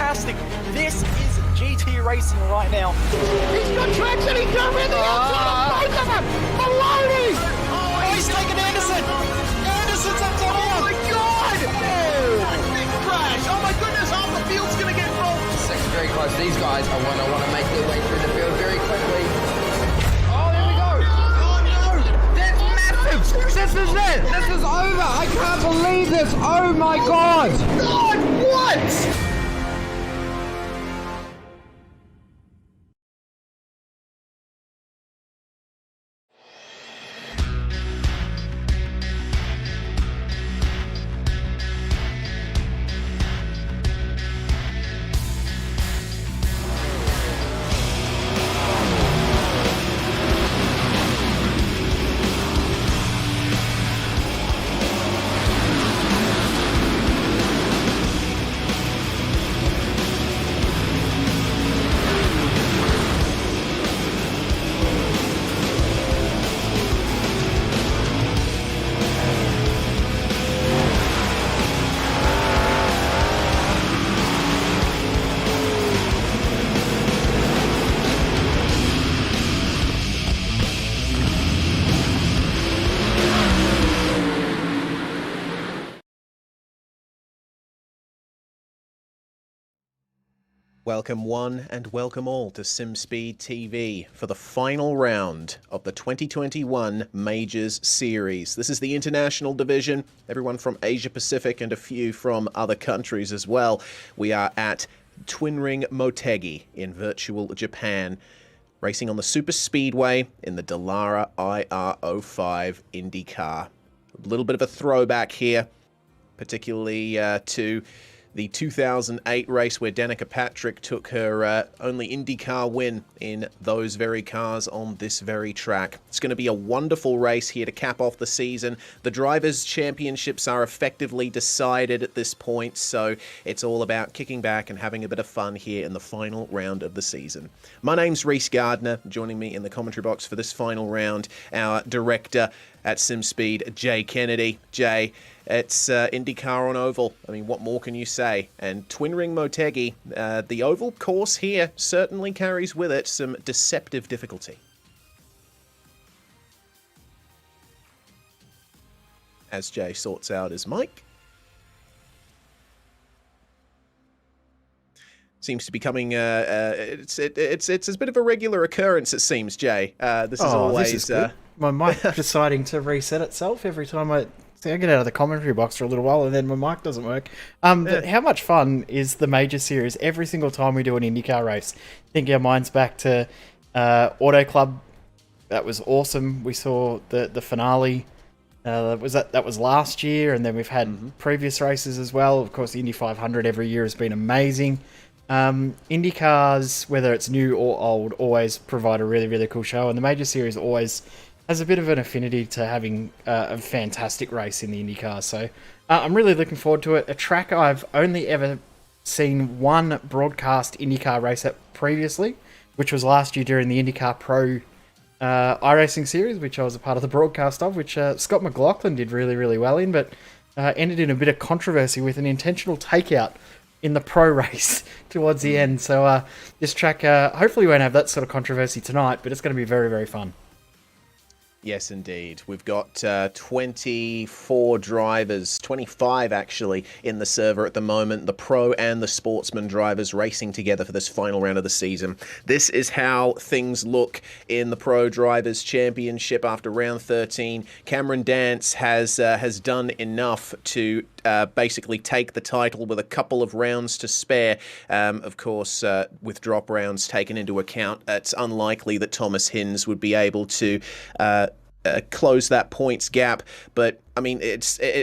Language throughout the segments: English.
fantastic. This is GT racing right now. He's got traction, he's got everything outside of both of them! Maloney! Oh, he's taken Anderson! Anderson's up top! Oh my god! Oh. Big crash! Oh my goodness, half the field's gonna get rolled! Sec's very close. These guys are want to make their way through the field very quickly. Oh, there we go! Oh no! That's massive! This is it! This is over! I can't believe this! Oh my god! God, what? Welcome one and welcome all to SimSpeed TV for the final round of the 2021 Majors Series. This is the international division, everyone from Asia Pacific and a few from other countries as well. We are at Twin Ring Motegi in virtual Japan, racing on the Super Speedway in the Dallara IR05 Indy car. A little bit of a throwback here, particularly to the 2008 race where Danica Patrick took her only IndyCar win in those very cars on this very track. It's going to be a wonderful race here to cap off the season. The Drivers' Championships are effectively decided at this point, so it's all about kicking back and having a bit of fun here in the final round of the season. My name's Reese Gardner. Joining me in the commentary box for this final round, our director at SimSpeed, Jay Kennedy. Jay, it's IndyCar on oval. I mean, what more can you say? And Twin Ring Motegi, the oval course here certainly carries with it some deceptive difficulty. As Jay sorts out his mic. Seems to be coming. It's a bit of a regular occurrence, it seems, Jay. This is always. This is good. My mic deciding to reset itself every time I get out of the commentary box for a little while, and then my mic doesn't work. How much fun is the Major Series? Every single time we do an IndyCar race, I think our mind's back to Auto Club. That was awesome. We saw the finale. That was last year, and then we've had previous races as well. Of course, the Indy 500 every year has been amazing. IndyCars, whether it's new or old, always provide a really, really cool show, and the Major Series always has a bit of an affinity to having a fantastic race in the IndyCar. So I'm really looking forward to it. A track I've only ever seen one broadcast IndyCar race at previously, which was last year during the IndyCar Pro iRacing series, which I was a part of the broadcast of, which Scott McLaughlin did really, really well in, but ended in a bit of controversy with an intentional takeout in the pro race towards the end. So this track hopefully won't have that sort of controversy tonight, but it's going to be very, very fun. Yes, indeed. We've got 24 drivers, 25 actually, in the server at the moment. The pro and the sportsman drivers racing together for this final round of the season. This is how things look in the Pro Drivers' Championship after round 13. Cameron Dance has done enough to basically take the title with a couple of rounds to spare. Of course, with drop rounds taken into account, it's unlikely that Thomas Hinz would be able to close that points gap. But I mean,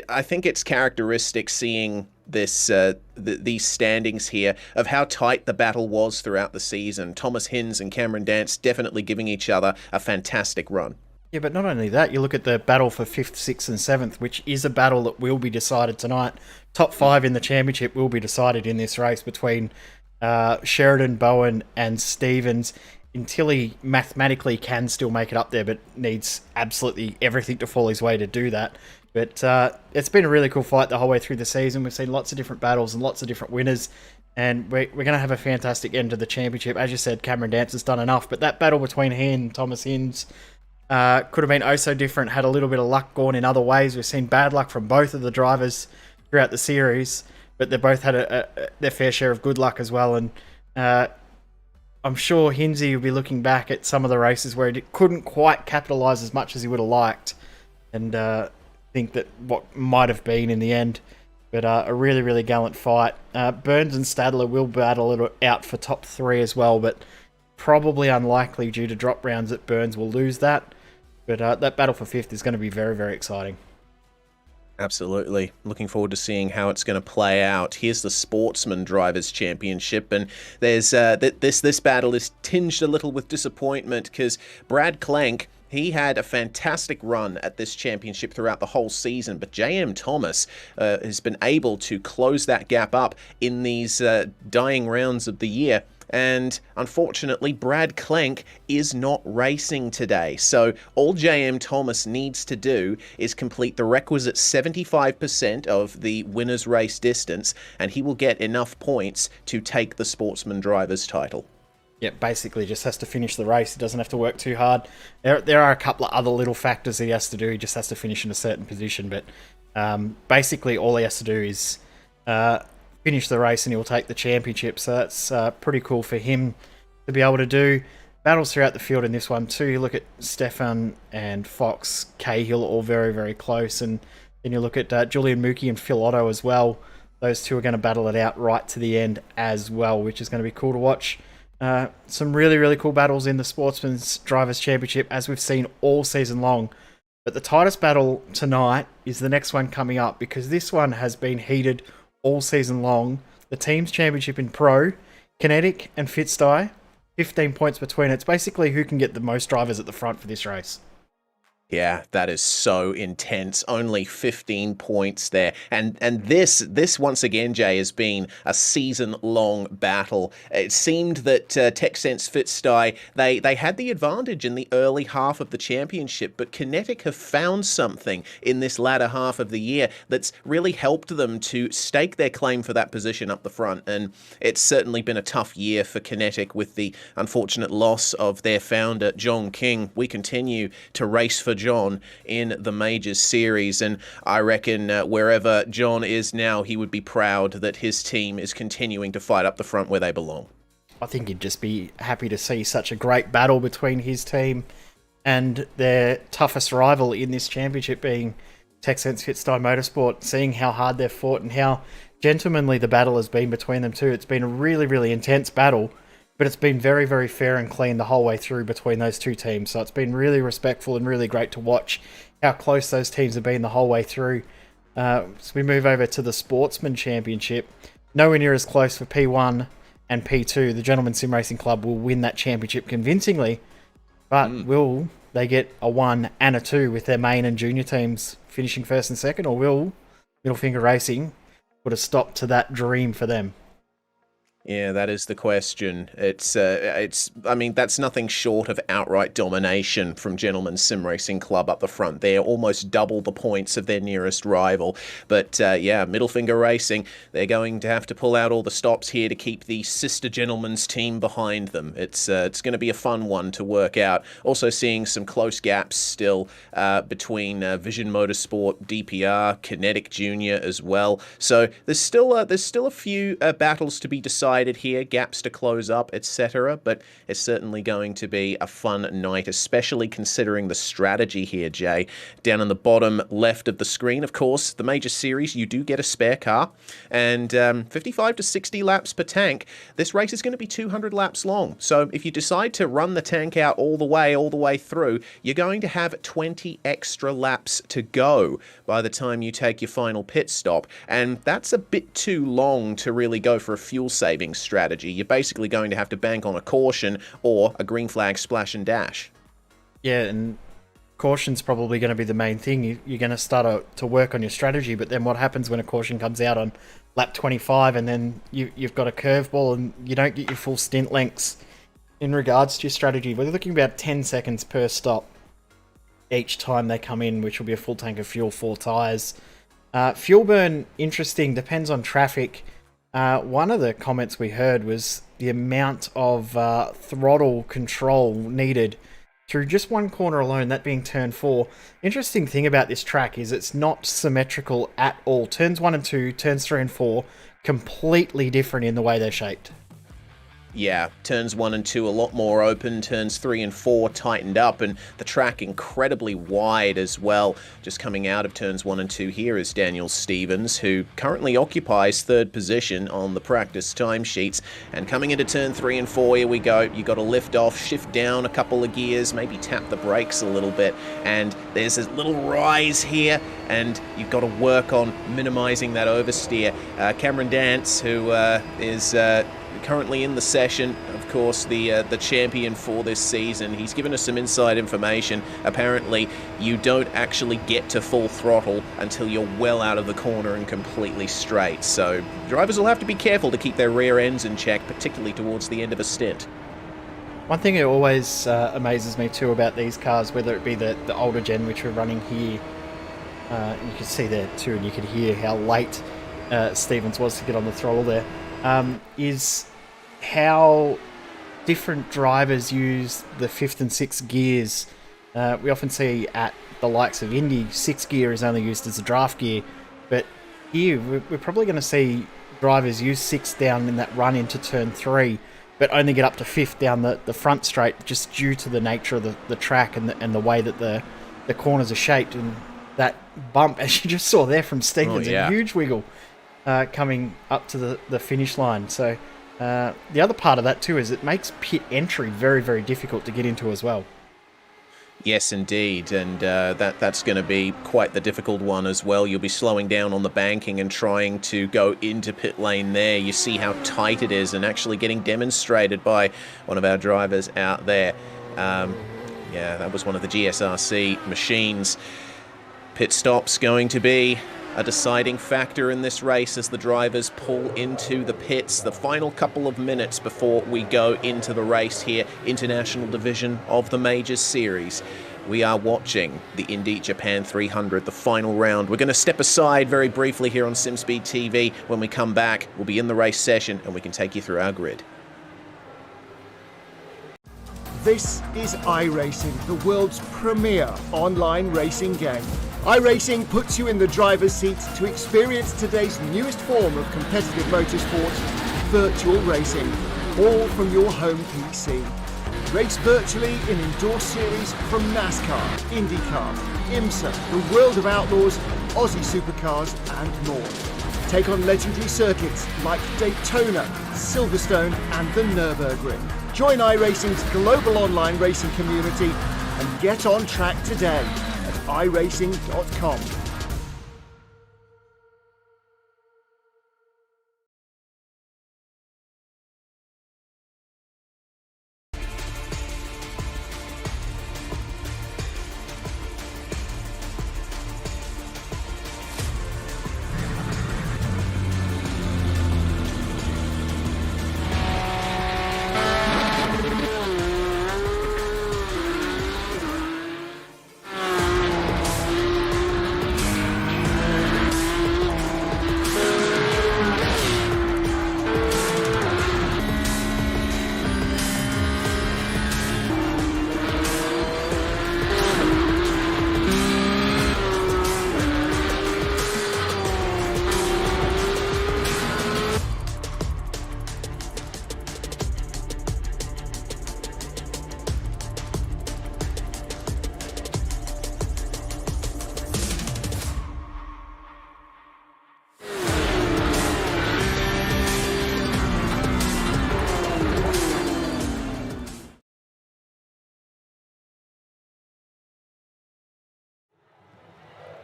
I think it's characteristic seeing this these standings here of how tight the battle was throughout the season. Thomas Hinz and Cameron Dance definitely giving each other a fantastic run. Yeah, but not only that, you look at the battle for 5th, 6th and 7th, which is a battle that will be decided tonight. Top 5 in the championship will be decided in this race between Sheridan, Bowen and Stevens. Tilly mathematically can still make it up there, but needs absolutely everything to fall his way to do that. But it's been a really cool fight the whole way through the season. We've seen lots of different battles and lots of different winners. And we're going to have a fantastic end to the championship. As you said, Cameron Dance has done enough, but that battle between he and Thomas Hinds could have been oh so different, had a little bit of luck gone in other ways. We've seen bad luck from both of the drivers throughout the series, but they both had their fair share of good luck as well. And I'm sure Hinsey will be looking back at some of the races where he couldn't quite capitalise as much as he would have liked, and think that what might have been in the end. But a really, really gallant fight. Burns and Stadler will battle it out for top 3 as well, but probably unlikely due to drop rounds that Burns will lose that. But that battle for 5th is going to be very, very exciting. Absolutely. Looking forward to seeing how it's going to play out. Here's the Sportsman Drivers' Championship, and there's this battle is tinged a little with disappointment because Brad Clank, he had a fantastic run at this championship throughout the whole season, but J.M. Thomas has been able to close that gap up in these dying rounds of the year. And unfortunately, Brad Clank is not racing today. So all J.M. Thomas needs to do is complete the requisite 75% of the winner's race distance, and he will get enough points to take the Sportsman Drivers title. Yeah, basically just has to finish the race. He doesn't have to work too hard. There are a couple of other little factors he has to do. He just has to finish in a certain position. But basically all he has to do is finish the race and he'll take the championship. So that's pretty cool for him to be able to do. Battles throughout the field in this one too. You look at Steffen and Fox, Cahill, all very, very close. And then you look at Julian Mookie and Phil Otto as well. Those two are going to battle it out right to the end as well, which is going to be cool to watch. Some really, really cool battles in the Sportsman's Drivers' Championship, as we've seen all season long. But the tightest battle tonight is the next one coming up, because this one has been heated all season long. The Teams Championship in Pro, Kinetic and Fitzdy, 15 points between. It's basically who can get the most drivers at the front for this race. Yeah, that is so intense. Only 15 points there. And this once again, Jay, has been a season-long battle. It seemed that TechSense Fitzdy, they had the advantage in the early half of the championship, but Kinetic have found something in this latter half of the year that's really helped them to stake their claim for that position up the front. And it's certainly been a tough year for Kinetic with the unfortunate loss of their founder, John King. We continue to race for John in the Majors series, and I reckon wherever John is now, he would be proud that his team is continuing to fight up the front where they belong. I think he'd just be happy to see such a great battle between his team and their toughest rival in this championship being TechSense Fitzdy Motorsport, seeing how hard they've fought and how gentlemanly the battle has been between them two. It's been a really, really intense battle, but it's been very, very fair and clean the whole way through between those two teams. So it's been really respectful and really great to watch how close those teams have been the whole way through. So we move over to the Sportsman Championship. Nowhere near as close for P1 and P2. The Gentleman Sim Racing Club will win that championship convincingly. But will they get a 1 and a 2 with their main and junior teams finishing first and second? Or will Middle Finger Racing put a stop to that dream for them? Yeah, that is the question. I mean, that's nothing short of outright domination from Gentleman Sim Racing Club up the front. They're almost double the points of their nearest rival. But yeah, Middle Finger Racing, they're going to have to pull out all the stops here to keep the sister Gentleman's team behind them. It's going to be a fun one to work out. Also seeing some close gaps still between Vision Motorsport, DPR, Kinetic Junior as well. So there's still a few battles to be decided here, gaps to close up, etc. But it's certainly going to be a fun night, especially considering the strategy here, Jay. Down in the bottom left of the screen, of course, the Major Series, you do get a spare car, and 55 to 60 laps per tank. This race is going to be 200 laps long. So if you decide to run the tank out all the way through, you're going to have 20 extra laps to go by the time you take your final pit stop. And that's a bit too long to really go for a fuel saving strategy. You're basically going to have to bank on a caution or a green flag splash and dash. Yeah, and caution's probably going to be the main thing. You're going to start to work on your strategy, but then what happens when a caution comes out on lap 25 and then you've got a curveball and you don't get your full stint lengths in regards to your strategy? We're looking about 10 seconds per stop each time they come in, which will be a full tank of fuel, 4 tyres. Fuel burn, interesting, depends on traffic. One of the comments we heard was the amount of throttle control needed through just one corner alone, that being turn 4. Interesting thing about this track is it's not symmetrical at all. Turns 1 and 2, turns 3 and 4, completely different in the way they're shaped. Yeah, turns 1 and 2 a lot more open, turns 3 and 4 tightened up, and the track incredibly wide as well. Just coming out of turns 1 and 2 here is Daniel Stevens, who currently occupies 3rd position on the practice timesheets. And coming into turn 3 and 4, here we go. You've got to lift off, shift down a couple of gears, maybe tap the brakes a little bit. And there's a little rise here, and you've got to work on minimizing that oversteer. Cameron Dance, who is currently in the session, of course, the champion for this season. He's given us some inside information. Apparently, you don't actually get to full throttle until you're well out of the corner and completely straight. So drivers will have to be careful to keep their rear ends in check, particularly towards the end of a stint. One thing that always amazes me too about these cars, whether it be the older gen which we're running here, you can see there too, and you can hear how late Stevens was to get on the throttle there, is how different drivers use the 5th and 6th gears. We often see at the likes of Indy, 6th gear is only used as a draft gear, but here we're probably going to see drivers use 6th down in that run into turn 3, but only get up to 5th down the front straight, just due to the nature of the track and the way that the corners are shaped. And that bump, as you just saw there from Stevens, a huge wiggle coming up to the finish line. So the other part of that too is it makes pit entry very, very difficult to get into as well. Yes, indeed, and that's going to be quite the difficult one as well. You'll be slowing down on the banking and trying to go into pit lane there. You see how tight it is, and actually getting demonstrated by one of our drivers out there. Yeah, that was one of the GSRC machines. Pit stop's going to be a deciding factor in this race as the drivers pull into the pits. The final couple of minutes before we go into the race here, International Division of the Majors Series. We are watching the Indy Japan 300, the final round. We're going to step aside very briefly here on SimSpeed TV. When we come back, we'll be in the race session and we can take you through our grid. This is iRacing, the world's premier online racing game. iRacing puts you in the driver's seat to experience today's newest form of competitive motorsport, virtual racing, all from your home PC. Race virtually in endorsed series from NASCAR, IndyCar, IMSA, the World of Outlaws, Aussie Supercars and more. Take on legendary circuits like Daytona, Silverstone and the Nürburgring. Join iRacing's global online racing community and get on track today at iRacing.com.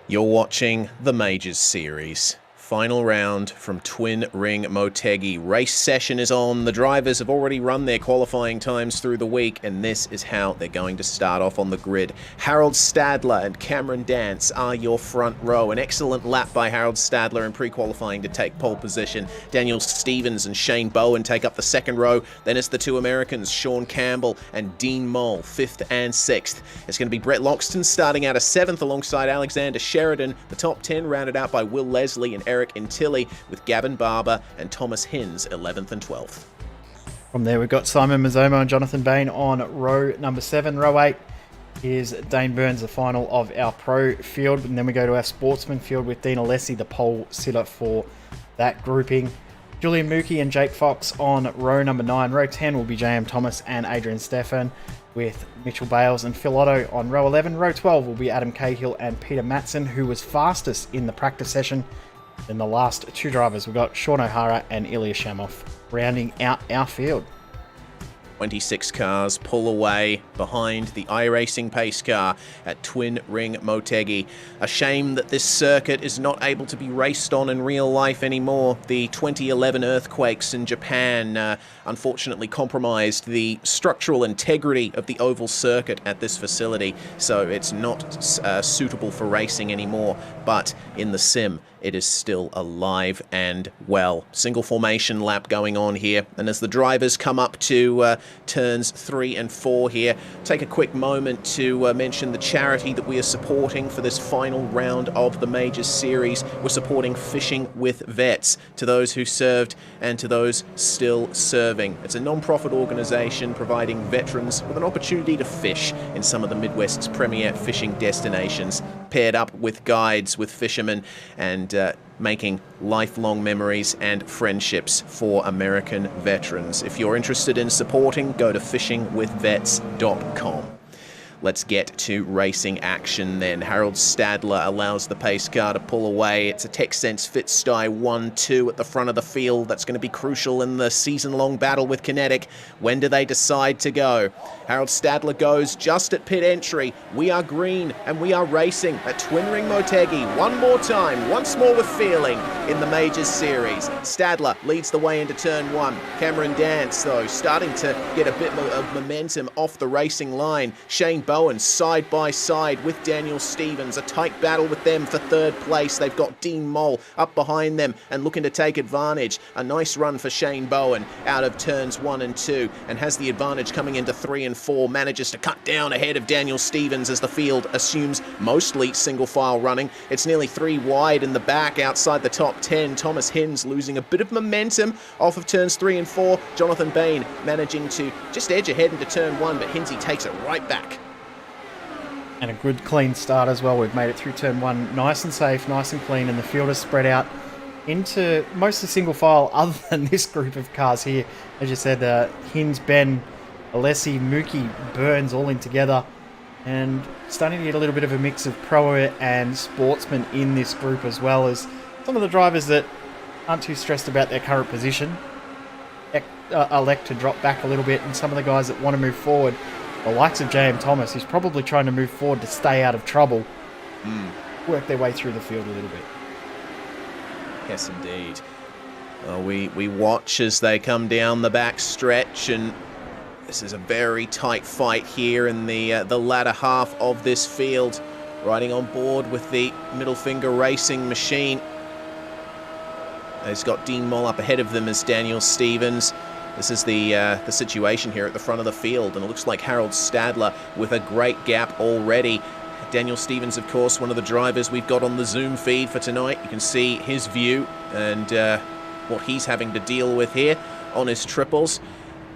You're watching the Majors Series. Final round from Twin Ring Motegi. Race session is on. The drivers have already run their qualifying times through the week, and this is how they're going to start off on the grid. Harold Stadler and Cameron Dance are your front row. An excellent lap by Harold Stadler in pre-qualifying to take pole position. Daniel Stevens and Shane Bowen take up the second row. Then it's the two Americans, Shawn Campbell and Dean Moll, 5th and 6th. It's going to be Brett Loxton starting out a 7th alongside Alexander Sheridan. The top 10 rounded out by Will Leslie and Eric Eric in Tilly, with Gavin Barber and Thomas Hinz 11th and 12th. From there, we've got Simon Mizomo and Jonathan Bain on row number 7. Row 8 is Dwayne Burns, the final of our pro field. And then we go to our sportsman field with Dean Alessi, the pole sitter for that grouping. Julian Mookie and Jake Fox on row number 9. Row 10 will be JM Thomas and Adrian Steffen, with Mitchell Bales and Phil Otto on row 11. Row 12 will be Adam Cahill and Peter Matson, who was fastest in the practice session. Then the last two drivers, we've got Shawn O'Hara and Ilya Shamov rounding out our field. 26 cars pull away behind the iRacing pace car at Twin Ring Motegi. A shame that this circuit is not able to be raced on in real life anymore. The 2011 earthquakes in Japan unfortunately compromised the structural integrity of the oval circuit at this facility, so it's not suitable for racing anymore. But in the sim, it is still alive and well. Single formation lap going on here, and as the drivers come up to turns 3 and 4 here, take a quick moment to mention the charity that we are supporting for this final round of the Majors Series. We're supporting Fishing with Vets, to those who served and to those still serving. It's a non-profit organisation providing veterans with an opportunity to fish in some of the Midwest's premier fishing destinations, paired up with guides, with fishermen, and making lifelong memories and friendships for American veterans. If you're interested in supporting, go to fishingwithvets.com. Let's get to racing action then. Harold Stadler allows the pace car to pull away. It's a TechSense Fitstye 1-2 at the front of the field. That's going to be crucial in the season-long battle with Kinetic. When do they decide to go? Harold Stadler goes just at pit entry. We are green and we are racing at Twin Ring Motegi. One more time, once more with feeling in the Majors Series. Stadler leads the way into turn 1. Cameron Dance, though, starting to get a bit of momentum off the racing line. Shane Bowen side by side with Daniel Stevens. A tight battle with them for third place. They've got Dean Moll up behind them and looking to take advantage. A nice run for Shane Bowen out of turns 1 and 2, and has the advantage coming into 3 and 4. Manages to cut down ahead of Daniel Stevens as the field assumes mostly single file running. It's nearly 3 wide in the back outside the top 10. Thomas Hinz losing a bit of momentum off of turns 3 and 4. Jonathan Bain managing to just edge ahead into turn 1, but Hinzy takes it right back. And a good clean start as well. We've made it through turn 1 nice and safe, nice and clean, and the field is spread out into mostly single file other than this group of cars here. As you said, Hinz, Ben, Alessi, Mookie, Burns all in together, and starting to get a little bit of a mix of pro and sportsman in this group, as well as some of the drivers that aren't too stressed about their current position elect to drop back a little bit, and some of the guys that want to move forward, the likes of JM Thomas, who's probably trying to move forward to stay out of trouble, work their way through the field a little bit. Yes, indeed. We watch as they come down the back stretch, and this is a very tight fight here in the latter half of this field. Riding on board with the Middle Finger Racing machine. He's got Dean Moll up ahead of them as Daniel Stevens. This is the situation here at the front of the field, and it looks like Harold Stadler with a great gap already. Daniel Stevens, of course, one of the drivers we've got on the Zoom feed for tonight. You can see his view and what he's having to deal with here on his triples,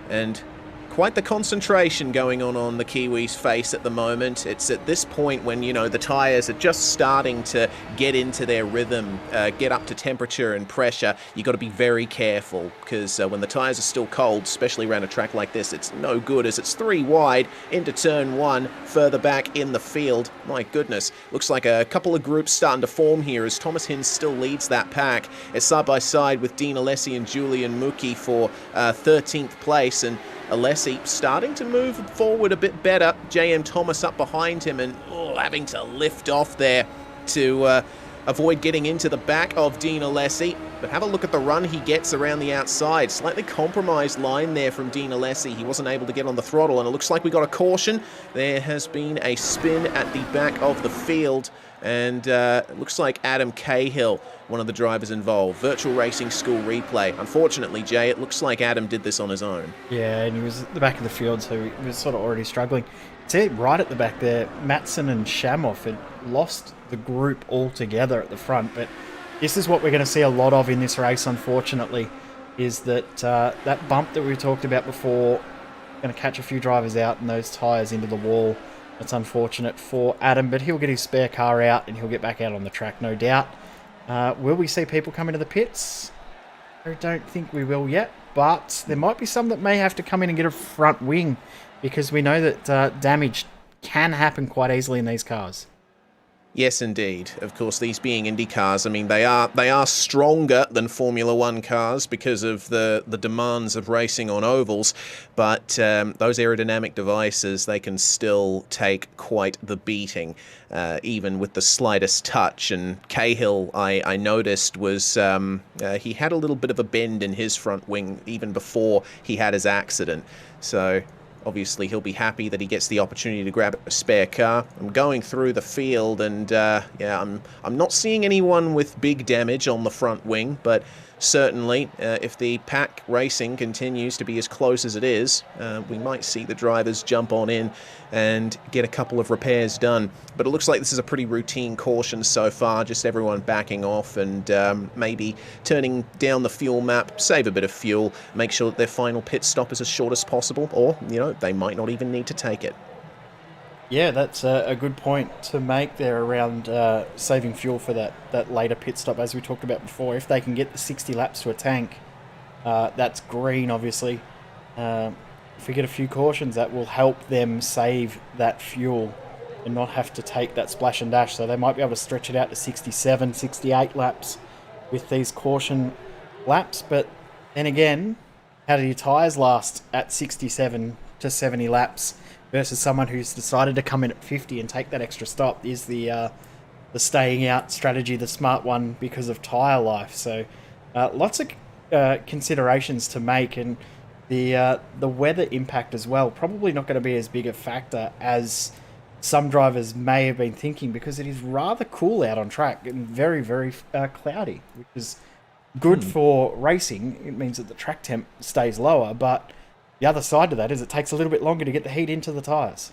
and quite the concentration going on the Kiwis' face at the moment. It's at this point when, you know, the tyres are just starting to get into their rhythm, get up to temperature and pressure. You've got to be very careful, because when the tyres are still cold, especially around a track like this, it's no good, as it's 3 wide into turn 1, further back in the field. My goodness, looks like a couple of groups starting to form here as Thomas Hinz still leads that pack. It's side by side with Dean Alessi and Julian Mookie for 13th place, and Alessi starting to move forward a bit better. JM Thomas up behind him and having to lift off there to avoid getting into the back of Dean Alessi. But have a look at the run he gets around the outside. Slightly compromised line there from Dean Alessi. He wasn't able to get on the throttle, and it looks like we got a caution. There has been a spin at the back of the field, and it looks like Adam Cahill, one of the drivers involved. Virtual Racing School replay. Unfortunately, Jay, it looks like Adam did this on his own. Yeah, and he was at the back of the field, so he was sort of already struggling. See, right at the back there, Matson and Shamov had lost the group altogether at the front, but this is what we're going to see a lot of in this race, unfortunately, is that that bump that we talked about before, going to catch a few drivers out and those tyres into the wall. That's unfortunate for Adam, but he'll get his spare car out and he'll get back out on the track, no doubt. Will we see people come into the pits? I don't think we will yet, but there might be some that may have to come in and get a front wing, because we know that damage can happen quite easily in these cars. Yes, indeed. Of course, these being Indy cars, I mean, they are stronger than Formula One cars because of the demands of racing on ovals, but those aerodynamic devices, they can still take quite the beating, even with the slightest touch. And Cahill, I noticed, was he had a little bit of a bend in his front wing even before he had his accident. So obviously, he'll be happy that he gets the opportunity to grab a spare car. I'm going through the field, and yeah, I'm not seeing anyone with big damage on the front wing, but certainly, if the pack racing continues to be as close as it is, we might see the drivers jump on in and get a couple of repairs done. But it looks like this is a pretty routine caution so far, just everyone backing off and maybe turning down the fuel map, save a bit of fuel, make sure that their final pit stop is as short as possible, or, you know, they might not even need to take it. Yeah, that's a good point to make there around saving fuel for that later pit stop, as we talked about before. If they can get the 60 laps to a tank, that's green, obviously. If we get a few cautions, that will help them save that fuel and not have to take that splash and dash. So they might be able to stretch it out to 67, 68 laps with these caution laps. But then again, how do your tyres last at 67 to 70 laps? Versus someone who's decided to come in at 50 and take that extra stop is the staying out strategy, the smart one, because of tyre life. So lots of considerations to make, and the weather impact as well. Probably not going to be as big a factor as some drivers may have been thinking, because it is rather cool out on track and very, very cloudy, which is good for racing. It means that the track temp stays lower, but the other side to that is it takes a little bit longer to get the heat into the tyres.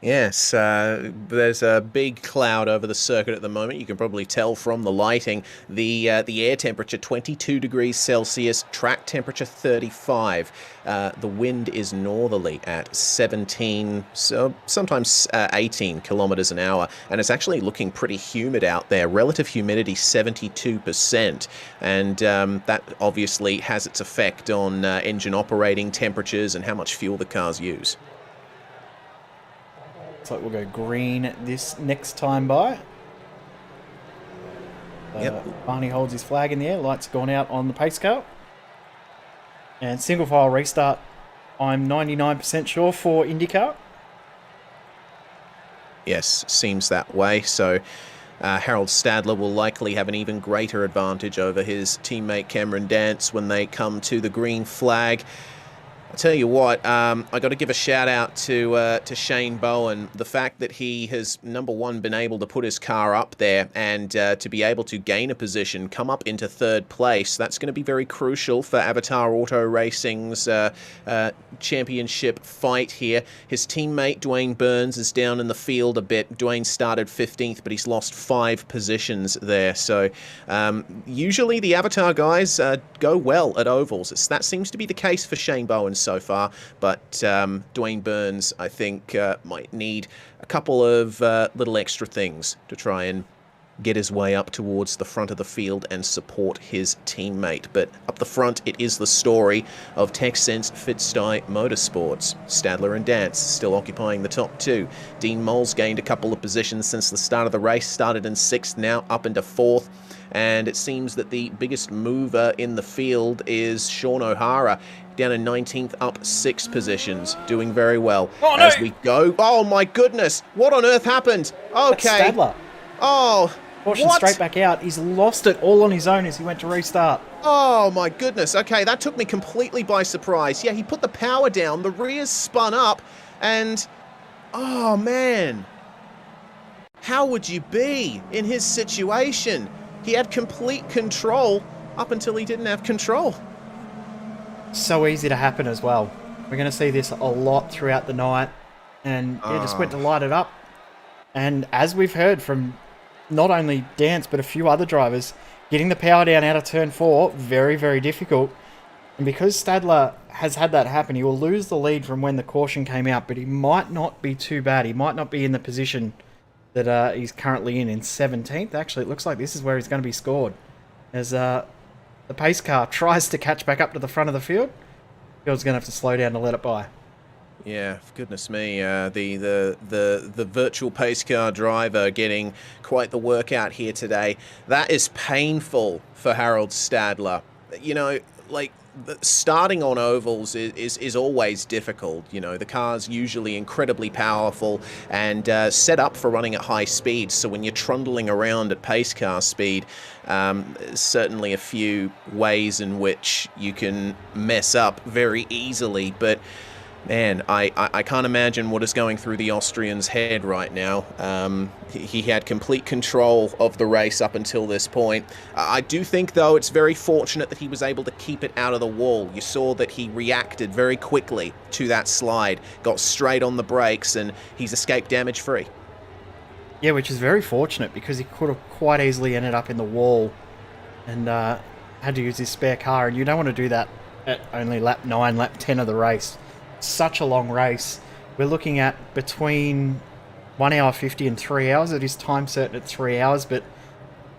Yes, there's a big cloud over the circuit at the moment. You can probably tell from the lighting. The air temperature 22 degrees Celsius, track temperature 35. The wind is northerly at 17, so sometimes 18 kilometers an hour, and it's actually looking pretty humid out there. Relative humidity 72%, and that obviously has its effect on engine operating temperatures and how much fuel the cars use. Looks like we'll go green this next time by. Yep. Barney holds his flag in the air. Lights gone out on the pace car. And single file restart, I'm 99% sure for IndyCar. Yes, seems that way. So Harold Stadler will likely have an even greater advantage over his teammate Cameron Dance when they come to the green flag. I tell you what, I got to give a shout out to Shane Bowen. The fact that he has, number one, been able to put his car up there and to be able to gain a position, come up into third place. That's going to be very crucial for Avatar Auto Racing's championship fight here. His teammate Dwayne Burns is down in the field a bit. Dwayne started 15th, but he's lost 5 positions there. So usually the Avatar guys go well at ovals. That seems to be the case for Shane Bowen so far, but Dwayne Burns, I think, might need a couple of little extra things to try and get his way up towards the front of the field and support his teammate. But up the front, it is the story of Texsense Fitstye Motorsports. Stadler and Dance still occupying the top 2. Dean Moll's gained a couple of positions since the start of the race, started in 6th, now up into 4th. And it seems that the biggest mover in the field is Shawn O'Hara, down in 19th, up 6 positions, doing very well. Oh, no. As we go. Oh my goodness, what on earth happened? Okay. That's Stadler. Oh, Caution what? Straight back out. He's lost it all on his own as he went to restart. Oh my goodness. Okay, that took me completely by surprise. Yeah, he put the power down, the rears spun up, and oh man. How would you be in his situation? He had complete control up until he didn't have control. So easy to happen as well. We're going to see this a lot throughout the night, and just went to light it up. And as we've heard from not only Dance, but a few other drivers getting the power down out of turn 4, very, very difficult. And because Stadler has had that happen, he will lose the lead from when the caution came out, but he might not be too bad. He might not be in the position that he's currently in 17th. Actually, it looks like this is where he's going to be scored. As the pace car tries to catch back up to the front of the field, field's going to have to slow down to let it by. Yeah, for goodness me, the virtual pace car driver getting quite the workout here today. That is painful for Harold Stadler. You know, like, starting on ovals is always difficult. You know, the car's usually incredibly powerful and set up for running at high speed. So when you're trundling around at pace car speed, certainly a few ways in which you can mess up very easily. But man, I can't imagine what is going through the Austrian's head right now. He had complete control of the race up until this point. I do think, though, it's very fortunate that he was able to keep it out of the wall. You saw that he reacted very quickly to that slide, got straight on the brakes, and he's escaped damage-free. Yeah, which is very fortunate because he could have quite easily ended up in the wall and had to use his spare car, and you don't want to do that at only lap 9, lap 10 of the race. Such a long race. We're looking at between 1 hour 50 and 3 hours. It is time certain at 3 hours, but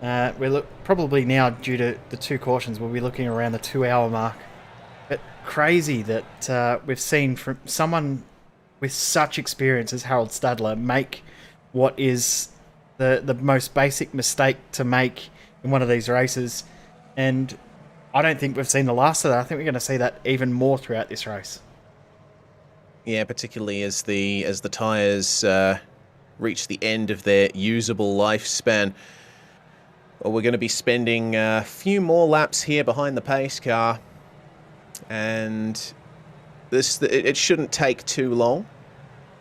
we're probably now, due to the 2 cautions, we'll be looking around the 2 hour mark. But crazy that we've seen from someone with such experience as Harold Stadler make what is the most basic mistake to make in one of these races, and I don't think we've seen the last of that. I think we're going to see that even more throughout this race. Yeah, particularly as the tyres reach the end of their usable lifespan. Well, we're going to be spending a few more laps here behind the pace car, and it shouldn't take too long.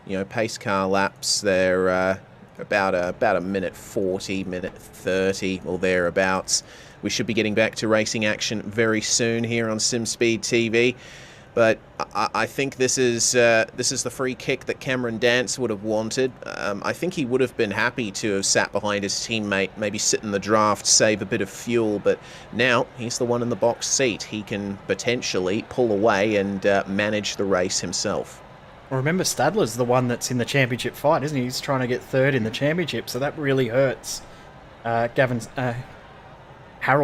You know, pace car laps, they're about a minute 40, minute 30 or thereabouts. We should be getting back to racing action very soon here on SimSpeed TV. But I think this is the free kick that Cameron Dance would have wanted. I think he would have been happy to have sat behind his teammate, maybe sit in the draft, save a bit of fuel. But now he's the one in the box seat. He can potentially pull away and manage the race himself. Well, remember, Stadler's the one that's in the championship fight, isn't he? He's trying to get third in the championship, so that really hurts. Harold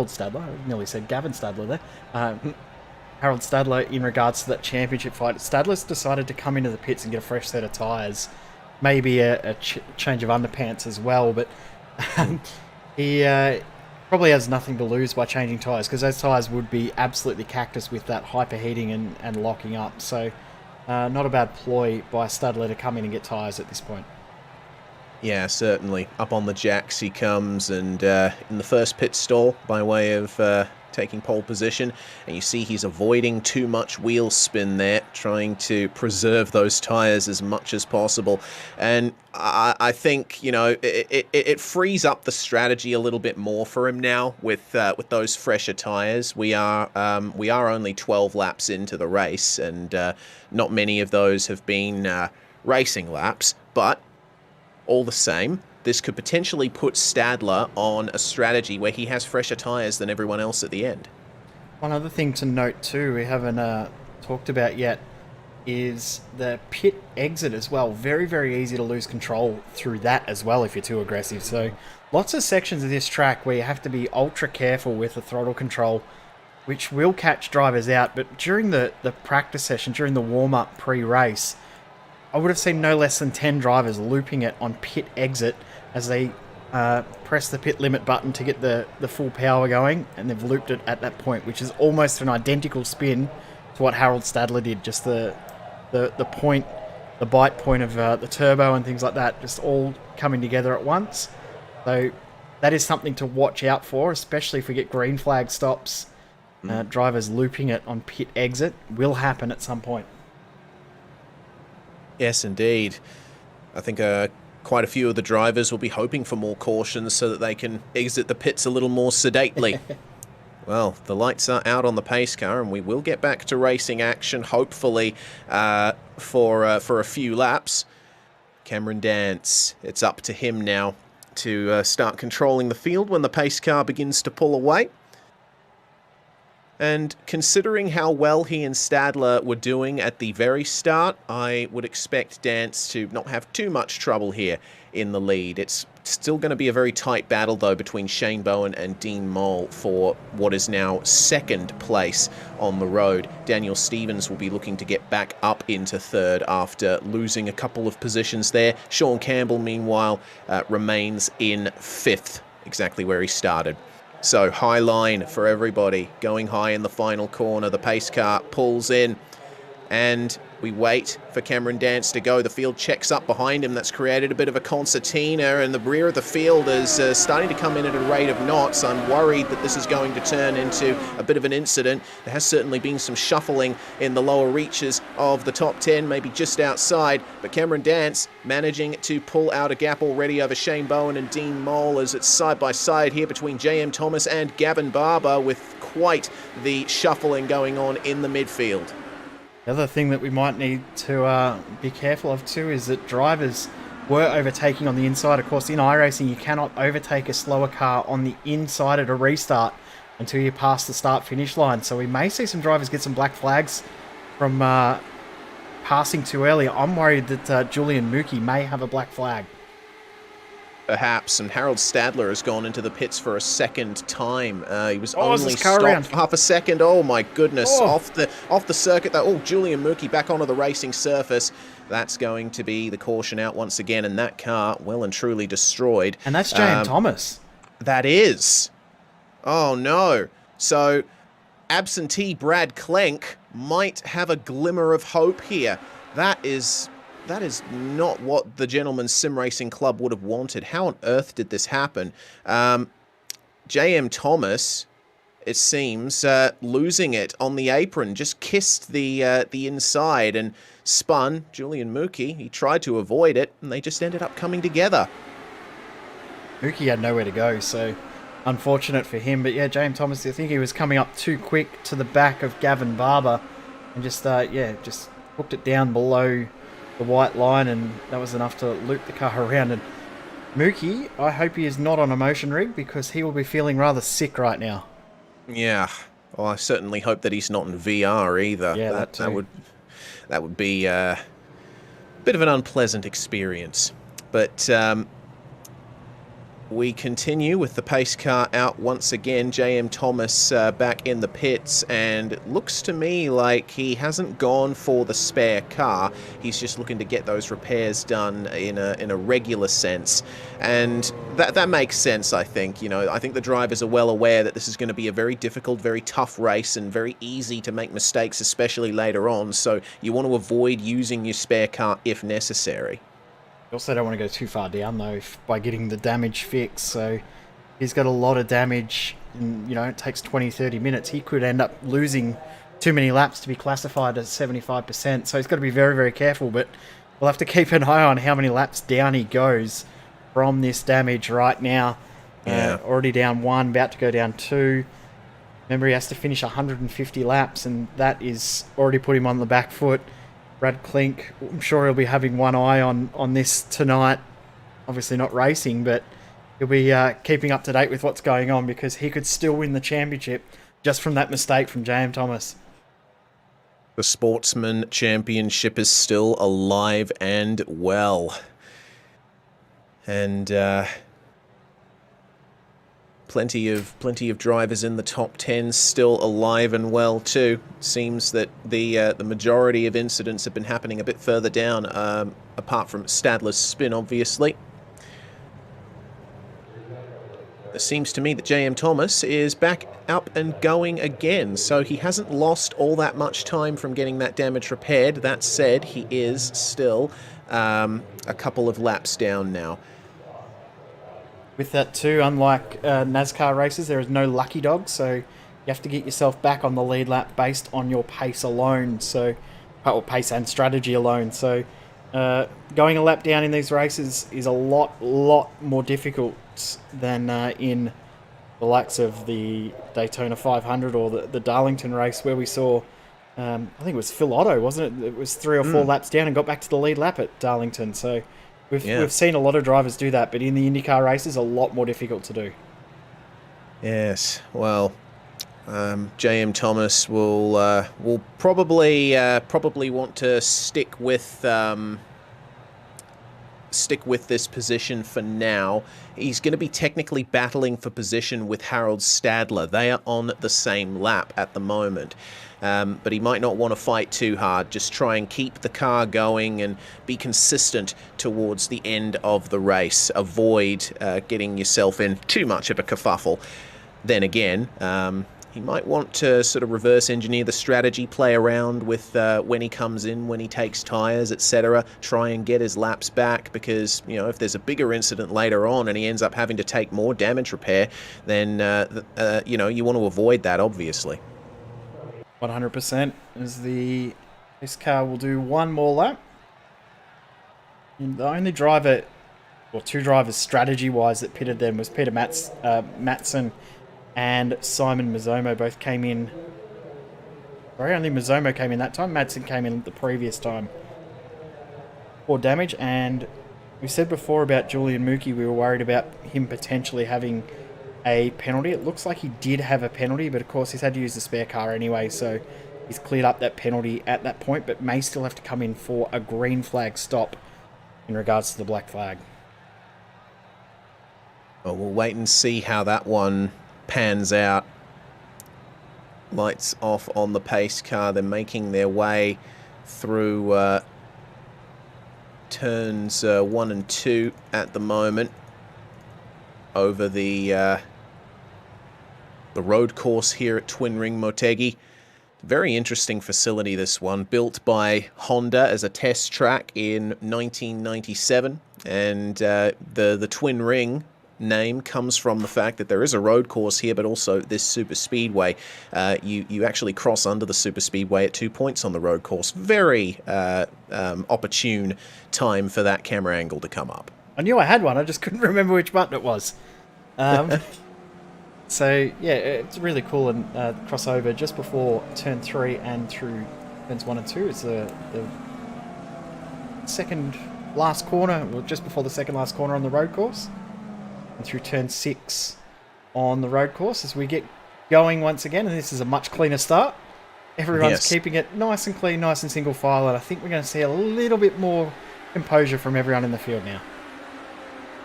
Stadler. I nearly said Gavin Stadler there. Harold Stadler in regards to that championship fight. Stadler's decided to come into the pits and get a fresh set of tyres. Maybe a change of underpants as well, but he probably has nothing to lose by changing tyres, because those tyres would be absolutely cactus with that hyperheating and locking up. So not a bad ploy by Stadler to come in and get tyres at this point. Yeah, certainly. Up on the jacks he comes, and in the first pit stall by way of taking pole position, and you see he's avoiding too much wheel spin there, trying to preserve those tyres as much as possible. And I think, you know, it frees up the strategy a little bit more for him now with those fresher tyres. We are only 12 laps into the race, and not many of those have been racing laps, but all the same, this could potentially put Stadler on a strategy where he has fresher tyres than everyone else at the end. One other thing to note too, we haven't talked about yet, is the pit exit as well. Very, very easy to lose control through that as well if you're too aggressive. So lots of sections of this track where you have to be ultra careful with the throttle control, which will catch drivers out. But during the practice session, during the warm-up pre-race, I would have seen no less than 10 drivers looping it on pit exit as they press the pit limit button to get the full power going, and they've looped it at that point, which is almost an identical spin to what Harold Stadler did. Just the point, the bite point of the turbo and things like that, just all coming together at once. So that is something to watch out for, especially if we get green flag stops. Drivers looping it on pit exit will happen at some point. Yes, indeed. I think quite a few of the drivers will be hoping for more cautions so that they can exit the pits a little more sedately. Well, the lights are out on the pace car, and we will get back to racing action, hopefully, for a few laps. Cameron Dance, it's up to him now to start controlling the field when the pace car begins to pull away. And considering how well he and Stadler were doing at the very start, I would expect Dance to not have too much trouble here in the lead. It's still going to be a very tight battle, though, between Shane Bowen and Dean Mole for what is now second place on the road. Daniel Stevens will be looking to get back up into third after losing a couple of positions there. Shawn Campbell, meanwhile, remains in fifth, exactly where he started. So high line for everybody, going high in the final corner. The pace car pulls in and we wait for Cameron Dance to go. The field checks up behind him. That's created a bit of a concertina, and the rear of the field is starting to come in at a rate of knots. I'm worried that this is going to turn into a bit of an incident. There has certainly been some shuffling in the lower reaches of the top 10, maybe just outside, but Cameron Dance managing to pull out a gap already over Shane Bowen and Dean Mole as it's side by side here between J.M. Thomas and Gavin Barber, with quite the shuffling going on in the midfield. The other thing that we might need to be careful of too is that drivers were overtaking on the inside. Of course, in iRacing, you cannot overtake a slower car on the inside at a restart until you pass the start-finish line. So we may see some drivers get some black flags from passing too early. I'm worried that Julian Mookie may have a black flag. Perhaps, and Harold Stadler has gone into the pits for a second time. He was is only this car stopped around? for half a second. Oh my goodness! Off the circuit. Though. Oh, Julian Mookie back onto the racing surface. That's going to be the caution out once again, and that car well and truly destroyed. And that's J.M. Thomas. That is. Oh no! So absentee Brad Klenk might have a glimmer of hope here. That is not what the Gentlemen's Sim Racing Club would have wanted. How on earth did this happen? J.M. Thomas, it seems, losing it on the apron, just kissed the inside and spun. Julian Mookie, he tried to avoid it, and they just ended up coming together. Mookie had nowhere to go, so unfortunate for him. But yeah, J.M. Thomas, I think he was coming up too quick to the back of Gavin Barber and just hooked it down below the white line, and that was enough to loop the car around. And Mookie, I hope he is not on a motion rig, because he will be feeling rather sick right now. Yeah, well, I certainly hope that he's not in VR either. Yeah, that would be a bit of an unpleasant experience. But we continue with the pace car out once again. J.M. Thomas back in the pits, and it looks to me like he hasn't gone for the spare car. He's just looking to get those repairs done in a regular sense, and that makes sense. I think I think the drivers are well aware that this is going to be a very difficult, very tough race, and very easy to make mistakes, especially later on. So you want to avoid using your spare car if necessary. You also don't want to go too far down, though, by getting the damage fixed. So he's got a lot of damage, and it takes 20-30 minutes. He could end up losing too many laps to be classified as 75%. So he's got to be very, very careful. But we'll have to keep an eye on how many laps down he goes from this damage right now. Yeah. Already down 1, about to go down 2. Remember, he has to finish 150 laps, and that is already put him on the back foot. Brad Klink, I'm sure he'll be having one eye on this tonight. Obviously not racing, but he'll be keeping up to date with what's going on, because he could still win the championship just from that mistake from J.M. Thomas. The Sportsman Championship is still alive and well. And plenty of drivers in the top 10 still alive and well too. Seems that the majority of incidents have been happening a bit further down, apart from Stadler's spin, obviously. It seems to me that J.M. Thomas is back up and going again, so he hasn't lost all that much time from getting that damage repaired. That said, he is still a couple of laps down now. With that too, unlike NASCAR races, there is no lucky dog, so you have to get yourself back on the lead lap based on your pace alone, or pace and strategy alone. So going a lap down in these races is a lot more difficult than in the likes of the Daytona 500 or the Darlington race, where we saw, I think it was Phil Otto, wasn't it? It was 3 or 4 laps down and got back to the lead lap at Darlington. So We've seen a lot of drivers do that, but in the IndyCar races, a lot more difficult to do. Yes, well, J.M. Thomas will probably want to stick with this position for now. He's going to be technically battling for position with Harold Stadler. They are on the same lap at the moment. But he might not want to fight too hard. Just try and keep the car going and be consistent towards the end of the race. Avoid getting yourself in too much of a kerfuffle. Then again, he might want to sort of reverse engineer the strategy, play around with when he comes in, when he takes tyres, etc. Try and get his laps back, because, you know, if there's a bigger incident later on and he ends up having to take more damage repair, then, you know, you want to avoid that, obviously. 100% as this car will do one more lap. And the only driver, or two drivers strategy-wise that pitted them was Peter Matson and Simon Mizomo. Both came in. Sorry, only Mizomo came in that time. Matson came in the previous time for damage. And we said before about Julian Mookie, we were worried about him potentially having a penalty. It looks like he did have a penalty, but of course he's had to use the spare car anyway, so he's cleared up that penalty at that point, but may still have to come in for a green flag stop in regards to the black flag. Well, we'll wait and see how that one pans out. Lights off on the pace car. They're making their way through turns 1 and 2 at the moment, over the road course here at Twin Ring Motegi. Very interesting facility, this one, built by Honda as a test track in 1997, and the Twin Ring name comes from the fact that there is a road course here, but also this super speedway. You actually cross under the super speedway at 2 points on the road course. Very opportune time for that camera angle to come up. I knew I had one, I just couldn't remember which button it was. So, yeah, it's really cool, and crossover just before turn 3 and through turns 1 and 2. It's the second last corner, well, just before the second last corner on the road course, and through turn 6 on the road course as we get going once again, and this is a much cleaner start. Everyone's keeping it nice and clean, nice and single file, and I think we're going to see a little bit more composure from everyone in the field now.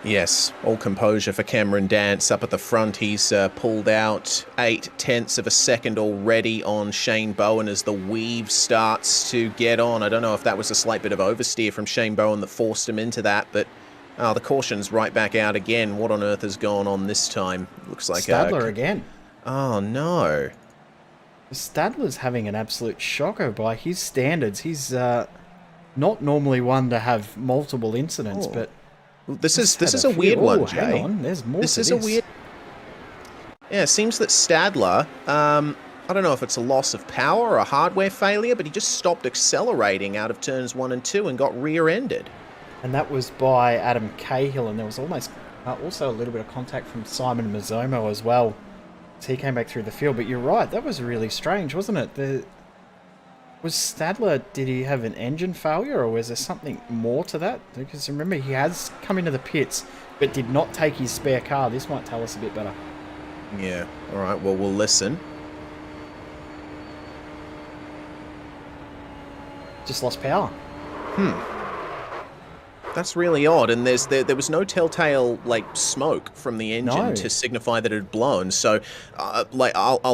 Yes, all composure for Cameron Dance up at the front. He's pulled out 0.8 of a second already on Shane Bowen as the weave starts to get on. I don't know if that was a slight bit of oversteer from Shane Bowen that forced him into that, but the caution's right back out again. What on earth has gone on this time? Looks like Stadler again. Oh, no. Stadler's having an absolute shocker by his standards. He's not normally one to have multiple incidents, but this is a weird one, Jay. Hang on, there's more. This is a weird. Yeah, it seems that Stadler, I don't know if it's a loss of power or a hardware failure, but he just stopped accelerating out of turns 1 and 2 and got rear-ended. And that was by Adam Cahill, and there was almost also a little bit of contact from Simon Mizomo as well, as he came back through the field. But you're right, that was really strange, wasn't it? Was Stadler, did he have an engine failure, or was there something more to that? Because remember, he has come into the pits, but did not take his spare car. This might tell us a bit better. Yeah, all right, well, we'll listen. Just lost power. That's really odd, and there was no telltale smoke from the engine to signify that it had blown. So, I'll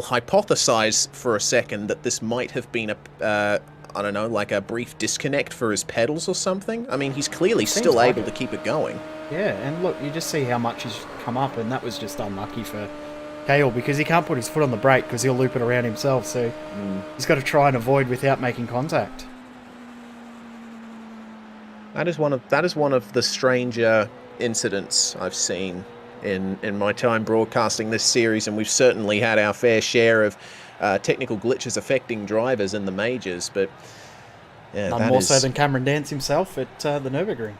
hypothesize for a second that this might have been a brief disconnect for his pedals or something. I mean, he's clearly still able to keep it going. Yeah, and look, you just see how much he's come up, and that was just unlucky for Cahill because he can't put his foot on the brake because he'll loop it around himself. So he's got to try and avoid without making contact. That is one of the stranger incidents I've seen in my time broadcasting this series, and we've certainly had our fair share of technical glitches affecting drivers in the majors. But yeah, none more so than Cameron Dance himself at the Nürburgring.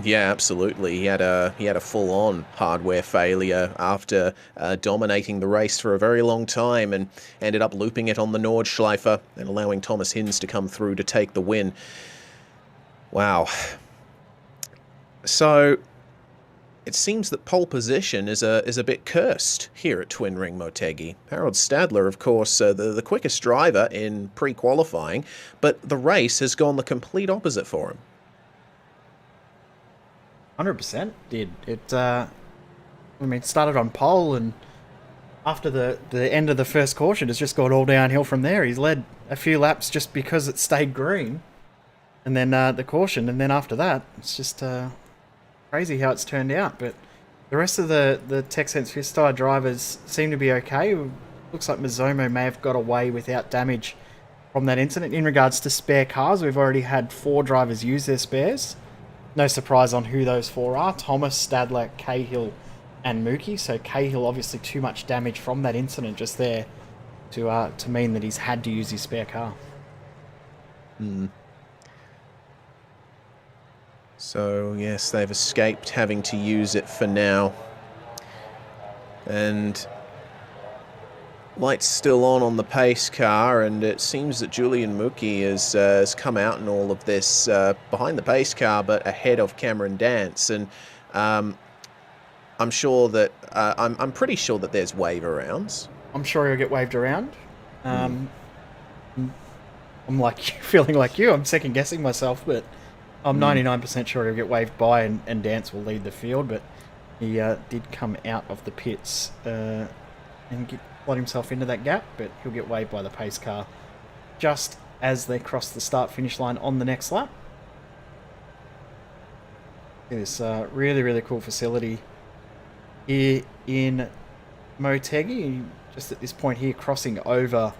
Yeah, absolutely. He had a full-on hardware failure after dominating the race for a very long time, and ended up looping it on the Nordschleife and allowing Thomas Hinz to come through to take the win. Wow. So it seems that pole position is a bit cursed here at Twin Ring Motegi. Harold Stadler, of course, the quickest driver in pre-qualifying, but the race has gone the complete opposite for him. 100% did. It started on pole, and after the end of the first caution, it's just gone all downhill from there. He's led a few laps just because it stayed green, and then the caution, and then after that, it's just crazy how it's turned out. But the rest of the Texense Fist-Style drivers seem to be okay. Looks like Mizomo may have got away without damage from that incident. In regards to spare cars, we've already had 4 drivers use their spares. No surprise on who those 4 are. Thomas, Stadler, Cahill, and Mookie. So Cahill, obviously too much damage from that incident just there to mean that he's had to use his spare car. So, yes, they've escaped having to use it for now. And lights still on the pace car, and it seems that Julian Mookie has come out in all of this behind the pace car, but ahead of Cameron Dance. And I'm sure that I'm pretty sure that there's wave arounds. I'm sure he'll get waved around. I'm like feeling like you. I'm second guessing myself, but I'm 99% sure he'll get waved by, and Dance will lead the field. But he did come out of the pits and plot himself into that gap, but he'll get waved by the pace car just as they cross the start-finish line on the next lap. This really, really cool facility here in Motegi. Just at this point here, crossing over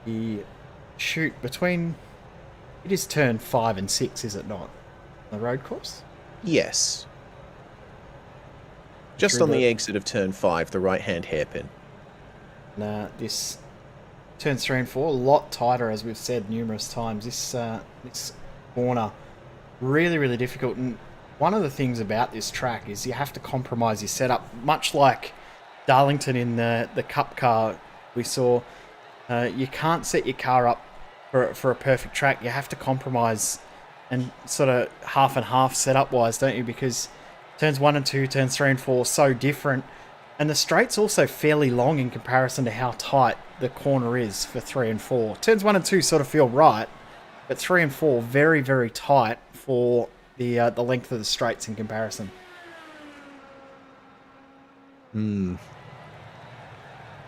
the chute between... It is turn 5 and 6, is it not? The road course? Yes. Just on the exit of turn 5, the right-hand hairpin. This turns 3 and 4, a lot tighter, as we've said numerous times. This corner, really, really difficult. And one of the things about this track is you have to compromise your setup, much like Darlington in the Cup car we saw. You can't set your car up for a perfect track. You have to compromise and sort of half and half setup wise, don't you? Because turns 1 and 2, turns 3 and 4 are so different. And the straight's also fairly long in comparison to how tight the corner is for 3 and 4. Turns 1 and 2 sort of feel right, but 3 and 4 very, very tight for the length of the straights in comparison.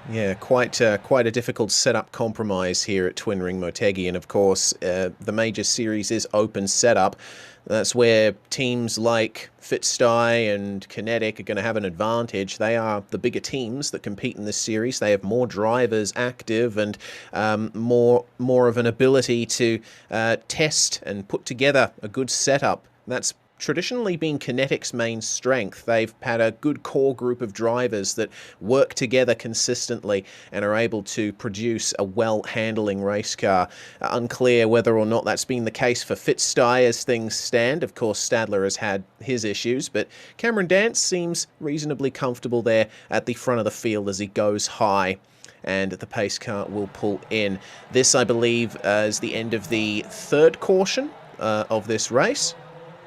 Yeah, quite a difficult setup compromise here at Twin Ring Motegi, and of course the major series is open setup. That's where teams like Fitstye and Kinetic are going to have an advantage. They are the bigger teams that compete in this series. They have more drivers active and more of an ability to test and put together a good setup. That's traditionally been Kinetic's main strength. They've had a good core group of drivers that work together consistently and are able to produce a well-handling race car. Unclear whether or not that's been the case for Fitstye as things stand. Of course, Stadler has had his issues, but Cameron Dance seems reasonably comfortable there at the front of the field as he goes high, and the pace car will pull in. This, I believe, is the end of the third caution of this race.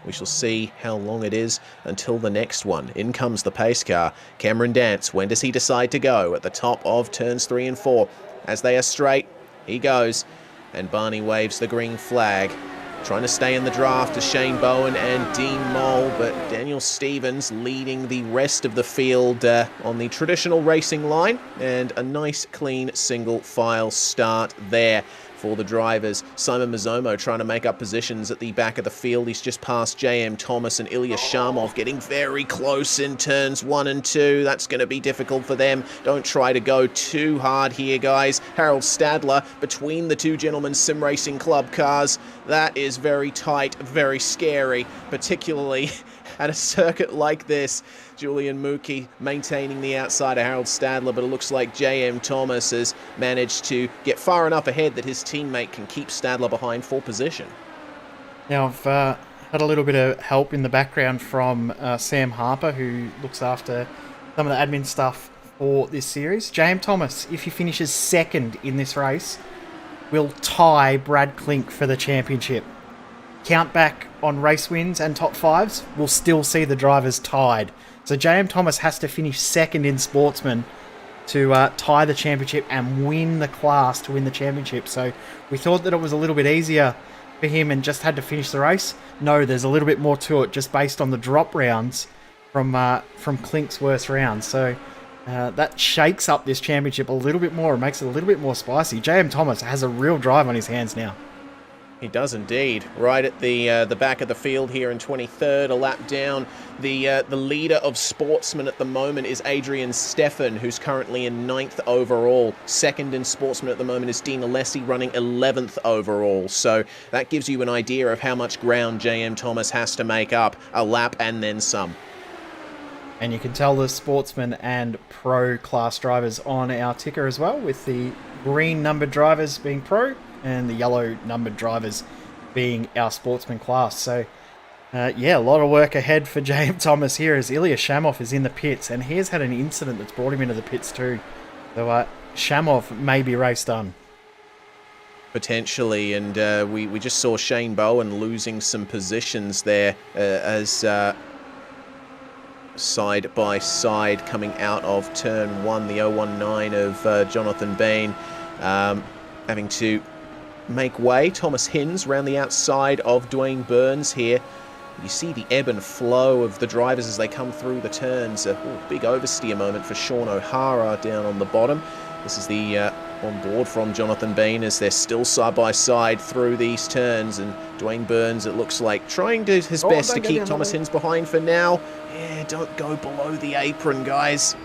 We shall see how long it is until the next one. In comes the pace car. Cameron Dance, when does he decide to go? At the top of turns 3 and 4. As they are straight, he goes. And Barney waves the green flag. Trying to stay in the draft is Shane Bowen and Dean Moll, but Daniel Stevens leading the rest of the field on the traditional racing line. And a nice, clean, single file start there for the drivers. Simon Mizomo trying to make up positions at the back of the field. He's just past J.M. Thomas and Ilya Sharmov, getting very close in turns 1 and 2. That's going to be difficult for them. Don't try to go too hard here, guys. Harold Stadler between the two gentlemen's sim racing club cars. That is very tight, very scary, particularly at a circuit like this. Julian Mookie maintaining the outside of Harold Stadler, but it looks like J.M. Thomas has managed to get far enough ahead that his teammate can keep Stadler behind for position. Now, I've had a little bit of help in the background from Sam Harper, who looks after some of the admin stuff for this series. J.M. Thomas, if he finishes second in this race, will tie Brad Klink for the championship. count back on race wins and top fives, we'll still see the drivers tied. So J.M. Thomas has to finish second in Sportsman to tie the championship and win the class to win the championship. So we thought that it was a little bit easier for him and just had to finish the race. No, there's a little bit more to it just based on the drop rounds from Klink's worst round. So that shakes up this championship a little bit more and makes it a little bit more spicy. J.M. Thomas has a real drive on his hands now. He does indeed. Right at the back of the field here in 23rd, a lap down. The leader of Sportsman at the moment is Adrian Steffen, who's currently in 9th overall. Second in Sportsman at the moment is Dean Alessi, running 11th overall. So that gives you an idea of how much ground J.M. Thomas has to make up, a lap and then some. And you can tell the Sportsman and Pro class drivers on our ticker as well, with the green numbered drivers being Pro and the yellow numbered drivers being our Sportsman class. So yeah, a lot of work ahead for J.M. Thomas here as Ilya Shamov is in the pits, and he has had an incident that's brought him into the pits too. So Shamov may be race done. Potentially, and we just saw Shane Bowen losing some positions there as side by side coming out of turn 1, the 019 of Jonathan Bain having to make way. Thomas Hinz round the outside of Dwayne Burns here. You see the ebb and flow of the drivers as they come through the turns. Big oversteer moment for Shawn O'Hara down on the bottom. This is the on board from Jonathan Bain as they're still side by side through these turns, and Dwayne Burns, it looks like, trying to his best to keep Thomas Hinz behind for now. Yeah, don't go below the apron, guys.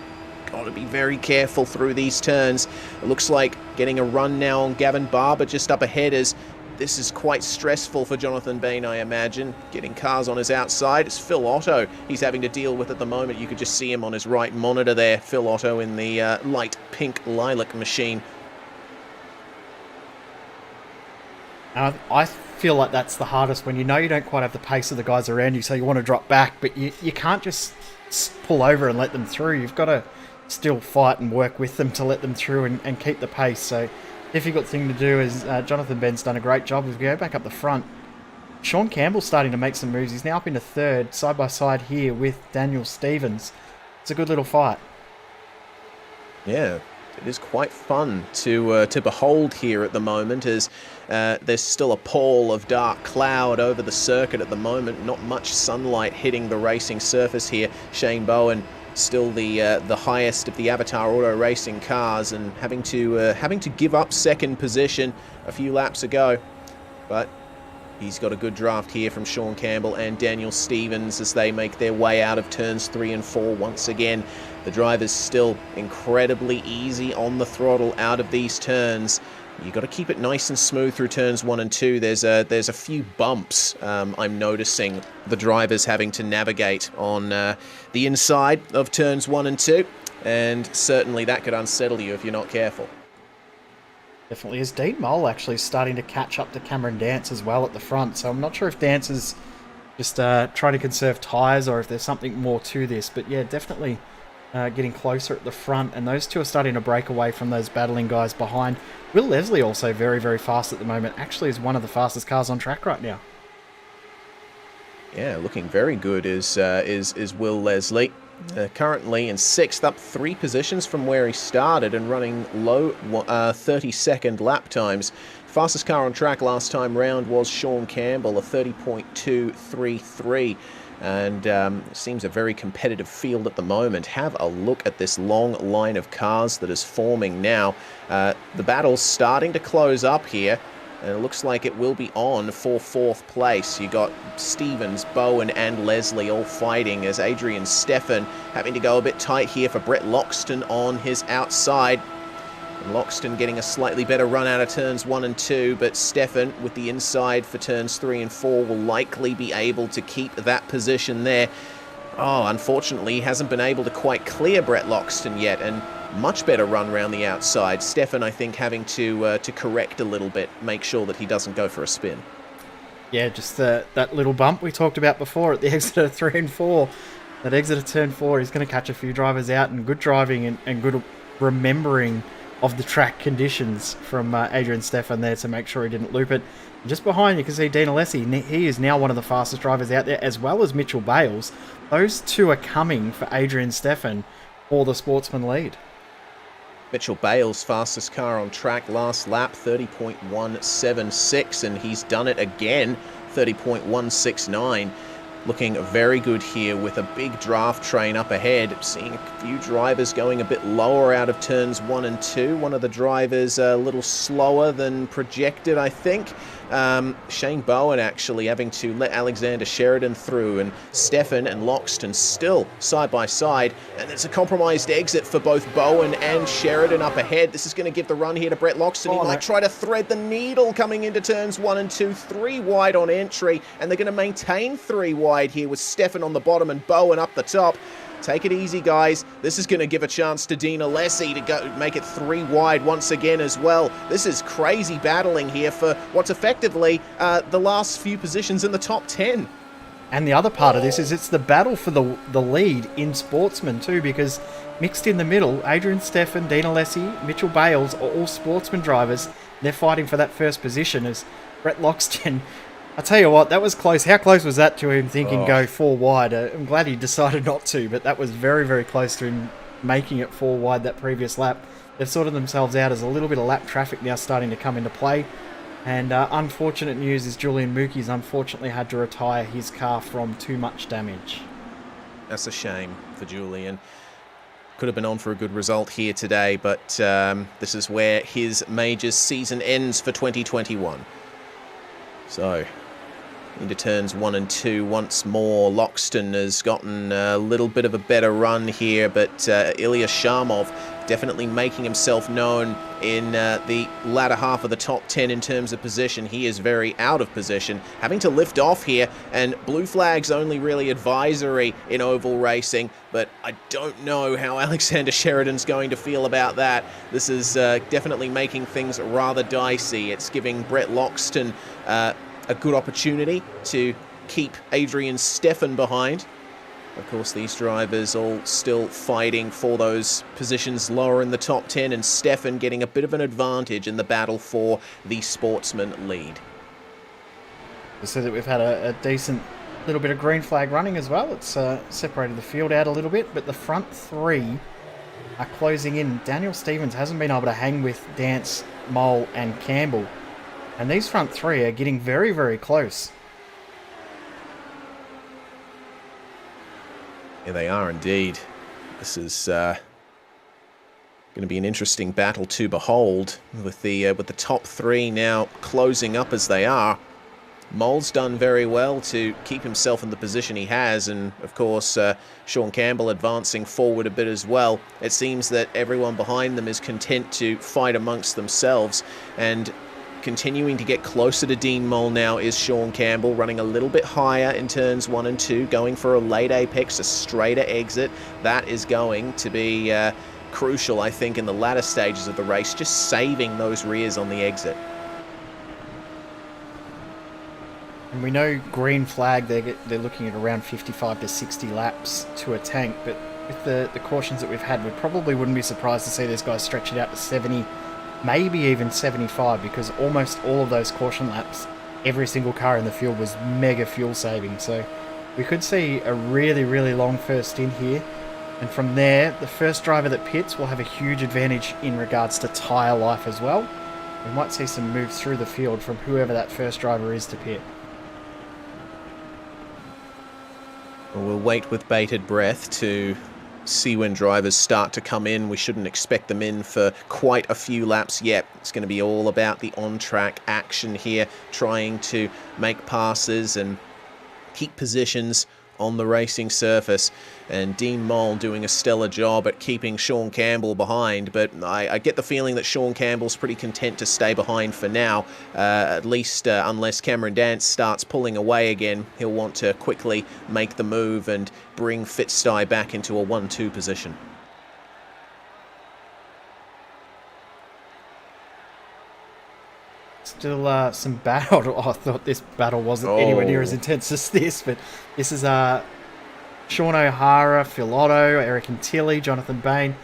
Got to be very careful through these turns. It looks like getting a run now on Gavin Barber just up ahead, as this is quite stressful for Jonathan Bain, I imagine. Getting cars on his outside. It's Phil Otto he's having to deal with at the moment. You could just see him on his right monitor there. Phil Otto in the light pink lilac machine. I feel like that's the hardest when you know you don't quite have the pace of the guys around you, so you want to drop back, but you can't just pull over and let them through. You've got to still fight and work with them to let them through and keep the pace. So difficult thing to do is Jonathan Ben's done a great job. If we go back up the front, Shawn Campbell's starting to make some moves. He's now up into 3rd, side by side here with Daniel Stevens. It's a good little fight. Yeah, it is quite fun to behold here at the moment, as there's still a pall of dark cloud over the circuit at the moment. Not much sunlight hitting the racing surface here. Shane Bowen still the highest of the Avatar Auto Racing cars, and having to give up second position a few laps ago, but he's got a good draft here from Shawn Campbell and Daniel Stevens as they make their way out of turns 3 and 4 once again. The drivers still incredibly easy on the throttle out of these turns. You've got to keep it nice and smooth through turns 1 and 2. There's a few bumps I'm noticing the drivers having to navigate on the inside of turns 1 and 2, and certainly that could unsettle you if you're not careful. Definitely is. Dean Mole actually starting to catch up to Cameron Dance as well at the front, so I'm not sure if Dance is just trying to conserve tyres or if there's something more to this, but yeah, definitely getting closer at the front, and those two are starting to break away from those battling guys behind. Will Leslie also very, very fast at the moment. Actually is one of the fastest cars on track right now. Yeah, looking very good is Will Leslie. Currently in 6th, up 3 positions from where he started and running low 30-second lap times. Fastest car on track last time round was Shawn Campbell, a 30.233. And seems a very competitive field at the moment. Have a look at this long line of cars that is forming now. The battle's starting to close up here, and it looks like it will be on for 4th place. You got Stevens, Bowen and Leslie all fighting, as Adrian Steffen having to go a bit tight here for Brett Loxton on his outside. And Loxton getting a slightly better run out of turns 1 and 2, but Steffen with the inside for turns 3 and 4 will likely be able to keep that position there. Oh, unfortunately, he hasn't been able to quite clear Brett Loxton yet, and much better run around the outside. Steffen, I think, having to correct a little bit, make sure that he doesn't go for a spin. Yeah, just that little bump we talked about before at the exit of 3 and 4. That exit of turn 4, he's going to catch a few drivers out, and good driving and good remembering of the track conditions from Adrian Steffen there to make sure he didn't loop it. Just behind you can see Dean Alessi. He is now one of the fastest drivers out there, as well as Mitchell Bales. Those two are coming for Adrian Steffen for the Sportsman lead. Mitchell Bales, fastest car on track last lap, 30.176, and he's done it again, 30.169. Looking very good here with a big draft train up ahead. Seeing a few drivers going a bit lower out of turns 1 and 2. One of the drivers a little slower than projected, I think. Shane Bowen actually having to let Alexander Sheridan through, and Steffen and Loxton still side by side. And there's a compromised exit for both Bowen and Sheridan up ahead. This is going to give the run here to Brett Loxton. He might try to thread the needle coming into turns 1 and 2. 3 wide on entry, and they're going to maintain 3 wide here with Steffen on the bottom and Bowen up the top. Take it easy, guys. This is going to give a chance to Dean Alessi to go make it 3 wide once again as well. This is crazy battling here for what's effectively the last few positions in the top 10. And the other part of this is it's the battle for the lead in Sportsman too, because mixed in the middle, Adrian Steffen, Dean Alessi, Mitchell Bales are all Sportsman drivers. They're fighting for that first position as Brett Loxton. I tell you what, that was close. How close was that to him thinking go 4 wide? I'm glad he decided not to, but that was very, very close to him making it 4 wide that previous lap. They've sorted themselves out as a little bit of lap traffic now starting to come into play. And unfortunate news is Julian Mookie's unfortunately had to retire his car from too much damage. That's a shame for Julian. Could have been on for a good result here today, but this is where his majors season ends for 2021. So, into turns 1 and 2 once more. Loxton has gotten a little bit of a better run here, but Ilya Sharmov definitely making himself known in the latter half of the top 10 in terms of position. He is very out of position, having to lift off here, and blue flag's only really advisory in oval racing, but I don't know how Alexander Sheridan's going to feel about that. This is definitely making things rather dicey. It's giving Brett Loxton a good opportunity to keep Adrian Steffen behind. Of course, these drivers all still fighting for those positions lower in the top 10, and Steffen getting a bit of an advantage in the battle for the Sportsman lead. So that we've had a decent little bit of green flag running as well. It's separated the field out a little bit, but the front 3 are closing in. Daniel Stevens hasn't been able to hang with Dance, Mole and Campbell. And these front 3 are getting very, very close. Yeah, they are indeed. This is going to be an interesting battle to behold with the top 3 now closing up as they are. Mole's done very well to keep himself in the position he has, and of course Shawn Campbell advancing forward a bit as well. It seems that everyone behind them is content to fight amongst themselves, and continuing to get closer to Dean Mole now is Shawn Campbell, running a little bit higher in turns 1 and 2, going for a late apex, a straighter exit. That is going to be crucial, I think, in the latter stages of the race, just saving those rears on the exit. And we know green flag, they're looking at around 55 to 60 laps to a tank, but with the cautions that we've had, we probably wouldn't be surprised to see these guys stretch it out to 70, maybe even 75, because almost all of those caution laps, every single car in the field was mega fuel saving. So we could see a really, really long first stint here. And from there, the first driver that pits will have a huge advantage in regards to tyre life as well. We might see some moves through the field from whoever that first driver is to pit. We'll wait with bated breath to see when drivers start to come in. We shouldn't expect them in for quite a few laps yet. It's going to be all about the on-track action here, trying to make passes and keep positions on the racing surface, and Dean Mole doing a stellar job at keeping Shawn Campbell behind, but I get the feeling that Shawn Campbell's pretty content to stay behind for now, at least unless Cameron Dance starts pulling away again. He'll want to quickly make the move and bring Fitzstye back into a 1-2 position. Still some battle. I thought this battle wasn't anywhere near as intense as this, but this is Sean O'Hara, Phil Otto, Eric Antilli, Jonathan Bain,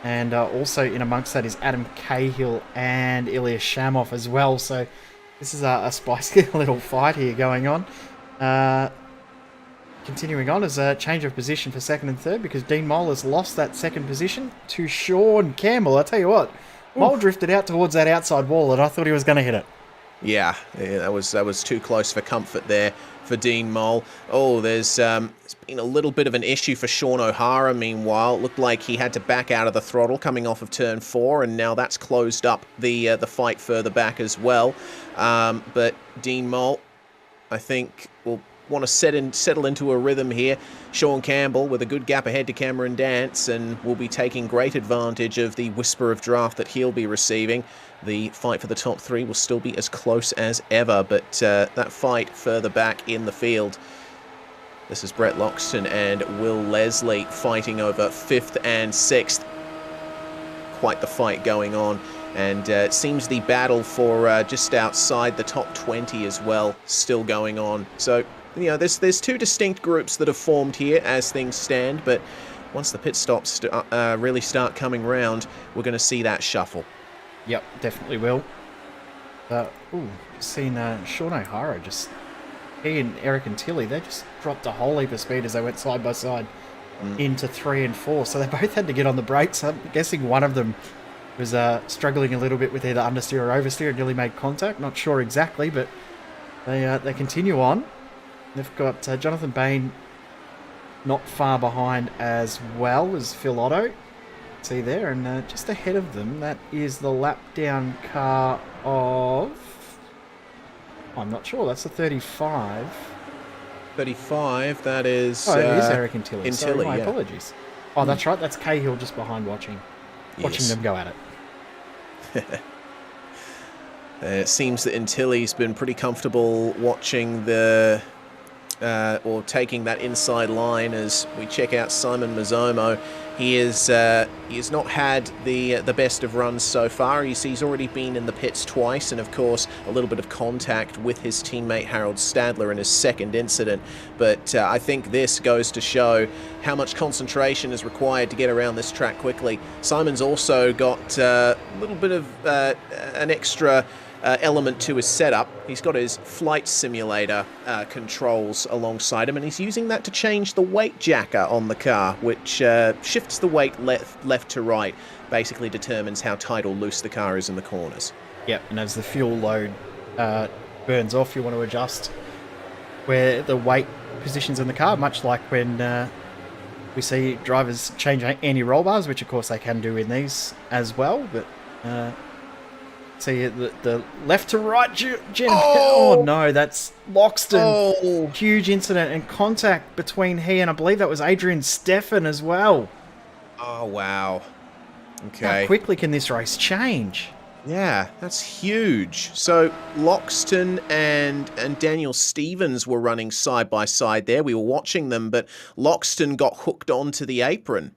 and also in amongst that is Adam Cahill and Ilya Shamov as well. So This is a spicy little fight here going on. Continuing on as a change of position for second and third because Dean Mole has lost that second position to Shawn Campbell. I tell you what, Mole drifted out towards that outside wall and I thought he was going to hit it. Yeah, that was too close for comfort there for Dean Mole. Oh, there's been a little bit of an issue for Shawn O'Hara. Meanwhile, it looked like he had to back out of the throttle coming off of turn 4, and now that's closed up the fight further back as well. But Dean Mole, I think, will want to settle into a rhythm here. Shawn Campbell with a good gap ahead to Cameron Dance, and will be taking great advantage of the whisper of draft that he'll be receiving. The fight for the top 3 will still be as close as ever, but that fight further back in the field. This is Brett Loxton and Will Leslie fighting over 5th and 6th. Quite the fight going on, and it seems the battle for just outside the top 20 as well still going on. So, you know, there's 2 distinct groups that have formed here as things stand, but once the pit stops really start coming round, we're going to see that shuffle. Yep, definitely will. Seen Shawn O'Hara he and Eric and Tilly, they just dropped a whole heap of speed as they went side by side into 3 and 4. So they both had to get on the brakes. I'm guessing one of them was struggling a little bit with either understeer or oversteer and nearly made contact. Not sure exactly, but they continue on. They've got Jonathan Bain not far behind as well as Phil Otto. See there, and just ahead of them, that is the lap down car of... I'm not sure, that's the 35. 35, that is... Oh, it is Eric and Tilly. Sorry, my yeah. apologies. Oh, that's right, that's Cahill just behind watching them go at it. It seems that Intilly's been pretty comfortable watching the... or taking that inside line as we check out Simon Mizomo. He has not had the best of runs so far. He's already been in the pits twice, and of course a little bit of contact with his teammate Harold Stadler in his second incident. But I think this goes to show how much concentration is required to get around this track quickly. Simon's also got a little bit of an extra element to his setup. He's got his flight simulator controls alongside him, and he's using that to change the weight jacker on the car, which shifts the weight left to right, basically determines how tight or loose the car is in the corners. Yep, and as the fuel load burns off, you want to adjust where the weight positions in the car, much like when we see drivers change anti-roll bars, which of course they can do in these as well, but see the left to right oh no, that's Loxton. Oh. Huge incident and contact between he and I believe that was Adrian Steffen as well. Oh wow. Okay. How quickly can this race change? Yeah, that's huge. So Loxton and Daniel Stevens were running side by side there. We were watching them, but Loxton got hooked onto the apron.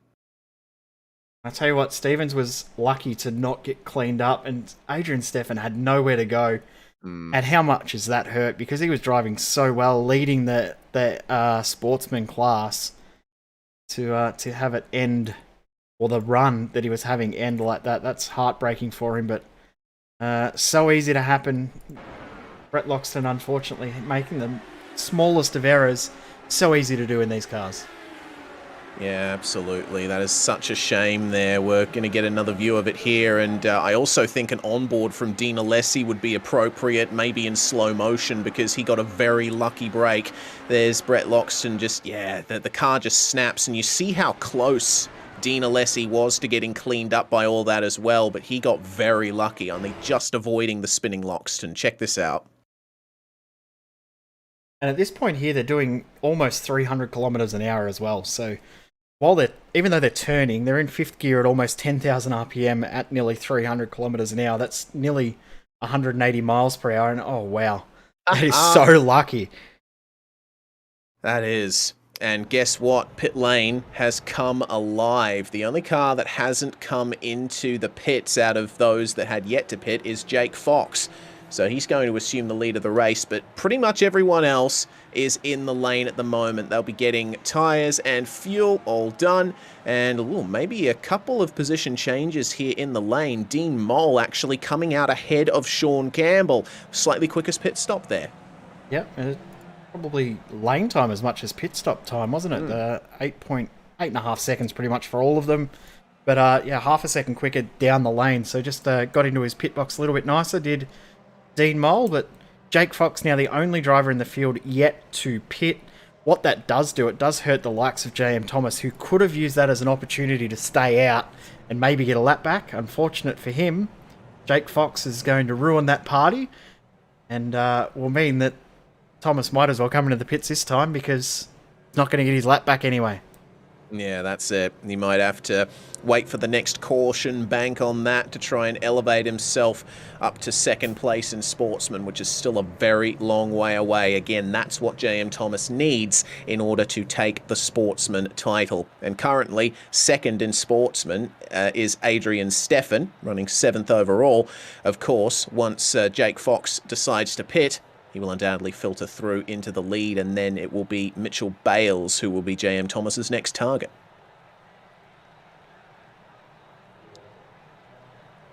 I tell you what, Stevens was lucky to not get cleaned up, and Adrian Steffen had nowhere to go. And how much has that hurt? Because he was driving so well, leading the sportsman class, to have it end, or the run that he was having end like that. That's heartbreaking for him, but so easy to happen. Brett Loxton, unfortunately, making the smallest of errors, so easy to do in these cars. Yeah, absolutely. That is such a shame there. We're going to get another view of it here, and I also think an onboard from Dean Alessi would be appropriate, maybe in slow motion, because he got a very lucky break. There's Brett Loxton just, the car just snaps, and you see how close Dean Alessi was to getting cleaned up by all that as well, but he got very lucky, only just avoiding the spinning Loxton. Check this out. And at this point here, they're doing almost 300 kilometers an hour as well, so... even though they're turning, they're in 5th gear at almost 10,000 RPM at nearly 300 kilometers an hour. That's nearly 180 miles per hour. And oh, wow. That is so lucky. That is. And guess what? Pit lane has come alive. The only car that hasn't come into the pits out of those that had yet to pit is Jake Fox. So he's going to assume the lead of the race, but pretty much everyone else is in the lane at the moment. They'll be getting tyres and fuel all done, and maybe a couple of position changes here in the lane. Dean Mole actually coming out ahead of Shawn Campbell. Slightly quickest pit stop there. Yep, probably lane time as much as pit stop time, wasn't it? The 8.5 seconds pretty much for all of them. But yeah, half a second quicker down the lane. So just got into his pit box a little bit nicer, did Dean Mole. But Jake Fox now the only driver in the field yet to pit. What that does do, it does hurt the likes of JM Thomas, who could have used that as an opportunity to stay out and maybe get a lap back. Unfortunate for him, Jake Fox is going to ruin that party, and will mean that Thomas might as well come into the pits this time, because he's not going to get his lap back anyway. Yeah, that's it. He might have to wait for the next caution, bank on that to try and elevate himself up to second place in Sportsman, which is still a very long way away. Again, that's what JM Thomas needs in order to take the Sportsman title. And currently, second in Sportsman is Adrian Steffen, running 7th overall. Of course, once Jake Fox decides to pit, he will undoubtedly filter through into the lead, and then it will be Mitchell Bales who will be JM Thomas's next target.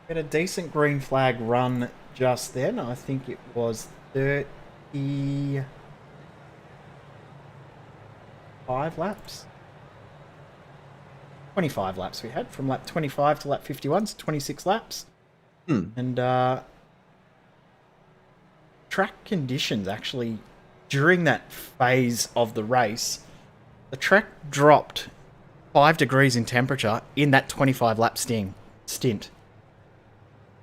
Had a decent green flag run just then. I think it was 35 laps. 25 laps we had, from lap 25 to lap 51, so 26 laps. And track conditions, actually, during that phase of the race, the track dropped 5 degrees in temperature in that 25 lap stint.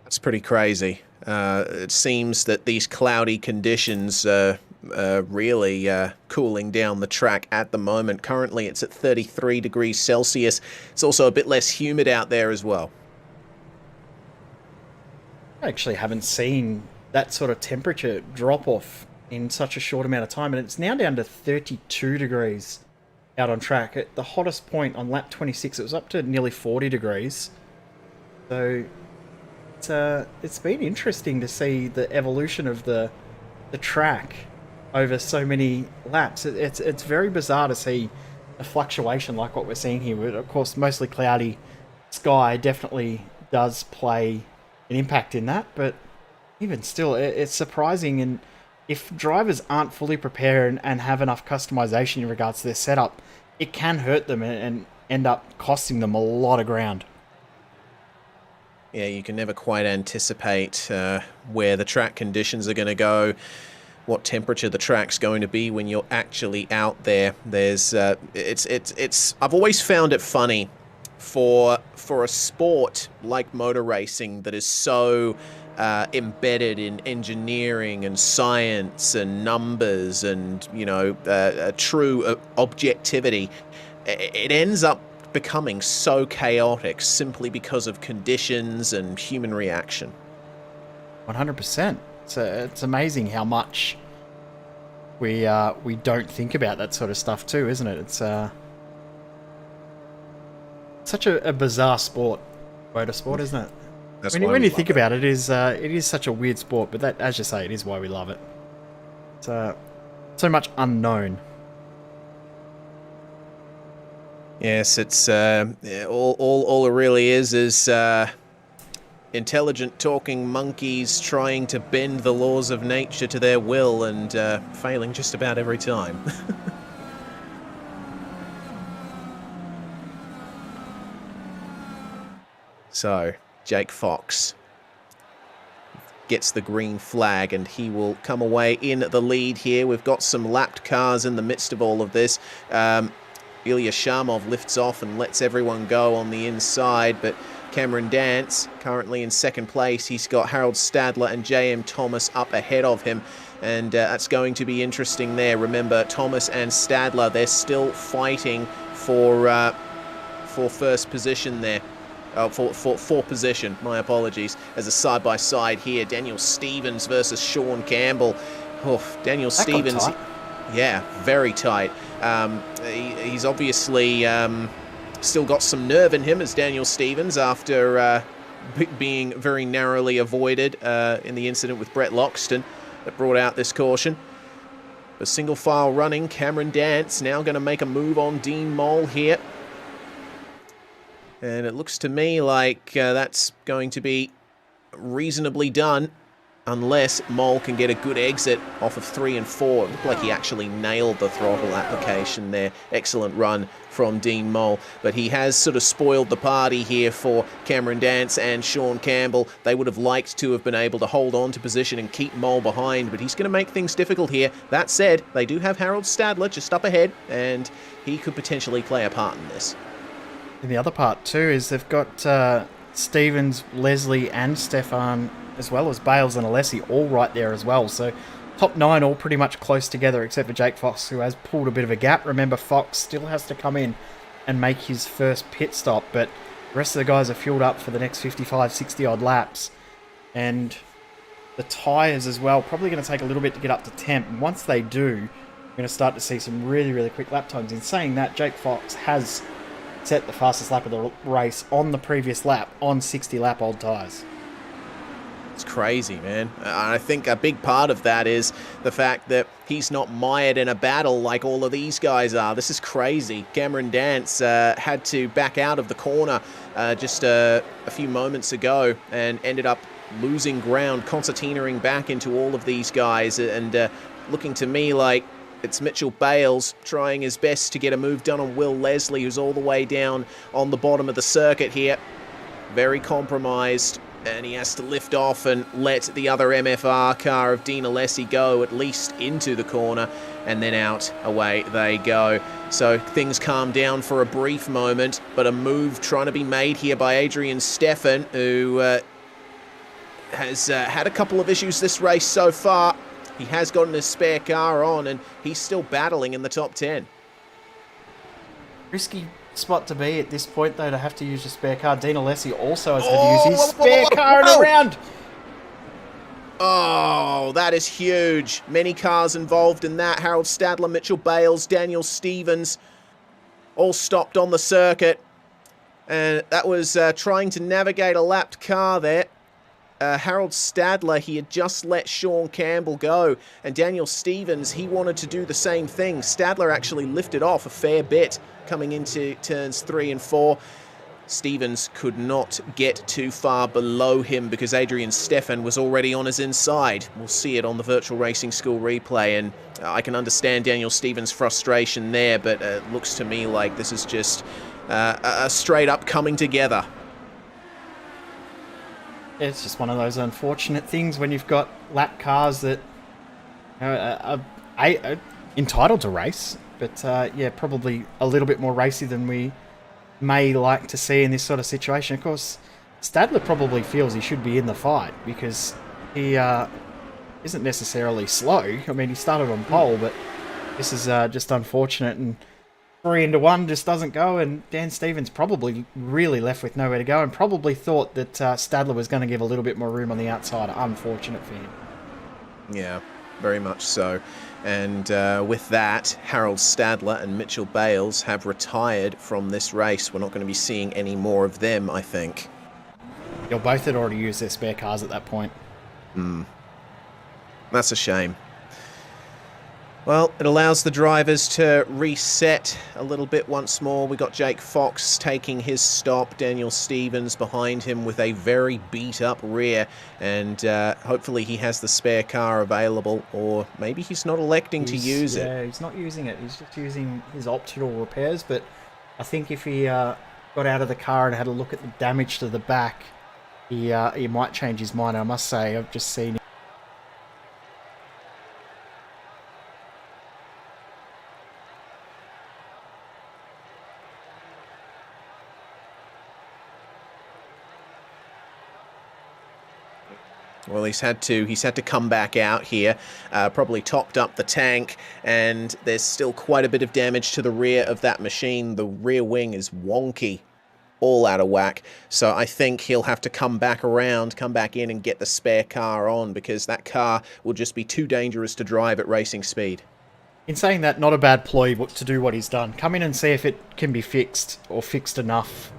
That's pretty crazy. It seems that these cloudy conditions are really cooling down the track at the moment. Currently it's at 33 degrees Celsius. It's also a bit less humid out there as well. I actually haven't seen that sort of temperature drop off in such a short amount of time, and it's now down to 32 degrees out on track. At the hottest point on lap 26, it was up to nearly 40 degrees. So it's been interesting to see the evolution of the track over so many laps. It's very bizarre to see a fluctuation like what we're seeing here. But of course, mostly cloudy sky definitely does play an impact in that, but even still, it's surprising. And if drivers aren't fully prepared and have enough customization in regards to their setup, it can hurt them and end up costing them a lot of ground. Yeah, you can never quite anticipate where the track conditions are going to go, what temperature the track's going to be when you're actually out there. There's I've always found it funny for a sport like motor racing that is so embedded in engineering and science and numbers and, true objectivity. It ends up becoming so chaotic simply because of conditions and human reaction. 100%. It's amazing how much we don't think about that sort of stuff too, isn't it? It's such a bizarre sport, motorsport, isn't it? That's when you think about it, it is such a weird sport, but that, as you say, it is why we love it. It's so much unknown. Yes, it's all it really is intelligent talking monkeys trying to bend the laws of nature to their will and failing just about every time. So, Jake Fox gets the green flag and he will come away in the lead here. We've got some lapped cars in the midst of all of this. Ilya Sharmov lifts off and lets everyone go on the inside, but Cameron Dance currently in second place. He's got Harold Stadler and JM Thomas up ahead of him, and that's going to be interesting there. Remember, Thomas and Stadler, they're still fighting for first position there. For position, my apologies, as a side-by-side here. Daniel Stevens versus Shawn Campbell. Daniel Stevens, yeah, very tight. He's obviously still got some nerve in him as Daniel Stevens after being very narrowly avoided in the incident with Brett Loxton that brought out this caution. But single file running, Cameron Dance now going to make a move on Dean Mole here. And it looks to me like that's going to be reasonably done, unless Mole can get a good exit off of 3 and 4. It looked like he actually nailed the throttle application there. Excellent run from Dean Mole. But he has sort of spoiled the party here for Cameron Dance and Shawn Campbell. They would have liked to have been able to hold on to position and keep Mole behind, but he's going to make things difficult here. That said, they do have Harold Stadler just up ahead, and he could potentially play a part in this. And the other part too is they've got Stevens, Leslie and Steffen, as well as Bales and Alessi, all right there as well. So top 9 all pretty much close together, except for Jake Fox, who has pulled a bit of a gap. Remember, Fox still has to come in and make his first pit stop, but the rest of the guys are fueled up for the next 55, 60 odd laps. And the tyres as well, probably going to take a little bit to get up to temp. And once they do, we're going to start to see some really, really quick lap times. In saying that, Jake Fox has set the fastest lap of the race on the previous lap on 60 lap old tyres. It's crazy, man. I think a big part of that is the fact that he's not mired in a battle like all of these guys are. This is crazy. Cameron Dance had to back out of the corner just a few moments ago and ended up losing ground, concertinaing back into all of these guys, and looking to me like it's Mitchell Bales trying his best to get a move done on Will Leslie, who's all the way down on the bottom of the circuit here. Very compromised. And he has to lift off and let the other MFR car of Dean Alessi go at least into the corner, and then out away they go. So things calm down for a brief moment, but a move trying to be made here by Adrian Steffen, who has had a couple of issues this race so far. He has gotten his spare car on, and he's still battling in the top 10. Risky spot to be at this point, though, to have to use your spare car. Dean Alessi also has had to use his spare car in a round. Oh, that is huge. Many cars involved in that. Harold Stadler, Mitchell Bales, Daniel Stevens, all stopped on the circuit. And that was trying to navigate a lapped car there. Harold Stadler, he had just let Shawn Campbell go, and Daniel Stevens, he wanted to do the same thing. Stadler actually lifted off a fair bit coming into turns 3 and 4. Stevens could not get too far below him because Adrian Steffen was already on his inside. We'll see it on the Virtual Racing School replay, and I can understand Daniel Stevens' frustration there, but it looks to me like this is just a straight up coming together. It's just one of those unfortunate things when you've got lap cars that are entitled to race, but yeah, probably a little bit more racy than we may like to see in this sort of situation. Of course, Stadler probably feels he should be in the fight because he isn't necessarily slow. I mean, he started on pole, but this is just unfortunate, and 3 into 1 just doesn't go, and Dan Stevens probably really left with nowhere to go and probably thought that Stadler was going to give a little bit more room on the outside. Unfortunate for him. Yeah, very much so. And with that, Harold Stadler and Mitchell Bales have retired from this race. We're not going to be seeing any more of them, I think. They both had already used their spare cars at that point. That's a shame. Well, it allows the drivers to reset a little bit once more. We got Jake Fox taking his stop, Daniel Stevens behind him with a very beat-up rear, and hopefully he has the spare car available, or maybe he's not electing to use it. Yeah, he's not using it. He's just using his optional repairs, but I think if he got out of the car and had a look at the damage to the back, he might change his mind. I must say, I've just seen Well, he's had to come back out here, probably topped up the tank, and there's still quite a bit of damage to the rear of that machine. The rear wing is wonky, all out of whack. So I think he'll have to come back around, come back in and get the spare car on, because that car will just be too dangerous to drive at racing speed. In saying that, not a bad ploy to do what he's done. Come in and see if it can be fixed, or fixed enough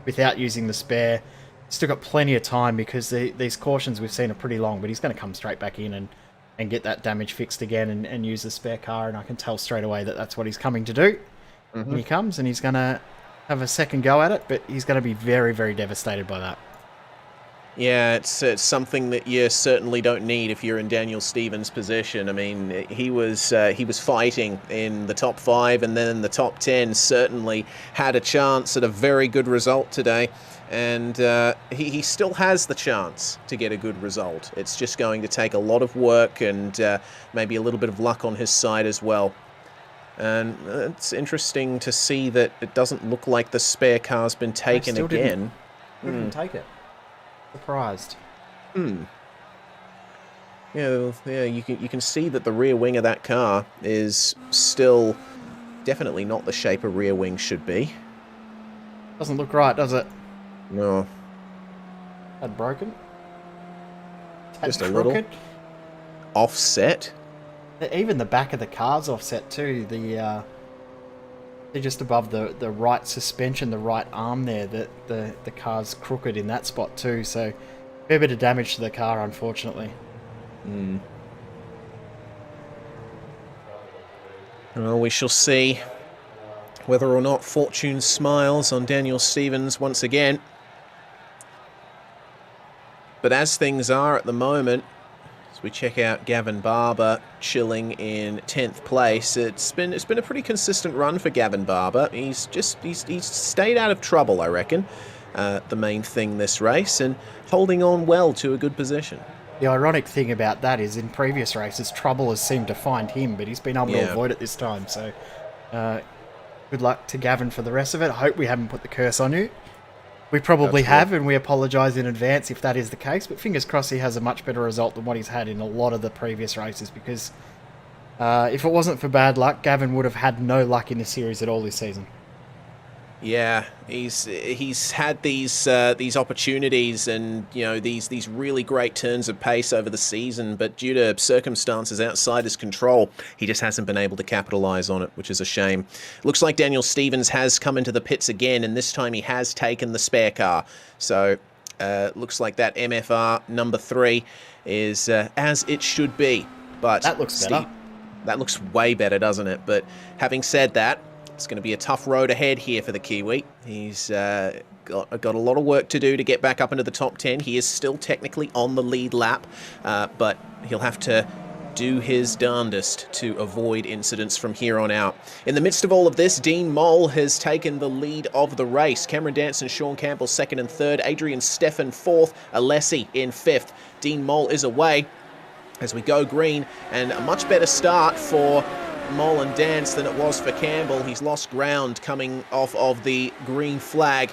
without using the spare. still got plenty of time because these cautions we've seen are pretty long, but he's going to come straight back in and get that damage fixed again and use the spare car, and I can tell straight away that that's what he's coming to do. When he comes, and he's going to have a second go at it, but he's going to be very, very devastated by that. Yeah, it's something that you certainly don't need if you're in Daniel Stephens' position. I mean, he was fighting in the top 5 and then in the top 10. Certainly had a chance at a very good result today, and he still has the chance to get a good result. It's just going to take a lot of work and maybe a little bit of luck on his side as well. And it's interesting to see that it doesn't look like the spare car's been taken again. Didn't take it. Surprised. Yeah, you can see that the rear wing of that car is still definitely not the shape a rear wing should be. Doesn't look right, does it? No. Tad broken. Just a little offset. Even the back of the car's offset too. They're just above the right suspension, the right arm there. That the car's crooked in that spot too. So, a fair bit of damage to the car, unfortunately. Well, we shall see whether or not fortune smiles on Daniel Stephens once again. But as things are at the moment, as we check out Gavin Barber chilling in 10th place, it's been a pretty consistent run for Gavin Barber. He's stayed out of trouble, I reckon, the main thing this race, and holding on well to a good position. The ironic thing about that is in previous races, trouble has seemed to find him, but he's been able to avoid it this time. So good luck to Gavin for the rest of it. I hope we haven't put the curse on you. We probably have, and we apologise in advance if that is the case, but fingers crossed he has a much better result than what he's had in a lot of the previous races, because if it wasn't for bad luck, Gavin would have had no luck in the series at all this season. Yeah, he's had these opportunities and these really great turns of pace over the season, but due to circumstances outside his control, he just hasn't been able to capitalise on it, which is a shame. Looks like Daniel Stephens has come into the pits again, and this time he has taken the spare car. So looks like that MFR number 3 is as it should be. But that looks better. That looks way better, doesn't it? But having said that, it's going to be a tough road ahead here for the Kiwi. He's got a lot of work to do to get back up into the top 10. He is still technically on the lead lap, but he'll have to do his darndest to avoid incidents from here on out. In the midst of all of this, Dean Moll has taken the lead of the race. Cameron Danson, Shawn Campbell 2nd and 3rd, Adrian Steffen 4th, Alessi in 5th. Dean Moll is away as we go green, and a much better start for Moll and Dance than it was for Campbell. He's lost ground coming off of the green flag,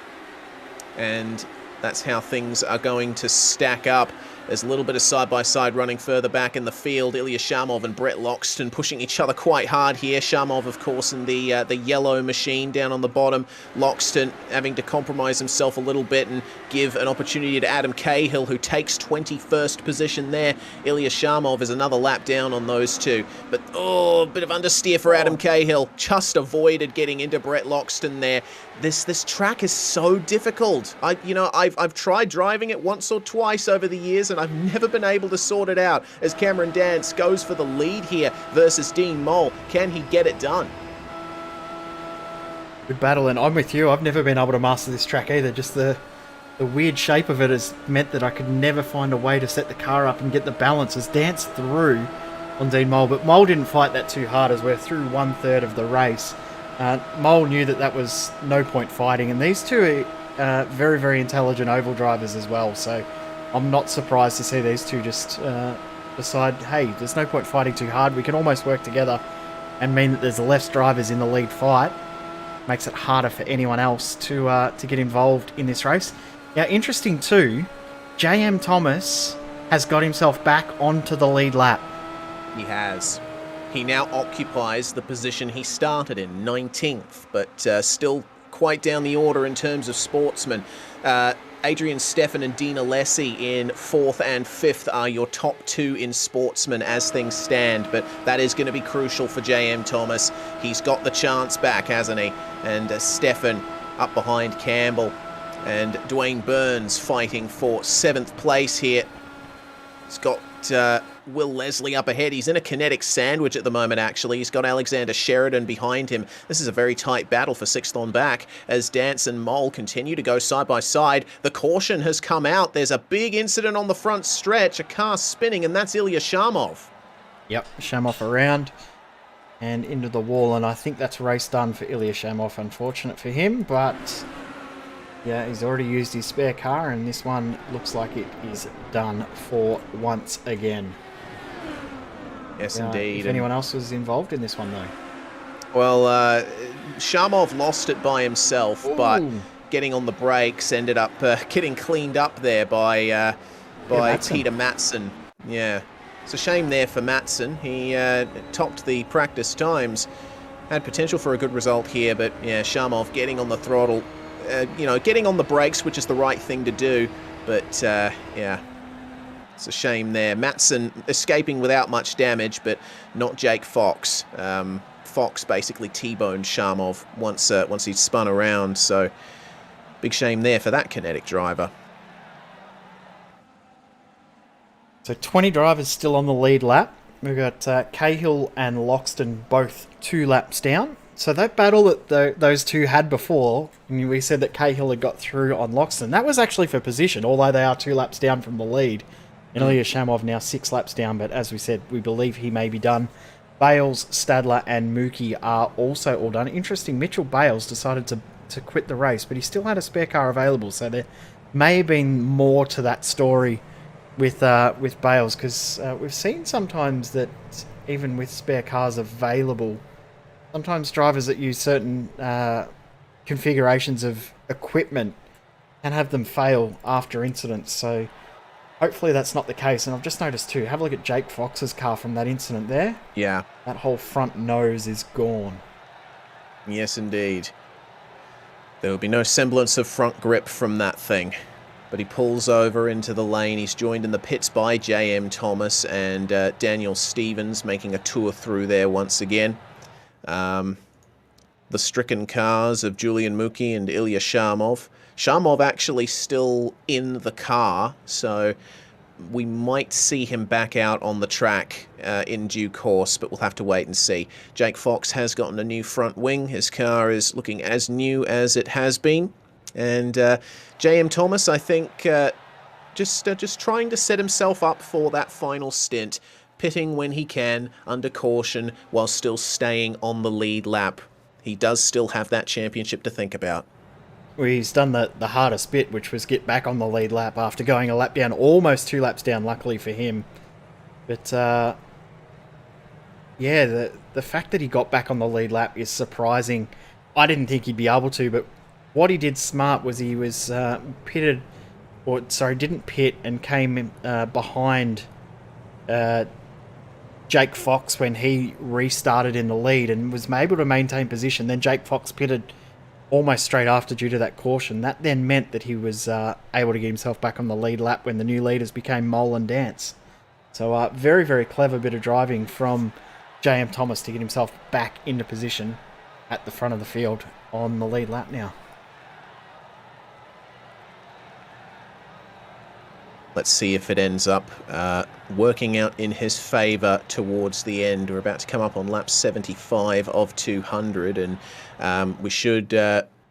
and that's how things are going to stack up. There's a little bit of side-by-side running further back in the field. Ilya Shamov and Brett Loxton pushing each other quite hard here. Shamov, of course, in the yellow machine down on the bottom. Loxton having to compromise himself a little bit and give an opportunity to Adam Cahill, who takes 21st position there. Ilya Shamov is another lap down on those two. But, a bit of understeer for Adam Cahill. Just avoided getting into Brett Loxton there. This track is so difficult. I've tried driving it once or twice over the years, and I've never been able to sort it out. As Cameron Dance goes for the lead here versus Dean Moll, can he get it done? Good battle, and I'm with you. I've never been able to master this track either. Just the weird shape of it has meant that I could never find a way to set the car up and get the balance as Dance through on Dean Moll. But Moll didn't fight that too hard as we're through 1/3 of the race. Moll knew that was no point fighting, and these two are very, very intelligent oval drivers as well, so I'm not surprised to see these two just decide, hey, there's no point fighting too hard, we can almost work together, and mean that there's less drivers in the lead fight. Makes it harder for anyone else to get involved in this race. Now, interesting too, J.M. Thomas has got himself back onto the lead lap. He has. He now occupies the position he started in, 19th, but still quite down the order in terms of sportsmen. Adrian Steffen and Dean Alessi in 4th and 5th are your top 2 in sportsmen as things stand, but that is going to be crucial for J.M. Thomas. He's got the chance back, hasn't he? And Steffen up behind Campbell. And Dwayne Burns fighting for 7th place here. He's got Will Leslie up ahead. He's in a kinetic sandwich at the moment, actually. He's got Alexander Sheridan behind him. This is a very tight battle for 6th on back as Dance and Mole continue to go side by side. The caution has come out. There's a big incident on the front stretch, a car spinning, and that's Ilya Shamov. Yep, Shamov around and into the wall, and I think that's race done for Ilya Shamov. Unfortunate for him, but yeah, he's already used his spare car, and this one looks like it is done for once again. Yes, indeed. If anyone else was involved in this one, though. Well, Shamov lost it by himself, but getting on the brakes ended up getting cleaned up there by Peter Matson. Yeah, it's a shame there for Matson. He topped the practice times, had potential for a good result here, but yeah, Shamov getting on the throttle, getting on the brakes, which is the right thing to do, but yeah. It's a shame there. Matson escaping without much damage, but not Jake Fox. Fox basically T-boned Shamov once he'd spun around, so big shame there for that kinetic driver. So 20 drivers still on the lead lap. We've got Cahill and Loxton both 2 laps down. So that battle that those two had before, we said that Cahill had got through on Loxton. That was actually for position, although they are 2 laps down from the lead. And Ilya Shamov now 6 laps down, but as we said, we believe he may be done. Bales, Stadler and Mookie are also all done. Interesting, Mitchell Bales decided to quit the race, but he still had a spare car available, so there may have been more to that story with Bales, because we've seen sometimes that even with spare cars available, sometimes drivers that use certain configurations of equipment can have them fail after incidents, so hopefully that's not the case. And I've just noticed too, have a look at Jake Fox's car from that incident there. Yeah. That whole front nose is gone. Yes, indeed. There will be no semblance of front grip from that thing. But he pulls over into the lane. He's joined in the pits by J.M. Thomas and Daniel Stevens, making a tour through there once again. The stricken cars of Julian Mookie and Ilya Shamov. Shamov actually still in the car, so we might see him back out on the track in due course, but we'll have to wait and see. Jake Fox has gotten a new front wing. His car is looking as new as it has been. And J.M. Thomas, I think, just trying to set himself up for that final stint, pitting when he can, under caution, while still staying on the lead lap. He does still have that championship to think about. Well, he's done the hardest bit, which was get back on the lead lap after going a lap down, almost 2 laps down, luckily for him. But, yeah, the fact that he got back on the lead lap is surprising. I didn't think he'd be able to, but what he did smart was he was didn't pit and came behind Jake Fox when he restarted in the lead and was able to maintain position. Then Jake Fox pitted almost straight after due to that caution. That then meant that he was able to get himself back on the lead lap when the new leaders became Mole and Dance. So very, very clever bit of driving from J.M. Thomas to get himself back into position at the front of the field on the lead lap now. Let's see if it ends up working out in his favour towards the end. We're about to come up on lap 75 of 200, and we should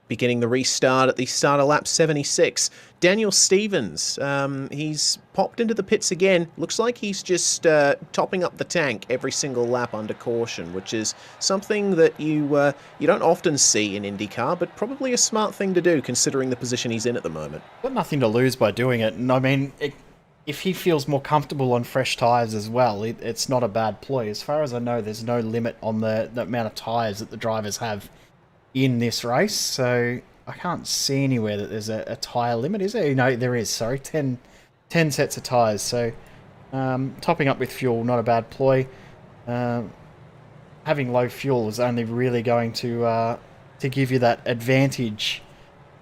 be getting the restart at the start of lap 76. Daniel Stevens, he's popped into the pits again. Looks like he's just topping up the tank every single lap under caution, which is something that you don't often see in IndyCar, but probably a smart thing to do considering the position he's in at the moment. Got nothing to lose by doing it, and I mean, if he feels more comfortable on fresh tyres as well, it's not a bad ploy. As far as I know, there's no limit on the amount of tyres that the drivers have in this race, so I can't see anywhere that there's a tyre limit, is there? No, there is, sorry, 10 sets of tyres, so topping up with fuel, not a bad ploy. Having low fuel is only really going to give you that advantage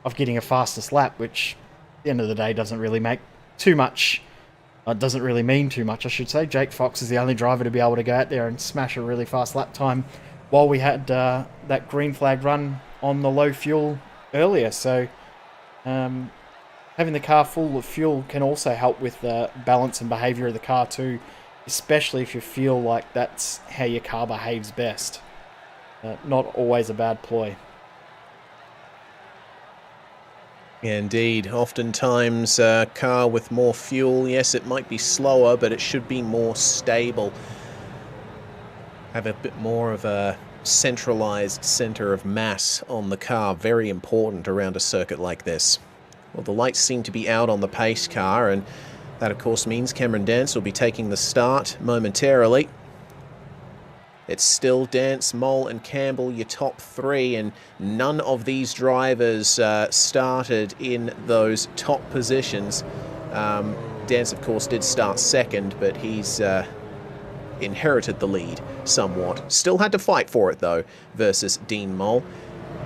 of getting a fastest lap, which at the end of the day doesn't really make too much. Doesn't really mean too much, I should say. Jake Fox is the only driver to be able to go out there and smash a really fast lap time while we had that green flag run on the low fuel earlier. So Having the car full of fuel can also help with the balance and behaviour of the car too, especially if you feel like that's how your car behaves best. Not always a bad ploy. Indeed, oftentimes a car with more fuel, yes, it might be slower, but it should be more stable. Have a bit more of a centralized center of mass on the car, very important around a circuit like this. Well, the lights seem to be out on the pace car, and that of course means Cameron Dance will be taking the start momentarily. It's still Dance, Mole and Campbell, your top three, and none of these drivers started in those top positions. Dance, of course, did start second, but he's inherited the lead somewhat. Still had to fight for it, though, versus Dean Mole.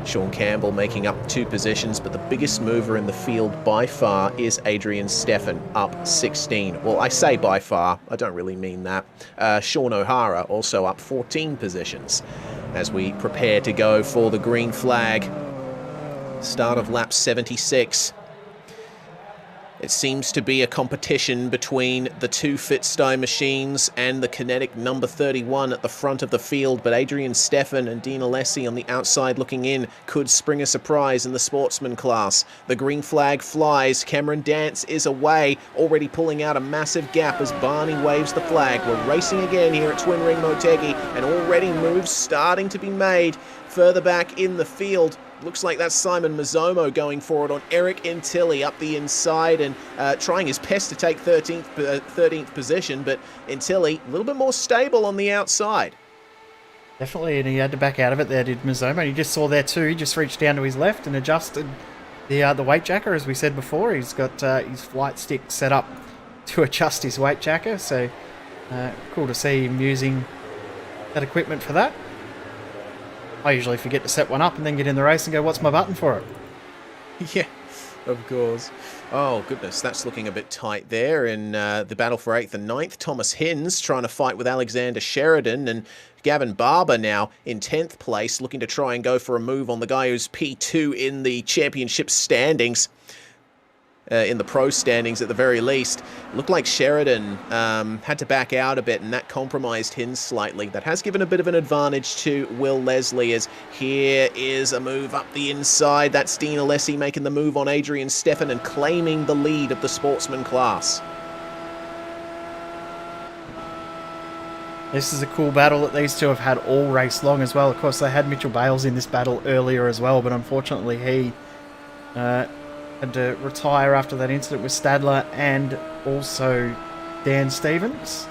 Shawn Campbell making up 2 positions, but the biggest mover in the field by far is Adrian Steffen, up 16. Well, I say by far, I don't really mean that. Shawn O'Hara also up 14 positions as we prepare to go for the green flag. Start of lap 76. It seems to be a competition between the 2 Fitstone machines and the Kinetic number 31 at the front of the field, but Adrian Steffen and Dean Alessi on the outside looking in could spring a surprise in the Sportsman class. The green flag flies. Cameron Dance is away, already pulling out a massive gap as Barney waves the flag. We're racing again here at Twin Ring Motegi, and already moves starting to be made further back in the field. Looks like that's Simon Mizomo going forward on Eric Intilli up the inside and trying his best to take 13th position, but Intilli a little bit more stable on the outside. Definitely, and he had to back out of it there, did Mizomo. You just saw there too, he just reached down to his left and adjusted the weight jacker, as we said before. He's got his flight stick set up to adjust his weight jacker, so cool to see him using that equipment for that. I usually forget to set one up and then get in the race and go, what's my button for it? Yeah, of course. Oh, goodness, that's looking a bit tight there in the battle for 8th and 9th. Thomas Hinz trying to fight with Alexander Sheridan, and Gavin Barber now in 10th place, looking to try and go for a move on the guy who's P2 in the championship standings. In the pro standings at the very least. Looked like Sheridan had to back out a bit, and that compromised Hinz slightly. That has given a bit of an advantage to Will Leslie, as here is a move up the inside. That's Dean Alessi making the move on Adrian Steffen and claiming the lead of the Sportsman class. This is a cool battle that these two have had all race long as well. Of course, they had Mitchell Bales in this battle earlier as well, but unfortunately he had to retire after that incident with Stadler and also Dan Stevens.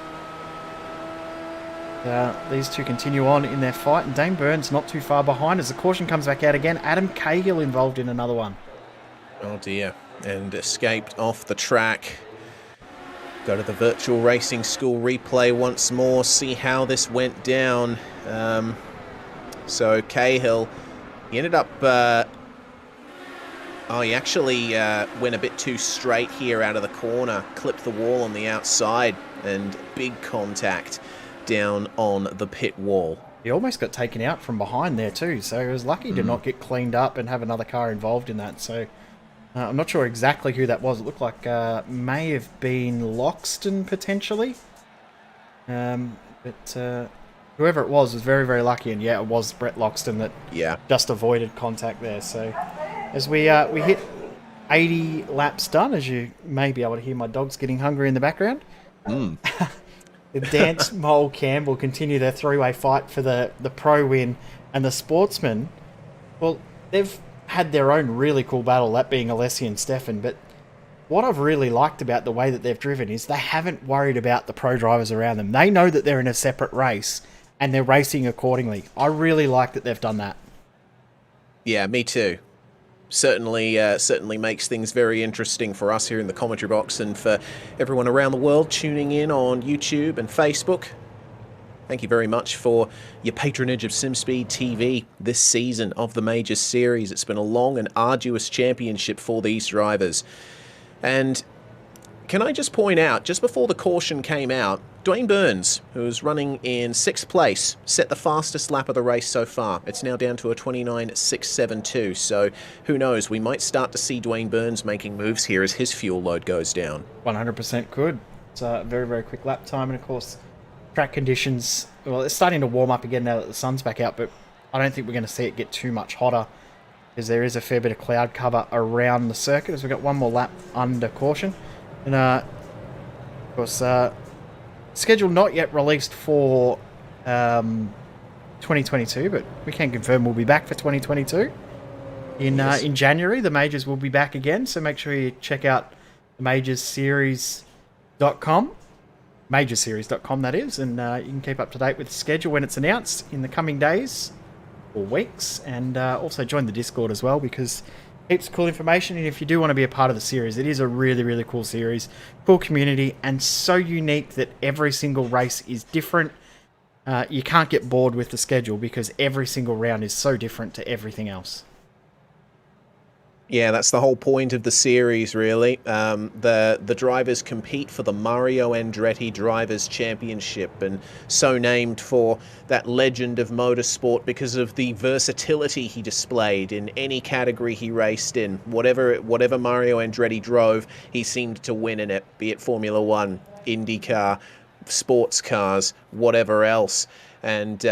These two continue on in their fight, and Dwayne Burns not too far behind as the caution comes back out again. Adam Cahill involved in another one. Oh dear, and escaped off the track. Go to the virtual racing school replay once more, see how this went down. So Cahill, he ended up he actually went a bit too straight here out of the corner, clipped the wall on the outside, and big contact down on the pit wall. He almost got taken out from behind there too, so he was lucky to not get cleaned up and have another car involved in that. So I'm not sure exactly who that was. It looked like may have been Loxton potentially. But whoever it was very, very lucky, and yeah, it was Brett Loxton that just avoided contact there. So as we hit 80 laps done, as you may be able to hear my dogs getting hungry in the background. The Dance, Mole, Campbell continue their three-way fight for the pro win, and the Sportsman, well, they've had their own really cool battle, that being Alessi and Steffen, but what I've really liked about the way that they've driven is they haven't worried about the pro drivers around them. They know that they're in a separate race, and they're racing accordingly. I really like that they've done that. Yeah, me too. Certainly makes things very interesting for us here in the commentary box, and for everyone around the world tuning in on YouTube and Facebook. Thank you very much for your patronage of SimSpeed TV this season of the Major Series. It's been a long and arduous championship for these drivers. And Can I just point out, just before the caution came out, Dwayne Burns, who's running in 6th place, set the fastest lap of the race so far. It's now down to a 29.672, so who knows, we might start to see Dwayne Burns making moves here as his fuel load goes down. 100% could. It's a very, very quick lap time, and of course, track conditions, well, it's starting to warm up again now that the sun's back out, but I don't think we're going to see it get too much hotter, because there is a fair bit of cloud cover around the circuit, as we've got one more lap under caution. And, of course, schedule not yet released for 2022, but we can confirm we'll be back for 2022. In January, the majors will be back again, so make sure you check out the majorsseries.com, majorsseries.com that is, and you can keep up to date with the schedule when it's announced in the coming days or weeks, and also join the Discord as well, because heaps of cool information. And if you do want to be a part of the series, it is a really, really cool series, cool community, and so unique that every single race is different. You can't get bored with the schedule because every single round is so different to everything else. Yeah, that's the whole point of the series, really. The drivers compete for the Mario Andretti Drivers' Championship, and so named for that legend of motorsport because of the versatility he displayed in any category he raced in. Whatever Mario Andretti drove, he seemed to win in it, be it Formula One, IndyCar, sports cars, whatever else. And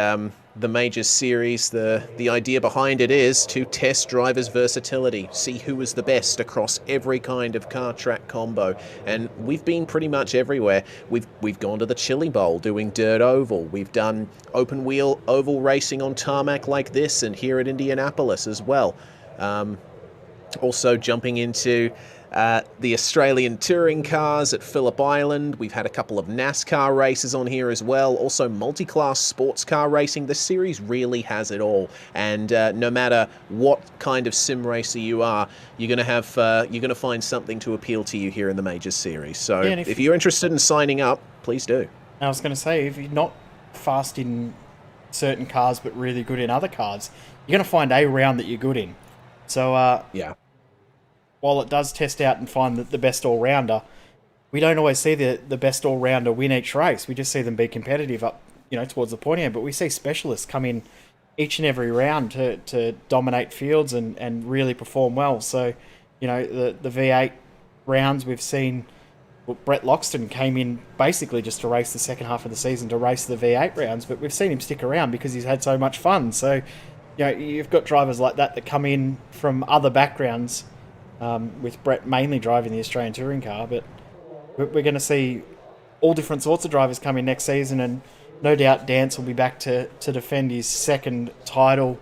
the Majors series, the idea behind it is to test drivers' versatility, see who is the best across every kind of car track combo. And we've been pretty much everywhere. We've gone to the Chili Bowl doing dirt oval. We've done open wheel oval racing on tarmac like this, and here at Indianapolis as well. Also jumping into the Australian touring cars at Phillip Island. We've had a couple of NASCAR races on here as well. Also multi-class sports car racing. This series really has it all. And no matter what kind of sim racer you are, you're going to find something to appeal to you here in the Majors series. So yeah, if you're interested in signing up, please do. I was going to say, if you're not fast in certain cars but really good in other cars, you're going to find a round that you're good in. So yeah. While it does test out and find the best all-rounder, we don't always see the best all-rounder win each race. We just see them be competitive up, towards the point end. But we see specialists come in each and every round to dominate fields and really perform well. So, the V8 rounds we've seen, Brett Loxton came in basically just to race the second half of the season to race the V8 rounds, but we've seen him stick around because he's had so much fun. So, you've got drivers like that come in from other backgrounds, with Brett mainly driving the Australian touring car, but we're going to see all different sorts of drivers come in next season, and no doubt Dance will be back to defend his second title.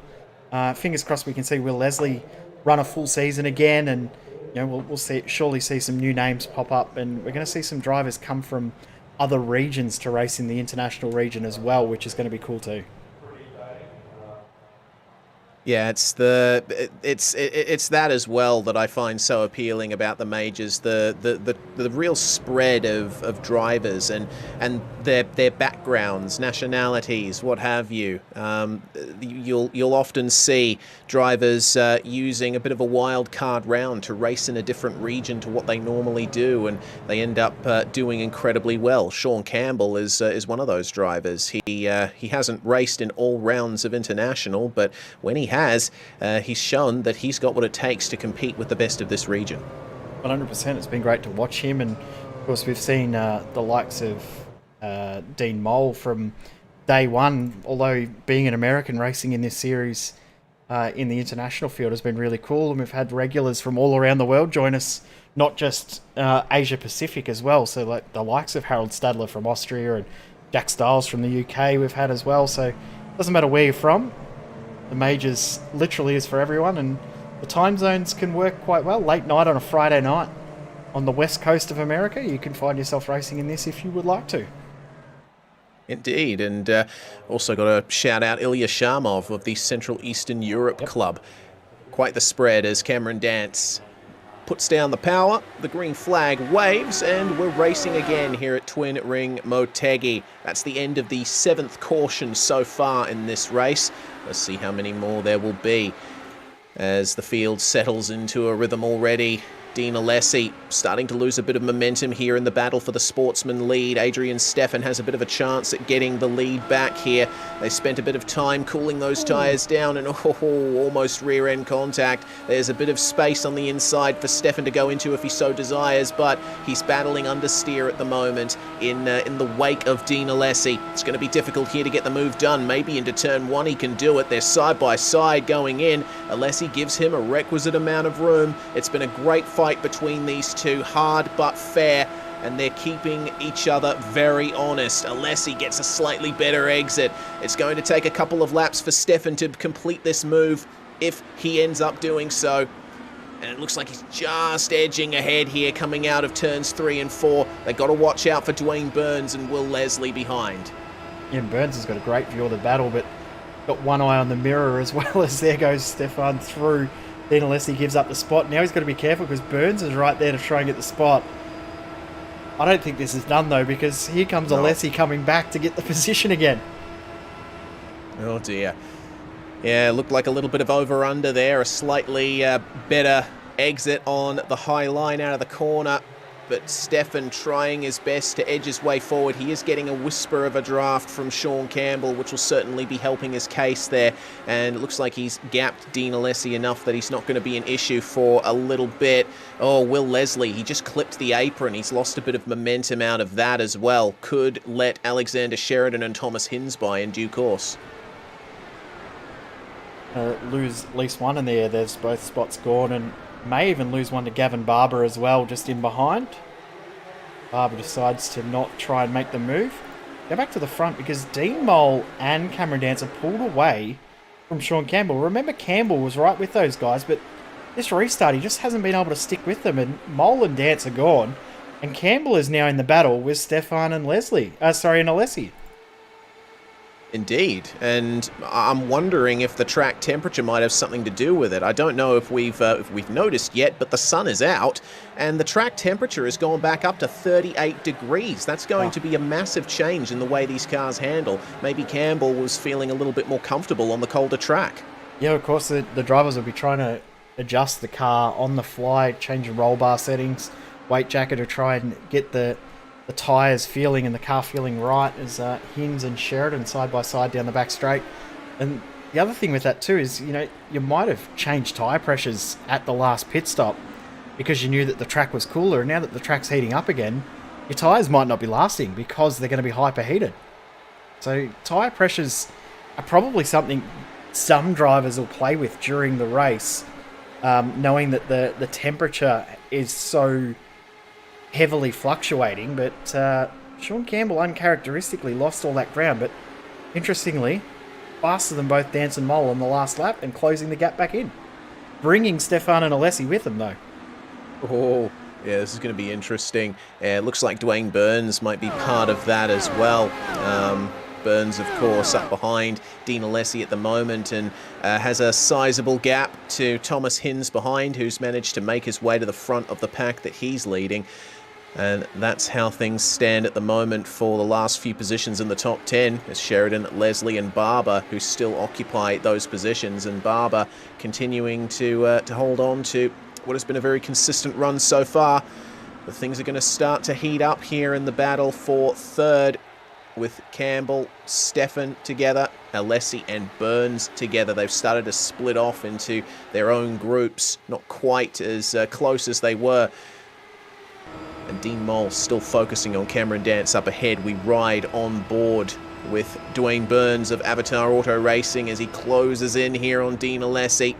Fingers crossed we can see Will Leslie run a full season again, and we'll surely see some new names pop up, and we're going to see some drivers come from other regions to race in the international region as well, which is going to be cool too. Yeah, it's that as well that I find so appealing about the majors, the real spread of drivers and their backgrounds, nationalities, what have you. You'll often see drivers using a bit of a wild card round to race in a different region to what they normally do, and they end up doing incredibly well. Shawn Campbell is one of those drivers. He hasn't raced in all rounds of international, but when he has, he's shown that he's got what it takes to compete with the best of this region. 100%. It's been great to watch him, and of course we've seen the likes of Dean Mole from day one. Although being an American racing in this series in the international field has been really cool, and we've had regulars from all around the world join us, not just Asia Pacific as well. So like the likes of Harold Stadler from Austria and Jack Stiles from the UK we've had as well. So it doesn't matter where you're from. The majors literally is for everyone, and the time zones can work quite well. Late night on a Friday night on the west coast of America, you can find yourself racing in this if you would like to. Indeed, and also got to shout out Ilya Sharmov of the Central Eastern Europe Club. Quite the spread as Cameron Dance puts down the power, the green flag waves, and we're racing again here at Twin Ring Motegi. That's the end of the 7th caution so far in this race. Let's see how many more there will be as the field settles into a rhythm already. Dean Alessi starting to lose a bit of momentum here in the battle for the Sportsman lead. Adrian Steffen has a bit of a chance at getting the lead back here. They spent a bit of time cooling those tyres down and almost rear-end contact. There's a bit of space on the inside for Steffen to go into if he so desires, but he's battling understeer at the moment in the wake of Dean Alessi. It's going to be difficult here to get the move done. Maybe into turn one he can do it. They're side by side going in. Alessi gives him a requisite amount of room. It's been a great fight between these two, hard but fair, and they're keeping each other very honest. Alessi gets a slightly better exit. It's going to take a couple of laps for Steffen to complete this move if he ends up doing so. And it looks like he's just edging ahead here coming out of turns 3 and 4. They've got to watch out for Dwayne Burns and Will Leslie behind. Yeah, Burns has got a great view of the battle, but got one eye on the mirror as well as there goes Steffen through. Then Alessi gives up the spot. Now he's got to be careful because Burns is right there to try and get the spot. I don't think this is done though, because here comes Alessi coming back to get the position again. Oh dear. Yeah, looked like a little bit of over-under there. A slightly better exit on the high line out of the corner. But Steffen trying his best to edge his way forward. He is getting a whisper of a draft from Shawn Campbell, which will certainly be helping his case there. And it looks like he's gapped Dean Alessi enough that he's not going to be an issue for a little bit. Oh, Will Leslie, he just clipped the apron. He's lost a bit of momentum out of that as well. Could let Alexander Sheridan and Thomas Hinz by in due course. Lose at least one in there. There's both spots gone, and may even lose one to Gavin Barber as well, just in behind. Barber decides to not try and make the move. Go back to the front because Dean Mole and Cameron Dancer pulled away from Shawn Campbell. Remember, Campbell was right with those guys, but this restart, he just hasn't been able to stick with them, and Mole and Dance are gone, and Campbell is now in the battle with Steffen and Alessi. Indeed, and I'm wondering if the track temperature might have something to do with it. I don't know if we've noticed yet, but the sun is out, and the track temperature has gone back up to 38 degrees. That's going to be a massive change in the way these cars handle. Maybe Campbell was feeling a little bit more comfortable on the colder track. Yeah, of course, the drivers will be trying to adjust the car on the fly, change the roll bar settings, weight jacket to try and get the tyres feeling and the car feeling right as Hinz and Sheridan side by side down the back straight. And the other thing with that too is, you might have changed tyre pressures at the last pit stop because you knew that the track was cooler, and now that the track's heating up again, your tyres might not be lasting because they're going to be hyperheated. So tyre pressures are probably something some drivers will play with during the race, knowing that the temperature is so heavily fluctuating, but Shawn Campbell uncharacteristically lost all that ground, but interestingly, faster than both Dance and Mole on the last lap and closing the gap back in. Bringing Steffen and Alessi with him, though. Oh, yeah, this is going to be interesting. It looks like Dwayne Burns might be part of that as well. Burns, of course, up behind Dean Alessi at the moment and has a sizable gap to Thomas Hinz behind, who's managed to make his way to the front of the pack that he's leading. And that's how things stand at the moment for the last few positions in the top 10. It's Sheridan, Leslie and Barber who still occupy those positions, and Barber continuing to hold on to what has been a very consistent run so far. But things are going to start to heat up here in the battle for third, with Campbell, Steffen together, Alessi and Burns together. They've started to split off into their own groups, not quite as close as they were. And Dean Mole still focusing on Cameron Dance up ahead. We ride on board with Dwayne Burns of Avatar Auto Racing as he closes in here on Dean Alessi.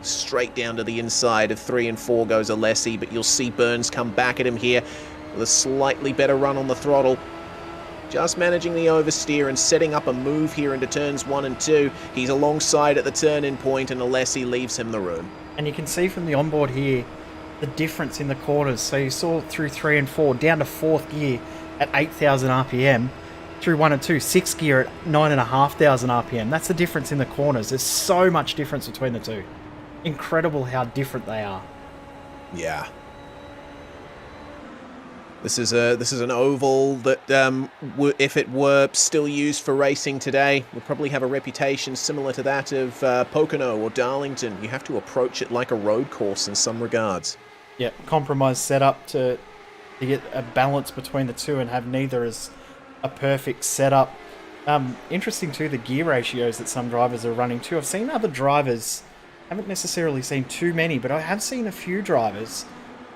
Straight down to the inside of 3 and 4 goes Alessi, but you'll see Burns come back at him here with a slightly better run on the throttle. Just managing the oversteer and setting up a move here into turns 1 and 2. He's alongside at the turn-in point, and Alessi leaves him the room. And you can see from the onboard here the difference in the corners. So you saw through 3 and 4 down to 4th gear at 8,000 RPM, through 1 and 2 6th gear at 9,500 RPM. That's the difference in the corners. There's so much difference between the two. Incredible how different they are. Yeah. This is an oval that, if it were still used for racing today, would probably have a reputation similar to that of Pocono or Darlington. You have to approach it like a road course in some regards. Yeah, compromise setup to get a balance between the two and have neither as a perfect setup. Interesting too, the gear ratios that some drivers are running too. I've seen other drivers, haven't necessarily seen too many, but I have seen a few drivers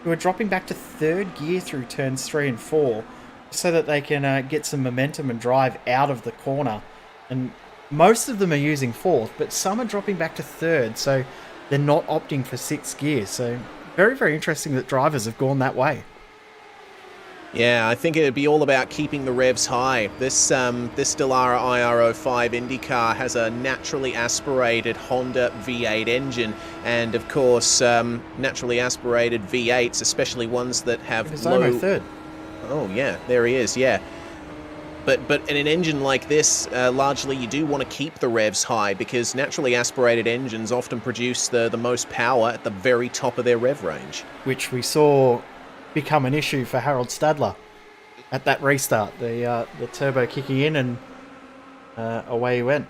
who are dropping back to third gear through turns 3 and 4 so that they can get some momentum and drive out of the corner. And most of them are using fourth, but some are dropping back to third, so they're not opting for 6th gear. So very, very interesting that drivers have gone that way. Yeah, I think it'd be all about keeping the revs high. This Dallara IR05 Indy car has a naturally aspirated Honda V8 engine, and of course, naturally aspirated V8s, especially ones that have Mizomo third. Oh yeah, there he is. Yeah. But in an engine like this, largely you do want to keep the revs high because naturally aspirated engines often produce the most power at the very top of their rev range. Which we saw become an issue for Harold Stadler at that restart. The turbo kicking in and away he went.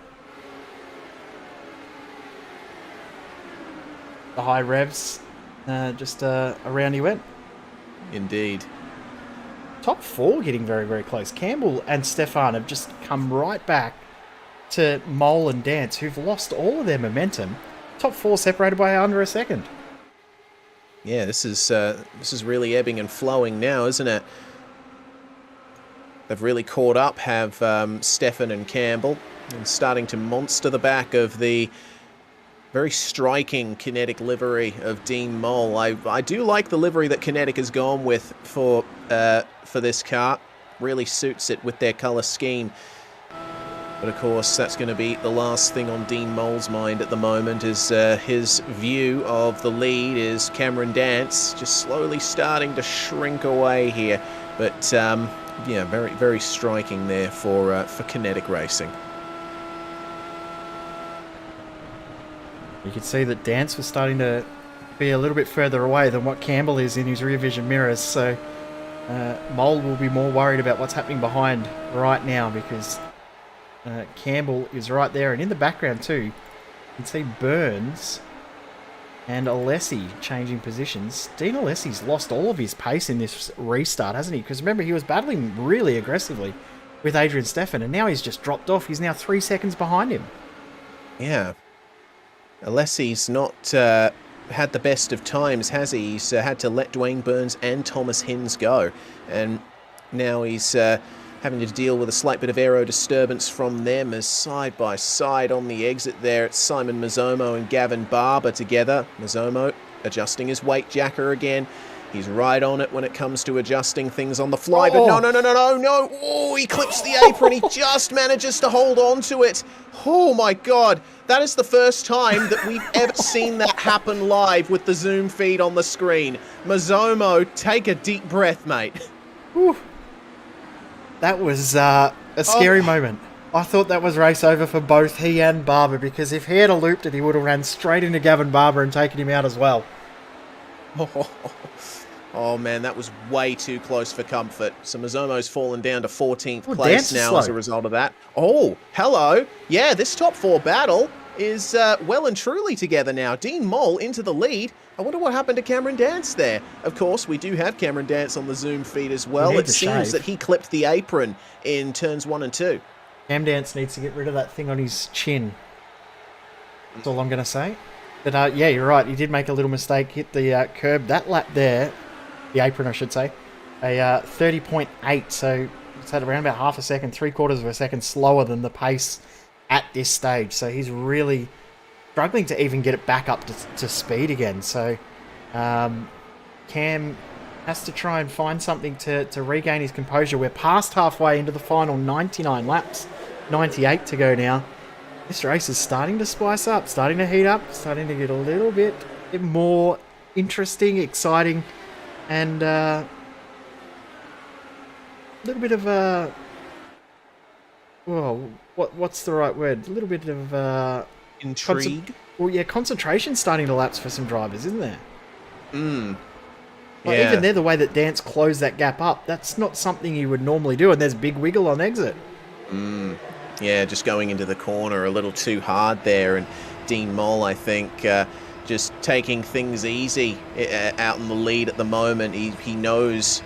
The high revs, just around he went. Indeed. Top 4 getting very, very close. Campbell and Steffen have just come right back to Mole and Dance, who've lost all of their momentum. Top 4 separated by under a second. Yeah, this is really ebbing and flowing now, isn't it? They've really caught up, have Steffen and Campbell, and starting to monster the back of the very striking Kinetic livery of Dean Mole. I do like the livery that Kinetic has gone with for this car. Really suits it with their colour scheme. But of course, that's going to be the last thing on Dean Mole's mind at the moment, is his view of the lead is Cameron Dance just slowly starting to shrink away here. But yeah, very, very striking there for Kinetic Racing. You could see that Dance was starting to be a little bit further away than what Campbell is in his rear vision mirrors, so Mole will be more worried about what's happening behind right now, because Campbell is right there, and in the background too you can see Burns and Alessi changing positions. Dean Alessi's lost all of his pace in this restart, hasn't he? Because remember, he was battling really aggressively with Adrian Steffen, and now he's just dropped off. He's now 3 seconds behind him. Yeah. Alessi's not had the best of times, has he? He's had to let Dwayne Burns and Thomas Hinds go, and now he's having to deal with a slight bit of aero disturbance from them, as side by side on the exit there it's Simon Mizomo and Gavin Barber together. Mizomo adjusting his weight jacker again. He's right on it when it comes to adjusting things on the fly, but no. Oh, he clips the apron. He just manages to hold on to it. Oh my God. That is the first time that we've ever seen that happen live with the Zoom feed on the screen. Mizomo, take a deep breath, mate. Whew. That was a scary moment. I thought that was race over for both he and Barber, because if he had looped it, he would have ran straight into Gavin Barber and taken him out as well. Oh man, that was way too close for comfort. So Mizomo's fallen down to 14th place now as a result of that. Oh, hello. Yeah, this top 4 battle is well and truly together now. Dean Mole into the lead. I wonder what happened to Cameron Dance there. Of course, we do have Cameron Dance on the Zoom feed as well. It seems that he clipped the apron in turns 1 and 2. Cam Dance needs to get rid of that thing on his chin. That's all I'm going to say. But yeah, you're right. He did make a little mistake, hit the curb. That lap there, the apron I should say, a 30.8. So it's had around about half a second, 3/4 of a second slower than the pace at this stage. So he's really struggling to even get it back up to speed again. So Cam has to try and find something to regain his composure. We're past halfway into the final 99 laps, 98 to go now. This race is starting to spice up, starting to heat up, starting to get a little bit more interesting, exciting, and a little bit of a... Well, what's the right word? A little bit of... Intrigue? Well, yeah, concentration starting to lapse for some drivers, isn't there? Yeah. Even there, the way that Dance closed that gap up, that's not something you would normally do, and there's big wiggle on exit. Yeah, just going into the corner a little too hard there, and Dean Mole, I think, just taking things easy out in the lead at the moment. He knows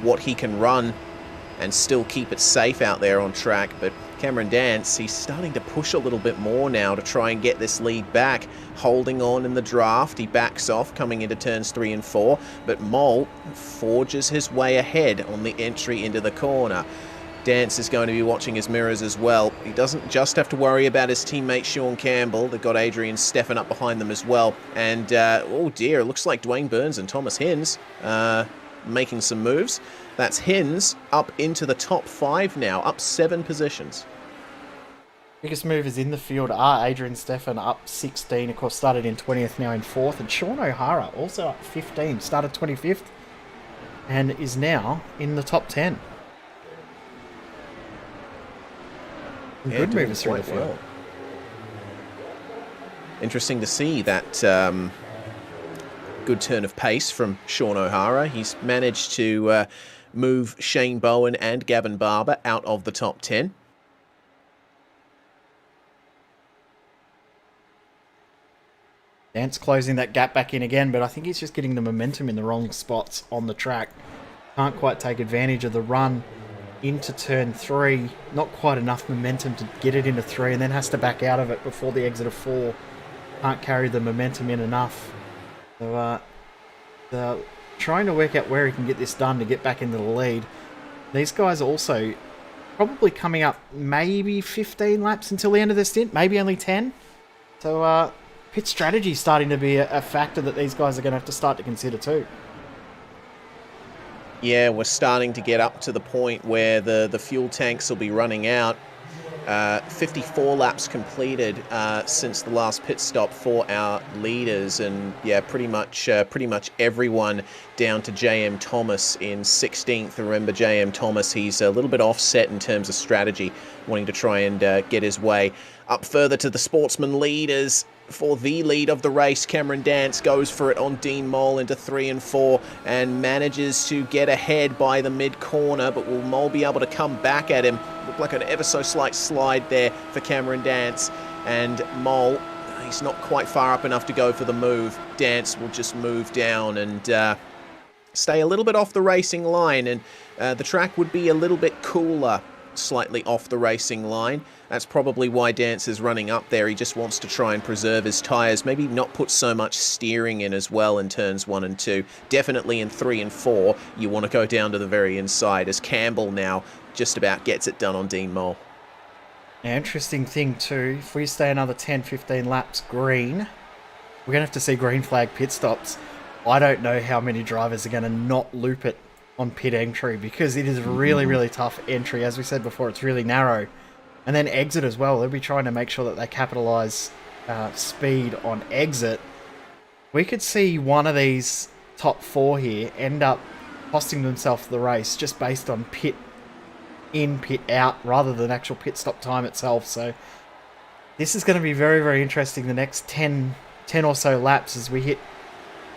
what he can run and still keep it safe out there on track. But Cameron Dance, he's starting to push a little bit more now to try and get this lead back, holding on in the draft. He backs off coming into turns 3 and 4, but Mole forges his way ahead on the entry into the corner. Dance is going to be watching his mirrors as well. He doesn't just have to worry about his teammate Shawn Campbell. They've got Adrian Steffen up behind them as well. And, oh dear, it looks like Dwayne Burns and Thomas Hins making some moves. That's Hins up into the top 5 now, up 7 positions. Biggest movers in the field are Adrian Steffen up 16, of course started in 20th, now in 4th, and Shawn O'Hara also up 15, started 25th, and is now in the top 10. Yeah, good movers through the field. Well. Interesting to see that good turn of pace from Shawn O'Hara. He's managed to move Shane Bowen and Gavin Barber out of the top 10. Dance closing that gap back in again, but I think he's just getting the momentum in the wrong spots on the track. Can't quite take advantage of the run into turn 3. Not quite enough momentum to get it into 3, and then has to back out of it before the exit of 4. Can't carry the momentum in enough. So, trying to work out where he can get this done to get back into the lead. These guys also probably coming up maybe 15 laps until the end of their stint, maybe only 10. So, pit strategy is starting to be a factor that these guys are going to have to start to consider too. Yeah, we're starting to get up to the point where the fuel tanks will be running out. 54 laps completed since the last pit stop for our leaders, and yeah, pretty much everyone down to JM Thomas in 16th. Remember, JM Thomas, he's a little bit offset in terms of strategy, wanting to try and get his way up further to the Sportsman leaders. For the lead of the race, Cameron Dance goes for it on Dean Mole into 3 and 4 and manages to get ahead by the mid-corner, but will Mole be able to come back at him? Looked like an ever so slight slide there for Cameron Dance, and Mole, he's not quite far up enough to go for the move. Dance will just move down and stay a little bit off the racing line, and the track would be a little bit cooler slightly off the racing line. That's probably why Dance is running up there. He just wants to try and preserve his tyres, maybe not put so much steering in as well in turns 1 and 2. Definitely in 3 and 4, you want to go down to the very inside, as Campbell now just about gets it done on Dean Mole. Now, interesting thing too, if we stay another 10-15 laps green, we're going to have to see green flag pit stops. I don't know how many drivers are going to not loop it on pit entry, because it is really, really tough entry. As we said before, it's really narrow. And then exit as well. They'll be trying to make sure that they capitalise speed on exit. We could see one of these top 4 here end up costing themselves the race just based on pit in, pit out, rather than actual pit stop time itself. So this is going to be very, very interesting the next 10 or so laps as we hit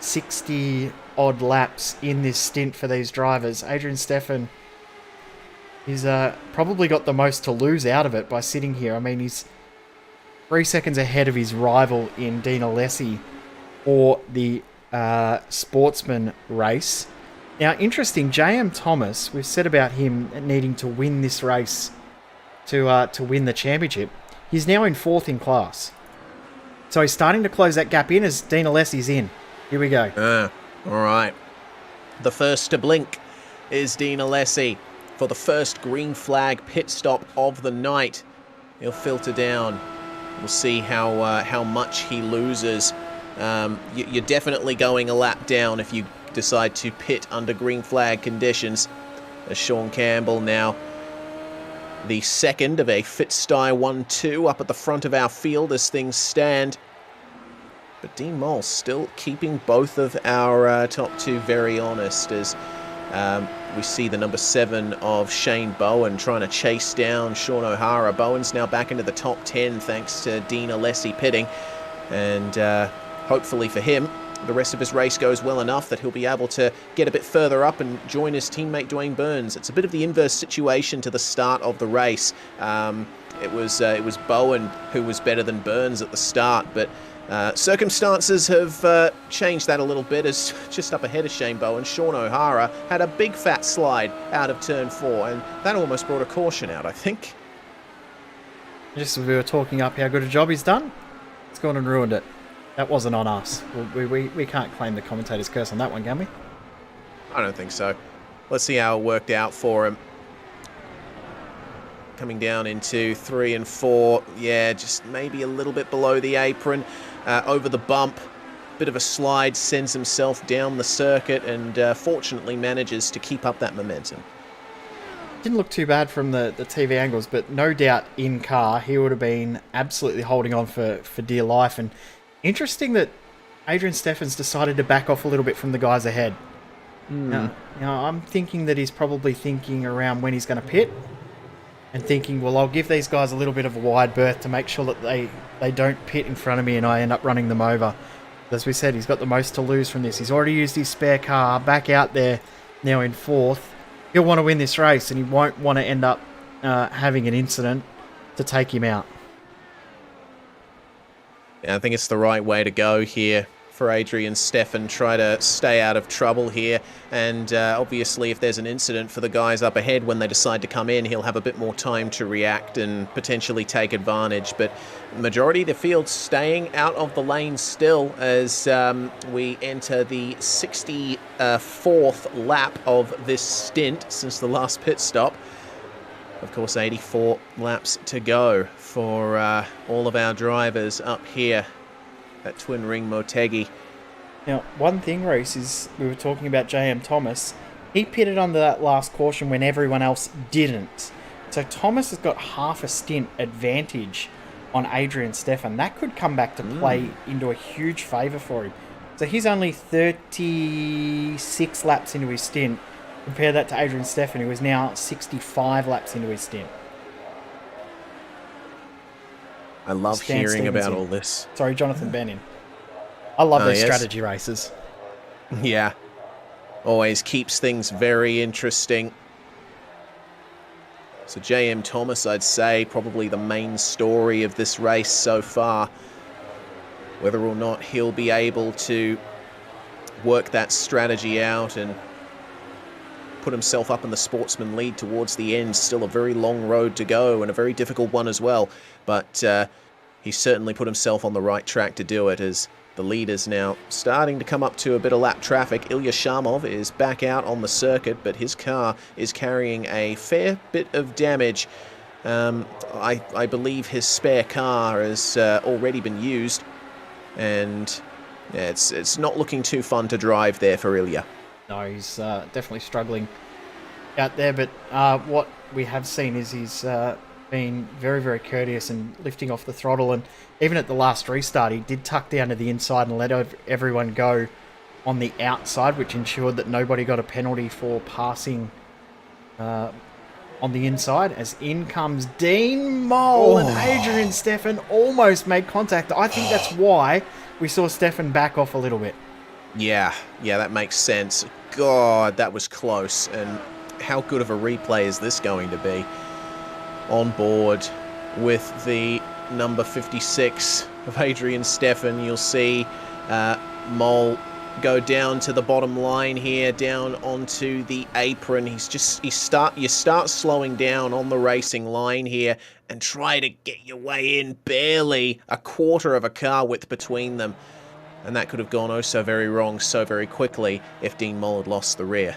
60 odd laps in this stint for these drivers. Adrian Steffen, he's probably got the most to lose out of it by sitting here. I mean, he's 3 seconds ahead of his rival in Dean Alessi for the Sportsman race. Now, interesting, JM Thomas, we've said about him needing to win this race to win the championship. He's now in 4th in class. So he's starting to close that gap in as Dean Alessi's in. Here we go. All right. The first to blink is Dean Alessi for the first green flag pit stop of the night. He'll filter down. We'll see how much he loses. You're definitely going a lap down if you decide to pit under green flag conditions. As Shawn Campbell now, the second of a Fitstyle 1-2 up at the front of our field as things stand. But Dean Mole still keeping both of our top 2 very honest, as we see the number 7 of Shane Bowen trying to chase down Shawn O'Hara. Bowen's now back into the top 10 thanks to Dean Alessi pitting, and hopefully for him the rest of his race goes well enough that he'll be able to get a bit further up and join his teammate Dwayne Burns. It's a bit of the inverse situation to the start of the race. It was Bowen who was better than Burns at the start, but circumstances have changed that a little bit, as just up ahead of Shane Bowen, Shawn O'Hara had a big fat slide out of turn 4, and that almost brought a caution out, I think. Just as we were talking up how good a job he's done, it's gone and ruined it. That wasn't on us. We can't claim the commentator's curse on that one, can we? I don't think so. Let's see how it worked out for him. Coming down into 3 and 4. Yeah, just maybe a little bit below the apron. Over the bump. Bit of a slide, sends himself down the circuit, and fortunately manages to keep up that momentum. Didn't look too bad from the TV angles, but no doubt in car he would have been absolutely holding on for dear life. And interesting that Adrian Steffen's decided to back off a little bit from the guys ahead. Now, I'm thinking that he's probably thinking around when he's going to pit, and thinking, well, I'll give these guys a little bit of a wide berth to make sure that they don't pit in front of me and I end up running them over. As we said, he's got the most to lose from this. He's already used his spare car, back out there now in 4th. He'll want to win this race, and he won't want to end up having an incident to take him out. Yeah, I think it's the right way to go here for Adrian Steffen. Try to stay out of trouble here, and obviously if there's an incident for the guys up ahead when they decide to come in, he'll have a bit more time to react and potentially take advantage. But majority of the field staying out of the lane still, as we enter the 64th lap of this stint since the last pit stop. Of course, 84 laps to go for all of our drivers up here at Twin Ring Motegi. Now, one thing, Reese, is we were talking about J.M. Thomas. He pitted under that last caution when everyone else didn't. So Thomas has got half a stint advantage on Adrian Steffen. That could come back to play into a huge favour for him. So he's only 36 laps into his stint. Compare that to Adrian Steffen, who is now 65 laps into his stint. I love hearing about all this. Sorry, Jonathan Bennin. I love these strategy races. Yeah. Always keeps things very interesting. So J.M. Thomas, I'd say, probably the main story of this race so far. Whether or not he'll be able to work that strategy out and put himself up in the Sportsman lead towards the end. Still a very long road to go, and a very difficult one as well. But he certainly put himself on the right track to do it, as the lead is now starting to come up to a bit of lap traffic. Ilya Shamov is back out on the circuit, but his car is carrying a fair bit of damage. I believe his spare car has already been used, and yeah, it's not looking too fun to drive there for Ilya. No, he's definitely struggling out there, but what we have seen is he's been very, very courteous and lifting off the throttle, and even at the last restart he did tuck down to the inside and let everyone go on the outside, which ensured that nobody got a penalty for passing on the inside, as in comes Dean Mole and Adrian Steffen almost made contact. I think that's why we saw Steffen back off a little bit. Yeah, that makes sense. God, that was close. And how good of a replay is this going to be? On board with the number 56 of Adrian Steffen, you'll see Mole go down to the bottom line here, down onto the apron. You start slowing down on the racing line here and try to get your way in, barely a quarter of a car width between them. And that could have gone oh so very wrong so very quickly if Dean Mole had lost the rear.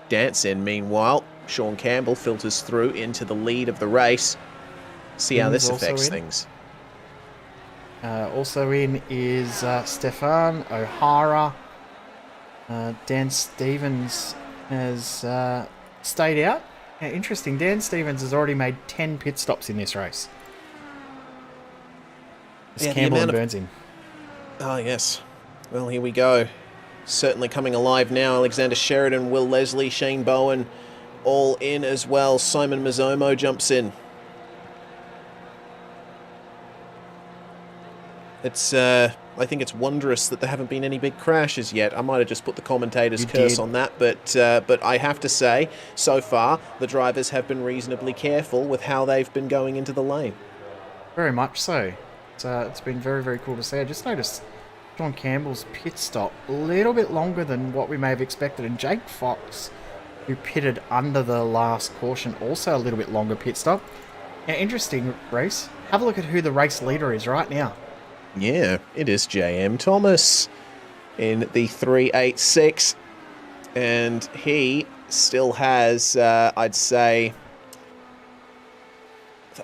Dance in, meanwhile, Shawn Campbell filters through into the lead of the race. See how this affects things. Also in is Stefan O'Hara. Dan Stevens has stayed out. Yeah, interesting. Dan Stevens has already made 10 pit stops in this race. Campbell and Burns in. Oh, yes. Well, here we go. Certainly coming alive now. Alexander Sheridan, Will Leslie, Shane Bowen, all in as well. Simon Mizomo jumps in. I think it's wondrous that there haven't been any big crashes yet. I might have just put the commentator's curse on that, but I have to say, so far, the drivers have been reasonably careful with how they've been going into the lane. Very much so. It's been very, very cool to see. I just noticed Shawn Campbell's pit stop a little bit longer than what we may have expected, and Jake Fox, who pitted under the last caution, also a little bit longer pit stop. Now, interesting race. Have a look at who the race leader is right now. Yeah, it is J.M. Thomas in the 386, and he still has, I'd say,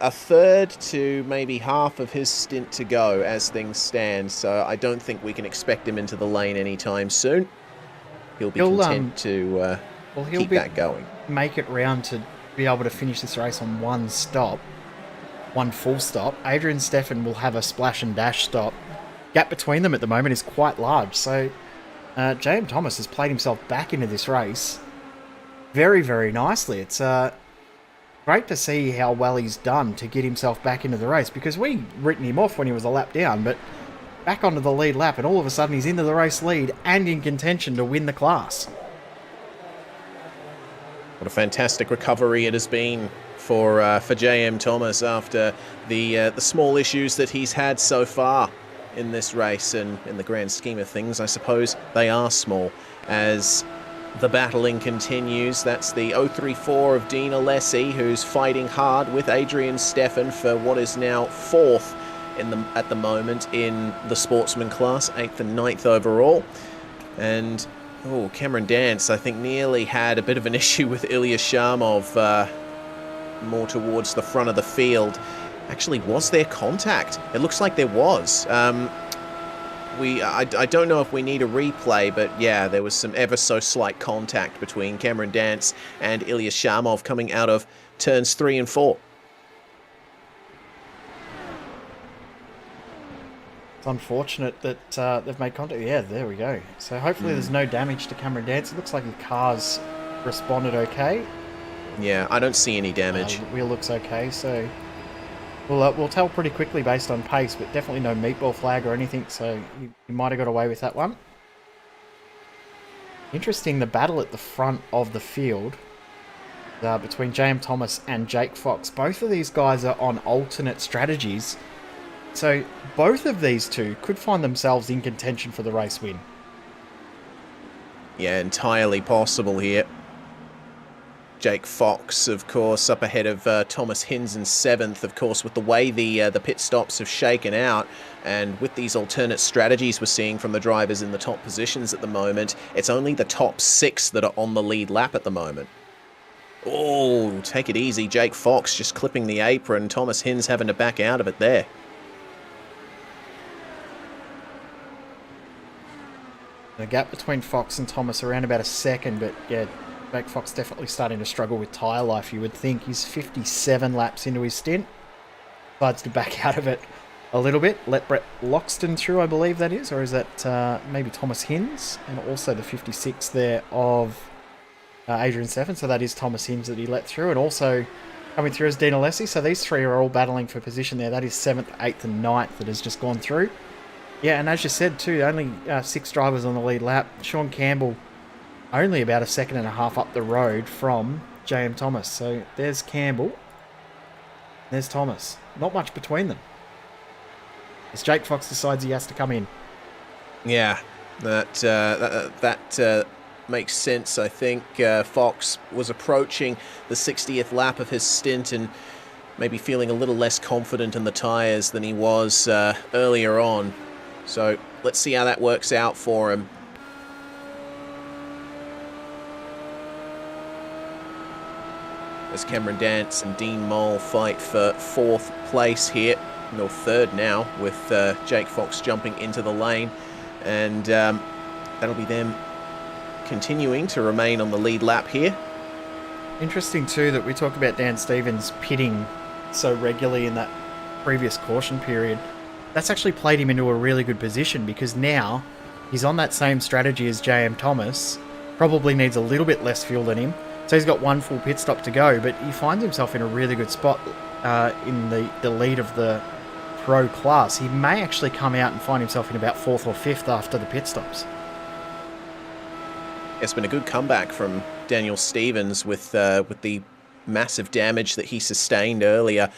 a third to maybe half of his stint to go as things stand, so I don't think we can expect him into the lane anytime soon. He'll be content to keep that going. Make it round to be able to finish this race on one stop, one full stop. Adrian Steffen will have a splash and dash stop. Gap between them at the moment is quite large, so J.M. Thomas has played himself back into this race very, very nicely. It's great to see how well he's done to get himself back into the race, because we written him off when he was a lap down, but back onto the lead lap, and all of a sudden he's into the race lead and in contention to win the class. What a fantastic recovery it has been for J.M. Thomas after the small issues that he's had so far in this race, and in the grand scheme of things, I suppose they are small. As the battling continues, that's the 034 of Dean Alessi, who's fighting hard with Adrian Steffen for what is now fourth at the moment in the sportsman class, 8th and 9th overall. And Cameron Dance, I think, nearly had a bit of an issue with Ilya Sharmov more towards the front of the field. Actually, was there contact? It looks like there was. I don't know if we need a replay, but yeah, there was some ever so slight contact between Cameron Dance and Ilya Sharmov coming out of turns 3 and 4. It's unfortunate that they've made contact. Yeah, there we go. So hopefully there's no damage to Cameron Dance. It looks like the car's responded okay. Yeah, I don't see any damage. Wheel looks okay, so we'll tell pretty quickly based on pace, but definitely no meatball flag or anything, so you might have got away with that one. Interesting, the battle at the front of the field between J.M. Thomas and Jake Fox. Both of these guys are on alternate strategies, so both of these two could find themselves in contention for the race win. Yeah, entirely possible here. Jake Fox, of course, up ahead of Thomas Hinz in 7th, of course, with the way the pit stops have shaken out, and with these alternate strategies we're seeing from the drivers in the top positions at the moment, it's only the top 6 that are on the lead lap at the moment. Oh, take it easy. Jake Fox just clipping the apron. Thomas Hinz having to back out of it there. The gap between Fox and Thomas around about a second, but yeah, Jake Fox definitely starting to struggle with tyre life, you would think. He's 57 laps into his stint. Decides to back out of it a little bit. Let Brett Loxton through, I believe that is. Or is that maybe Thomas Hinz? And also the 56 there of Adrian Steffen. So that is Thomas Hinz that he let through. And also coming through is Dean Alessi. So these three are all battling for position there. That is 7th, 8th and 9th that has just gone through. Yeah, and as you said too, only 6 drivers on the lead lap. Shawn Campbell only about a second and a half up the road from J.M. Thomas. So there's Campbell. There's Thomas. Not much between them. As Jake Fox decides he has to come in. Yeah, that makes sense. I think Fox was approaching the 60th lap of his stint and maybe feeling a little less confident in the tyres than he was earlier on. So let's see how that works out for him. As Cameron Dance and Dean Mole fight for 4th place here, no 3rd now, with Jake Fox jumping into the lane, and that'll be them continuing to remain on the lead lap here. Interesting too that we talk about Dan Stevens pitting so regularly in that previous caution period. That's actually played him into a really good position, because now he's on that same strategy as J.M. Thomas, probably needs a little bit less fuel than him. So he's got one full pit stop to go, but he finds himself in a really good spot in the lead of the pro class, he may actually come out and find himself in about 4th or 5th after the pit stops. It's been a good comeback from Daniel Steffen with the massive damage that he sustained earlier.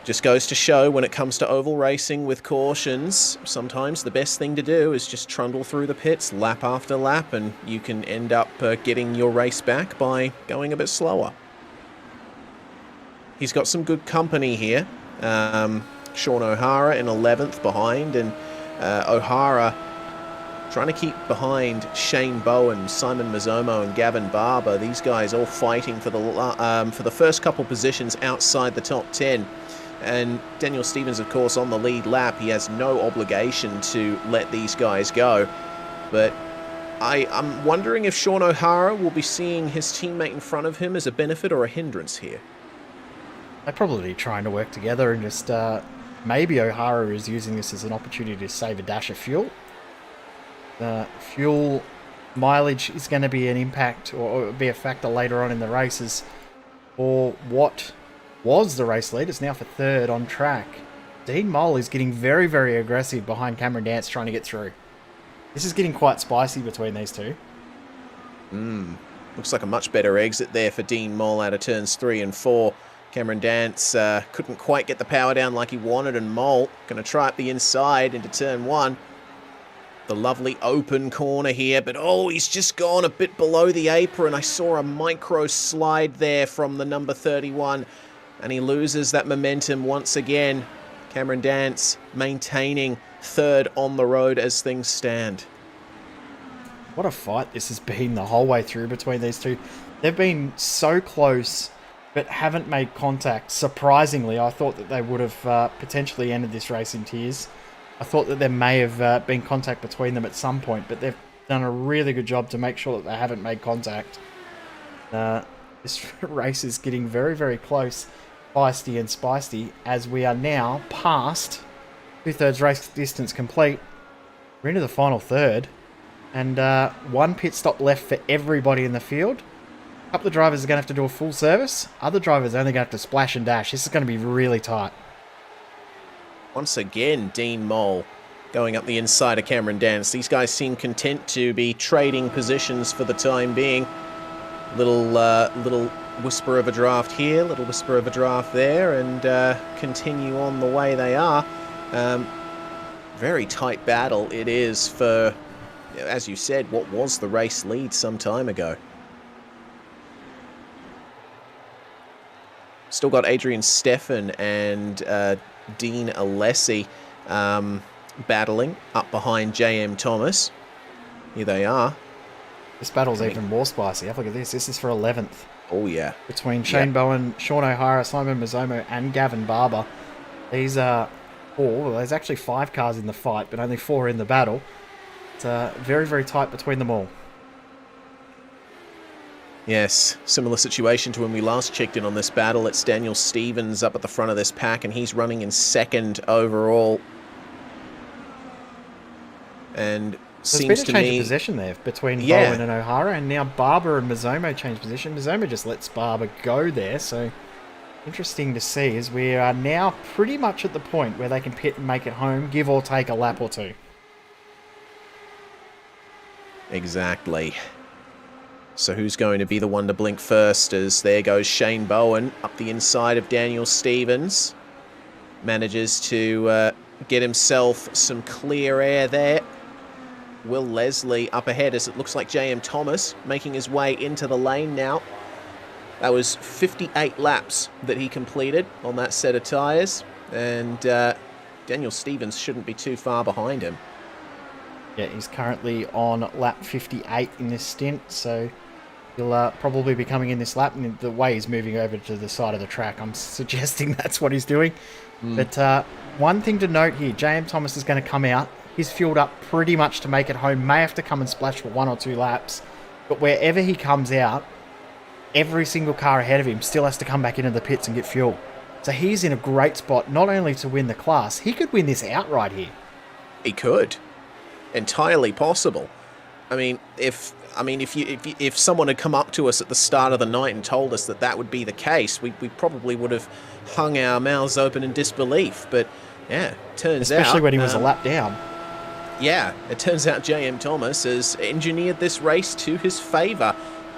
Just goes to show when it comes to oval racing with cautions, sometimes the best thing to do is just trundle through the pits lap after lap, and you can end up getting your race back by going a bit slower. He's got some good company here. Shawn O'Hara in 11th behind, and O'Hara trying to keep behind Shane Bowen, Simon Mizomo and Gavin Barber. These guys all fighting for the first couple positions outside the top 10. And Daniel Steffen, of course, on the lead lap. He has no obligation to let these guys go. But I'm wondering if Shawn O'Hara will be seeing his teammate in front of him as a benefit or a hindrance here. They're probably trying to work together and just... maybe O'Hara is using this as an opportunity to save a dash of fuel. Fuel mileage is going to be an impact or be a factor later on in the races. Or what was the race lead, it's now for 3rd on track. Dean Mole is getting very, very aggressive behind Cameron Dance trying to get through. This is getting quite spicy between these two. Looks like a much better exit there for Dean Mole out of turns 3 and 4. Cameron Dance couldn't quite get the power down like he wanted, and Mole going to try up the inside into turn 1. The lovely open corner here, but he's just gone a bit below the apron. I saw a micro slide there from the number 31, and he loses that momentum once again. Cameron Dance maintaining 3rd on the road as things stand. What a fight this has been the whole way through between these two. They've been so close, but haven't made contact. Surprisingly, I thought that they would have potentially ended this race in tears. I thought that there may have been contact between them at some point, but they've done a really good job to make sure that they haven't made contact. This race is getting very, very close, feisty and spicy, as we are now past 2/3 race distance complete. We're into the final third, and 1 pit stop left for everybody in the field. A couple of drivers are going to have to do a full service. Other drivers are only going to have to splash and dash. This is going to be really tight. Once again, Dean Mole going up the inside of Cameron Dance. These guys seem content to be trading positions for the time being. Little whisper of a draft here, little whisper of a draft there, and continue on the way they are. Very tight battle it is for, as you said, what was the race lead some time ago. Still got Adrian Steffen and Dean Alessi battling up behind JM Thomas. Here they are. This battle's even more spicy. Have a look at this. This is for 11th. Oh, yeah. Between Shane Bowen, Shawn O'Hara, Simon Mizomo, and Gavin Barber. These are 4. Well, there's actually 5 cars in the fight, but only 4 in the battle. It's very, very tight between them all. Yes, similar situation to when we last checked in on this battle. It's Daniel Steffen up at the front of this pack, and he's running in 2nd overall. And There's seems been to a change me of possession there between Bowen and O'Hara, and now Barber and Mizomo change position. Mizomo just lets Barber go there, so interesting to see as we are now pretty much at the point where they can pit and make it home, give or take a lap or 2. Exactly. So who's going to be the one to blink first, as there goes Shane Bowen up the inside of Daniel Steffen. Manages to get himself some clear air there. Will Leslie up ahead as it looks like JM Thomas making his way into the lane now. That was 58 laps that he completed on that set of tyres, and Daniel Steffen shouldn't be too far behind him. Yeah, he's currently on lap 58 in this stint, so he'll probably be coming in this lap, and the way he's moving over to the side of the track, I'm suggesting that's what he's doing. But one thing to note here, JM Thomas is going to come out. He's fueled up pretty much to make it home, may have to come and splash for 1 or 2 laps, but wherever he comes out, every single car ahead of him still has to come back into the pits and get fuel. So he's in a great spot, not only to win the class, he could win this outright here. He could. Entirely possible. I mean, if someone had come up to us at the start of the night and told us that that would be the case, we probably would have hung our mouths open in disbelief. But yeah, turns out, especially when he was a lap down. Yeah, it turns out J.M. Thomas has engineered this race to his favour,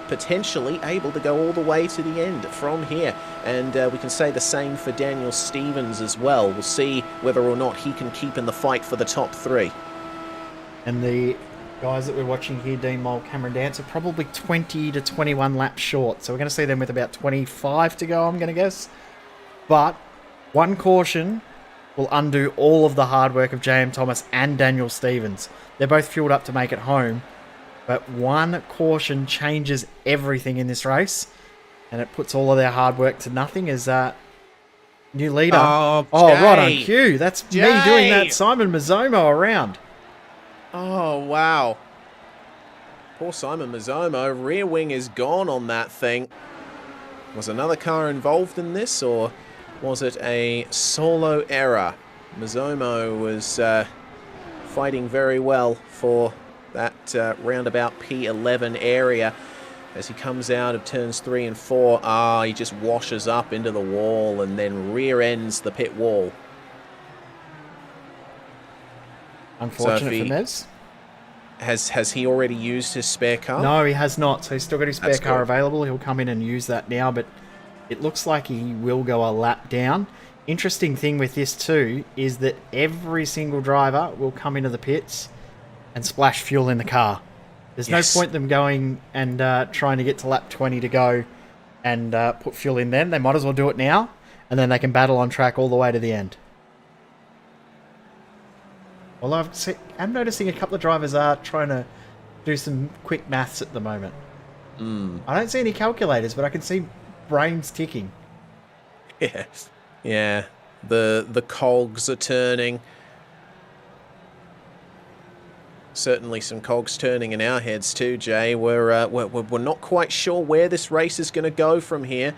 potentially able to go all the way to the end from here. And we can say the same for Daniel Stevens as well. We'll see whether or not he can keep in the fight for the top 3. And the guys that we're watching here, Dean Mole, Cameron Dance, are probably 20 to 21 laps short. So we're going to see them with about 25 to go, I'm going to guess. But one caution will undo all of the hard work of J.M. Thomas and Daniel Stevens. They're both fueled up to make it home. But one caution changes everything in this race. And it puts all of their hard work to nothing as new leader. Oh, right on cue. That's Jay. me doing that Simon Mizomo around. Oh, wow. Poor Simon Mizomo. Rear wing is gone on that thing. Was another car involved in this, or was it a solo error? Mizomo was fighting very well for that roundabout P11 area as he comes out of turns 3 and 4. He just washes up into the wall and then rear ends the pit wall. Unfortunate for Mez. Has he already used his spare car? No, he has not. So he's still got his spare That's car good. available. He'll come in and use that now, but it looks like he will go a lap down. Interesting thing with this too is that every single driver will come into the pits and splash fuel in the car. There's no point them going and trying to get to lap 20 to go and put fuel in then. They might as well do it now, and then they can battle on track all the way to the end. Well, I'm noticing a couple of drivers are trying to do some quick maths at the moment. I don't see any calculators, but I can see brains ticking. Yes. Yeah. The cogs are turning. Certainly some cogs turning in our heads too, Jay. We're not quite sure where this race is going to go from here,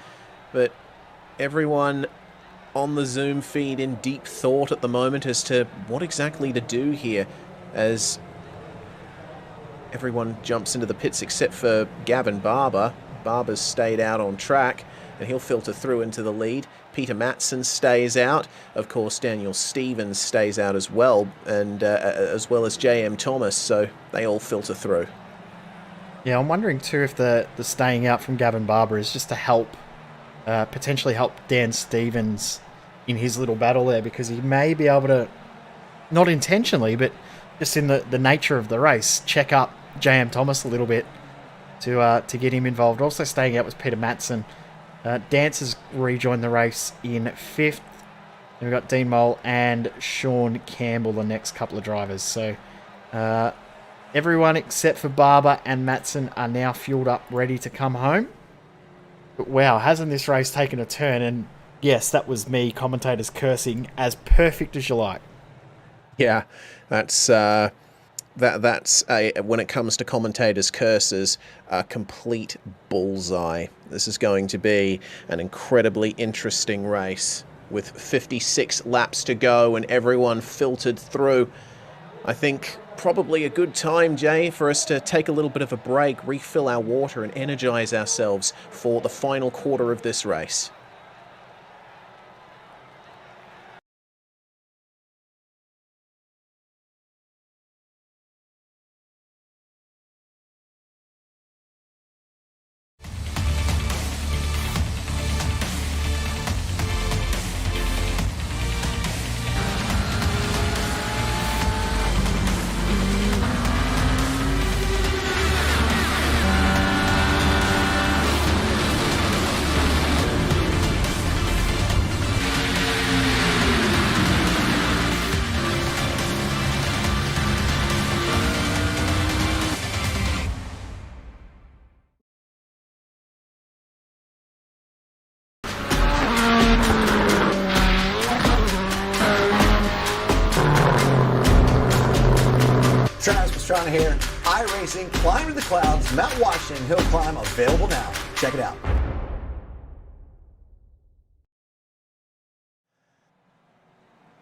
but everyone on the Zoom feed in deep thought at the moment as to what exactly to do here, as everyone jumps into the pits except for Gavin Barber. Barber's stayed out on track, and he'll filter through into the lead. Peter Matson stays out. Of course, Daniel Stevens stays out as well, and as well as J.M. Thomas, so they all filter through. Yeah, I'm wondering too if the staying out from Gavin Barber is just to help, potentially help Dan Stevens in his little battle there, because he may be able to, not intentionally, but just in the nature of the race, check up J.M. Thomas a little bit to get him involved. Also staying out was Peter Matson. Dance has rejoined the race in 5th. And we've got Dean Mole and Shawn Campbell, the next couple of drivers. So everyone except for Barber and Matson are now fueled up, ready to come home. But wow, hasn't this race taken a turn? And yes, that was me, commentators cursing, as perfect as you like. Yeah, that's when it comes to commentators' curses, a complete bullseye. This is going to be an incredibly interesting race with 56 laps to go and everyone filtered through. I think probably a good time, Jay, for us to take a little bit of a break, refill our water and energize ourselves for the final quarter of this race. Shawn here. iRacing, Climb to the Clouds, Mount Washington Hill Climb, available now. Check it out.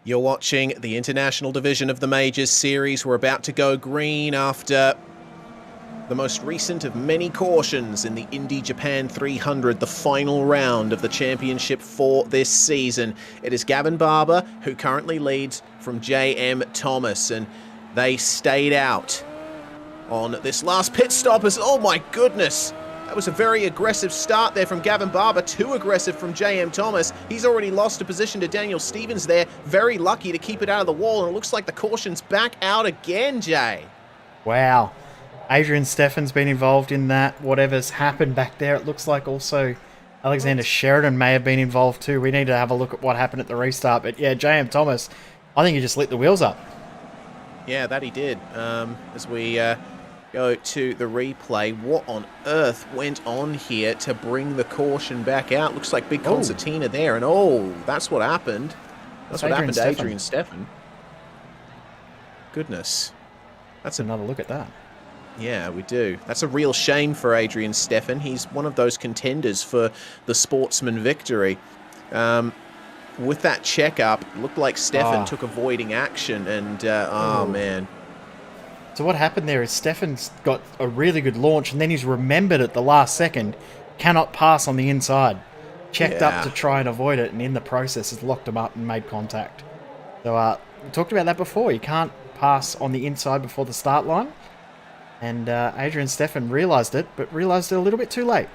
You're watching the International Division of the Majors Series. We're about to go green after The most recent of many cautions in the Indy Japan 300, the final round of the championship for this season. It is Gavin Barber who currently leads from J.M. Thomas, and they stayed out on this last pit stop as, oh my goodness, that was a very aggressive start there from Gavin Barber, too aggressive from J.M. Thomas. He's already lost a position to Daniel Stevens there, very lucky to keep it out of the wall, and it looks like the caution's back out again, Jay. Wow. Adrian Steffen's been involved in that. Whatever's happened back there, it looks like also Alexander Sheridan may have been involved too. We need to have a look at what happened at the restart. But yeah, J.M. Thomas, I think he just lit the wheels up. Yeah, that he did. As we go to the replay, what on earth went on here to bring the caution back out? Looks like big concertina there, and that's what happened. That's what happened to Adrian Steffen. Goodness. That's another look at that. Yeah, we do. That's a real shame for Adrian Steffen. He's one of those contenders for the Sportsman victory. With that checkup, it looked like Steffen took avoiding action, and man. So what happened there is Steffen's got a really good launch, and then he's remembered at the last second, cannot pass on the inside. Checked up to try and avoid it, and in the process has locked him up and made contact. So we talked about that before. You can't pass on the inside before the start line. And Adrian Steffen realised it, but realised it a little bit too late.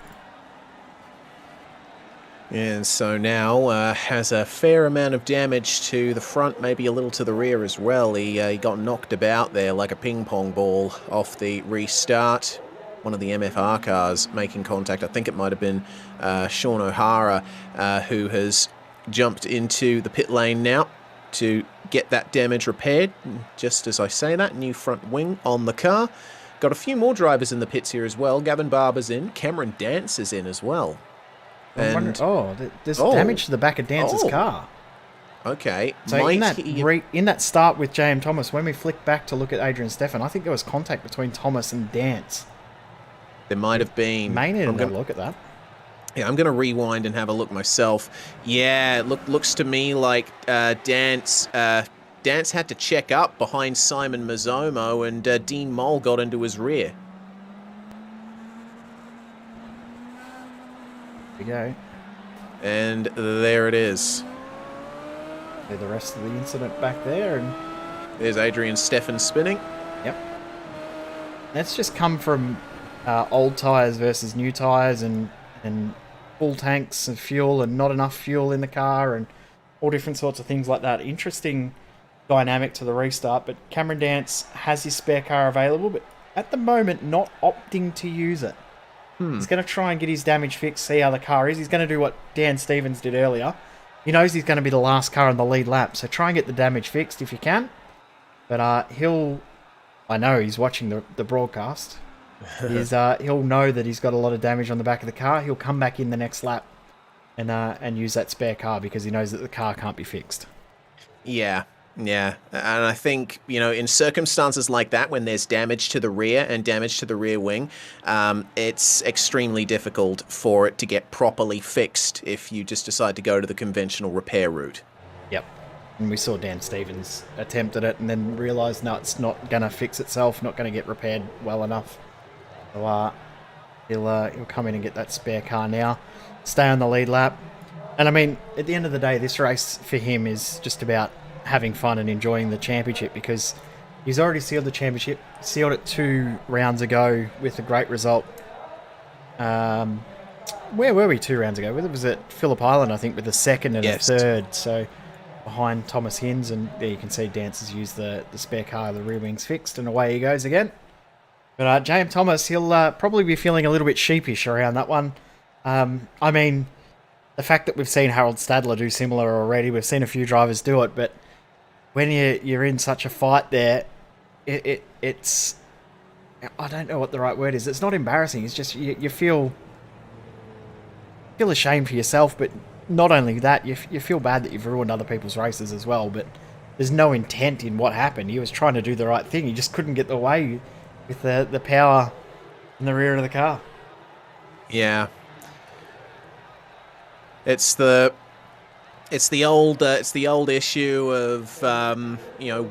And so now has a fair amount of damage to the front, maybe a little to the rear as well. He got knocked about there like a ping pong ball off the restart. One of the MFR cars making contact. I think it might have been Shawn O'Hara who has jumped into the pit lane now to get that damage repaired. Just as I say that, new front wing on the car. Got a few more drivers in the pits here as well. Gavin Barber's in. Cameron Dance is in as well. And there's damage to the back of Dance's car. Okay. So in that start with J.M. Thomas, when we flick back to look at Adrian Steffen, I think there was contact between Thomas and Dance. There might have been. May need to look at that. Yeah, I'm going to rewind and have a look myself. Yeah, looks to me like Dance had to check up behind Simon Mizomo, and Dean Moll got into his rear. There we go. And there it is. The rest of the incident back there. And there's Adrian Steffen spinning. Yep. That's just come from old tyres versus new tyres and full tanks of fuel and not enough fuel in the car and all different sorts of things like that. Interesting dynamic to the restart, but Cameron Dance has his spare car available, but at the moment not opting to use it. He's going to try and get his damage fixed, see how the car is. He's going to do what Dan Stevens did earlier. He knows he's going to be the last car on the lead lap, so try and get the damage fixed if you can. But I know he's watching the broadcast. He'll know that he's got a lot of damage on the back of the car. He'll come back in the next lap and use that spare car because he knows that the car can't be fixed. Yeah. Yeah, and I think, in circumstances like that, when there's damage to the rear and damage to the rear wing, it's extremely difficult for it to get properly fixed if you just decide to go to the conventional repair route. Yep. And we saw Dan Stevens attempt at it and then realised, no, it's not going to fix itself, not going to get repaired well enough. So he'll come in and get that spare car now, stay on the lead lap. And I mean, at the end of the day, this race for him is just about having fun and enjoying the championship because he's already sealed the championship, sealed it 2 rounds ago with a great result. Where were we 2 rounds ago? It was at Phillip Island, I think, with a second and a third. So behind Thomas Hins, and there you can see Dance has used the spare car, the rear wing's fixed, and away he goes again. But J.M. Thomas, he'll probably be feeling a little bit sheepish around that one. I mean, the fact that we've seen Harold Stadler do similar already, we've seen a few drivers do it, but when you're in such a fight there, it's... I don't know what the right word is. It's not embarrassing. It's just you feel ashamed for yourself, but not only that, you feel bad that you've ruined other people's races as well, but there's no intent in what happened. He was trying to do the right thing. He just couldn't get the way with the power in the rear of the car. Yeah. It's the It's the old issue of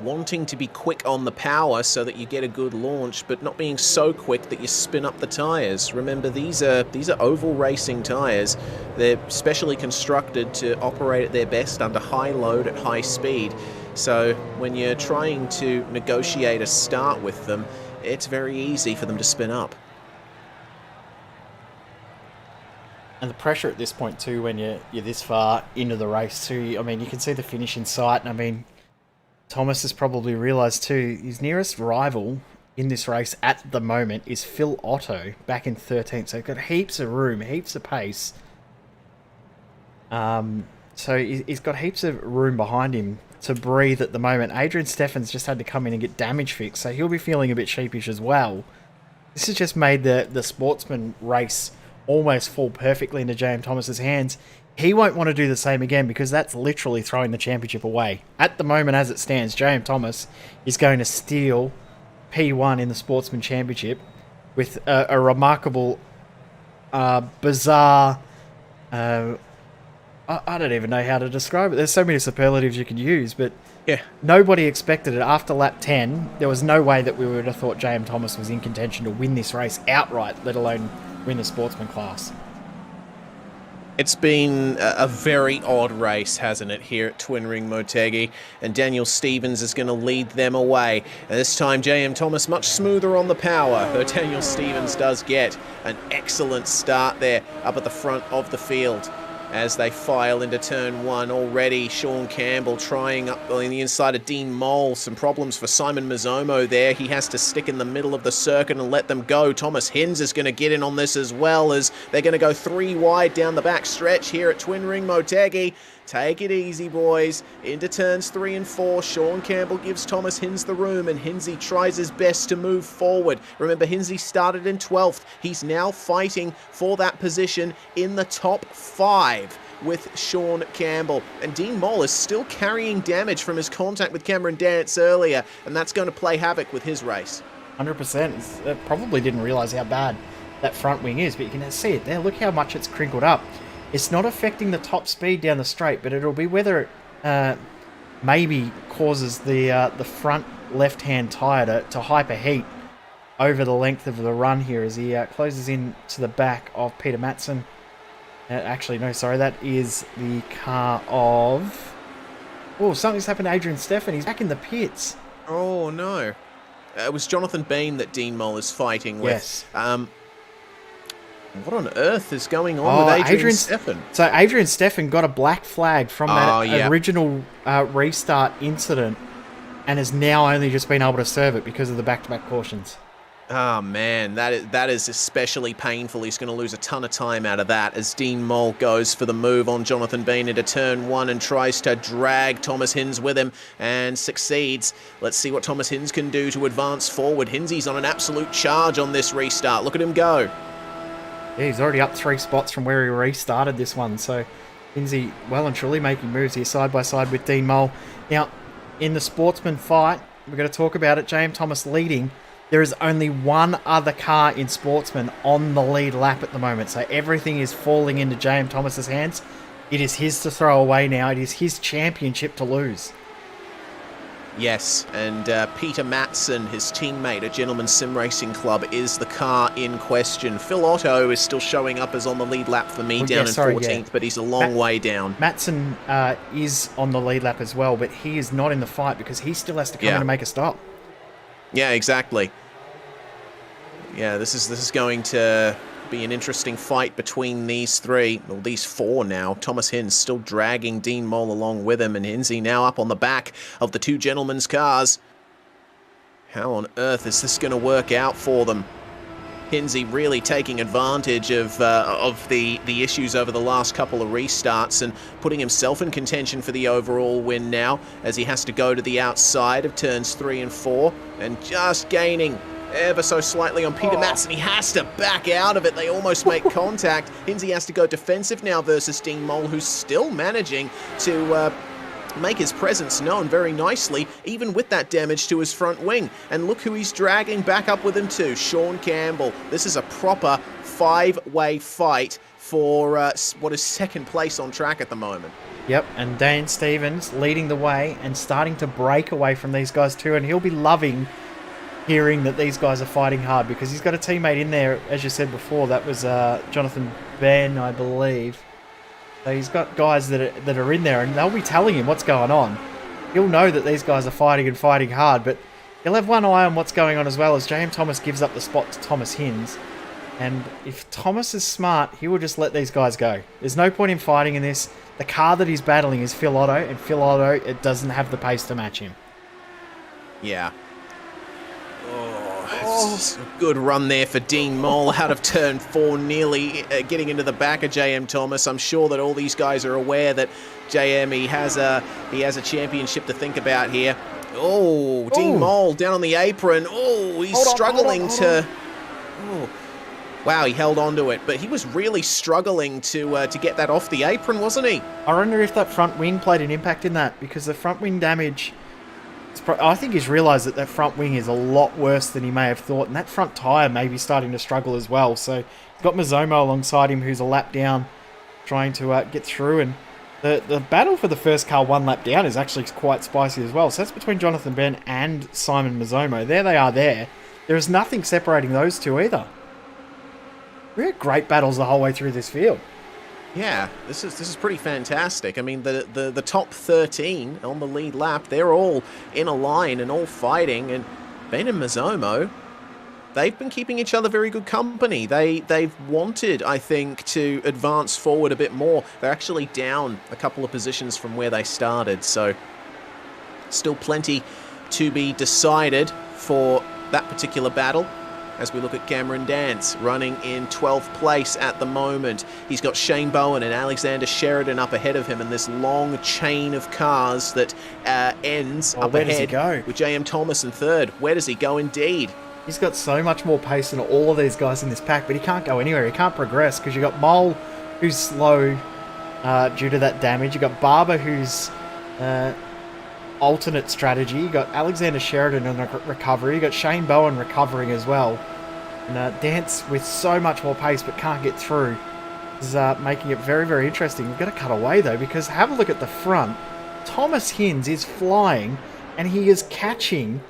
wanting to be quick on the power so that you get a good launch, but not being so quick that you spin up the tires. Remember, these are oval racing tires. They're specially constructed to operate at their best under high load at high speed. So when you're trying to negotiate a start with them, it's very easy for them to spin up. And the pressure at this point too, when you're this far into the race too, I mean, you can see the finish in sight. And I mean, Thomas has probably realised too, his nearest rival in this race at the moment is Phil Otto back in 13th. So he's got heaps of room, heaps of pace. So he's got heaps of room behind him to breathe at the moment. Adrian Steffen's just had to come in and get damage fixed, so he'll be feeling a bit sheepish as well. This has just made the Sportsman race almost fall perfectly into J.M. Thomas's hands. He won't want to do the same again because that's literally throwing the championship away. At the moment, as it stands, J.M. Thomas is going to steal P1 in the Sportsman Championship with a remarkable, bizarre... I don't even know how to describe it. There's so many superlatives you could use, but yeah, nobody expected it. After lap 10, there was no way that we would have thought J.M. Thomas was in contention to win this race outright, let alone win the Sportsman class. It's been a very odd race, hasn't it, here at Twin Ring Motegi, and Daniel Stevens is going to lead them away. And this time, J.M. Thomas much smoother on the power, though Daniel Stevens does get an excellent start there up at the front of the field. As they file into turn one already, Shawn Campbell trying up on the inside of Dean Mole. Some problems for Simon Mizomo there. He has to stick in the middle of the circuit and let them go. Thomas Hinz is going to get in on this as well, as they're going to go 3 wide down the back stretch here at Twin Ring Motegi. Take it easy, boys. Into turns 3 and 4. Shawn Campbell gives Thomas Hinz the room, and Hinzy tries his best to move forward. Remember, Hinzy started in 12th. He's now fighting for that position in the top 5 with Shawn Campbell. And Dean Mole is still carrying damage from his contact with Cameron Dance earlier, and that's going to play havoc with his race. 100%. Probably didn't realise how bad that front wing is, but you can see it there. Look how much it's crinkled up. It's not affecting the top speed down the straight, but it'll be whether it maybe causes the front left-hand tyre to hyperheat over the length of the run here as he closes in to the back of Peter Madsen. Actually, no, sorry, that is the car of... Oh, something's happened to Adrian Steffen. He's back in the pits. Oh, no. It was Jonathan Bean that Dean Mole is fighting with. Yes. What on earth is going on with Adrian Steffen? So Adrian Steffen got a black flag from that original restart incident and has now only just been able to serve it because of the back-to-back cautions. Oh, man, that is especially painful. He's going to lose a ton of time out of that as Dean Mole goes for the move on Jonathan Bean into turn 1 and tries to drag Thomas Hinz with him and succeeds. Let's see what Thomas Hinz can do to advance forward. Hinzy's on an absolute charge on this restart. Look at him go. Yeah, he's already up 3 spots from where he restarted this one. So, Hinzy well and truly making moves here side by side with Dean Mole. Now, in the Sportsman fight, we're going to talk about it. J.M. Thomas leading. There is only one other car in Sportsman on the lead lap at the moment. So, everything is falling into J.M. Thomas's hands. It is his to throw away now. It is his championship to lose. Yes, and Peter Madsen, his teammate at Gentleman's Sim Racing Club, is the car in question. Phil Otto is still showing up as on the lead lap for me, down in 14th, but he's a long way down. Madsen is on the lead lap as well, but he is not in the fight because he still has to come in and make a stop. Yeah, exactly. Yeah, this is going to be an interesting fight between these 3, well, these 4 now. Thomas Hinz still dragging Dean Mole along with him, and Hinzy now up on the back of the 2 gentlemen's cars. How on earth is this going to work out for them? Hinzy really taking advantage of the issues over the last couple of restarts and putting himself in contention for the overall win now, as he has to go to the outside of turns 3 and 4 and just gaining ever so slightly on Peter Madsen. He has to back out of it. They almost make contact. Hinzy has to go defensive now versus Dean Mole, who's still managing to make his presence known very nicely, even with that damage to his front wing. And look who he's dragging back up with him too, Shawn Campbell. This is a proper 5-way fight for what is second place on track at the moment. Yep, and Dan Stevens leading the way and starting to break away from these guys too, and he'll be loving hearing that these guys are fighting hard because he's got a teammate in there, as you said before, that was Jonathan Ben, I believe. So he's got guys that are in there, and they'll be telling him what's going on. He'll know that these guys are fighting and fighting hard, but he'll have one eye on what's going on as well as J.M. Thomas gives up the spot to Thomas Hinz. And if Thomas is smart, he will just let these guys go. There's no point in fighting in this. The car that he's battling is Phil Otto, and Phil Otto, it doesn't have the pace to match him. Yeah. It's a good run there for Dean Moll out of turn 4, nearly getting into the back of JM Thomas. I'm sure that all these guys are aware that JM, he has a championship to think about here. Oh, Dean Moll down on the apron. Oh, he's struggling to... Oh. Wow, he held on to it, but he was really struggling to get that off the apron, wasn't he? I wonder if that front wing played an impact in that, because the front wing damage... I think he's realised that that front wing is a lot worse than he may have thought, and that front tyre may be starting to struggle as well. So you've got Mizomo alongside him, who's a lap down, trying to get through, and the battle for the first car one lap down is actually quite spicy as well. So that's between Jonathan Ben and Simon Mizomo. There they are there. There is nothing separating those two either. We had great battles the whole way through this field. Yeah, this is pretty fantastic. I mean, the top 13 on the lead lap, they're all in a line and all fighting. And Ben and Mizomo, they've been keeping each other very good company. They've wanted, I think, to advance forward a bit more. They're actually down a couple of positions from where they started, so still plenty to be decided for that particular battle. As we look at Cameron Dance running in 12th place at the moment. He's got Shane Bowen and Alexander Sheridan up ahead of him in this long chain of cars that ends up ahead with J.M. Thomas in third. Where does he go indeed? He's got so much more pace than all of these guys in this pack, but he can't go anywhere. He can't progress because you've got Mole, who's slow due to that damage. You've got Barber, who's alternate strategy. You got Alexander Sheridan on recovery. You got Shane Bowen recovering as well, and Dance with so much more pace but can't get through is making it very, very interesting. We've got to cut away though, because have a look at the front. Thomas Hinz is flying and he is catching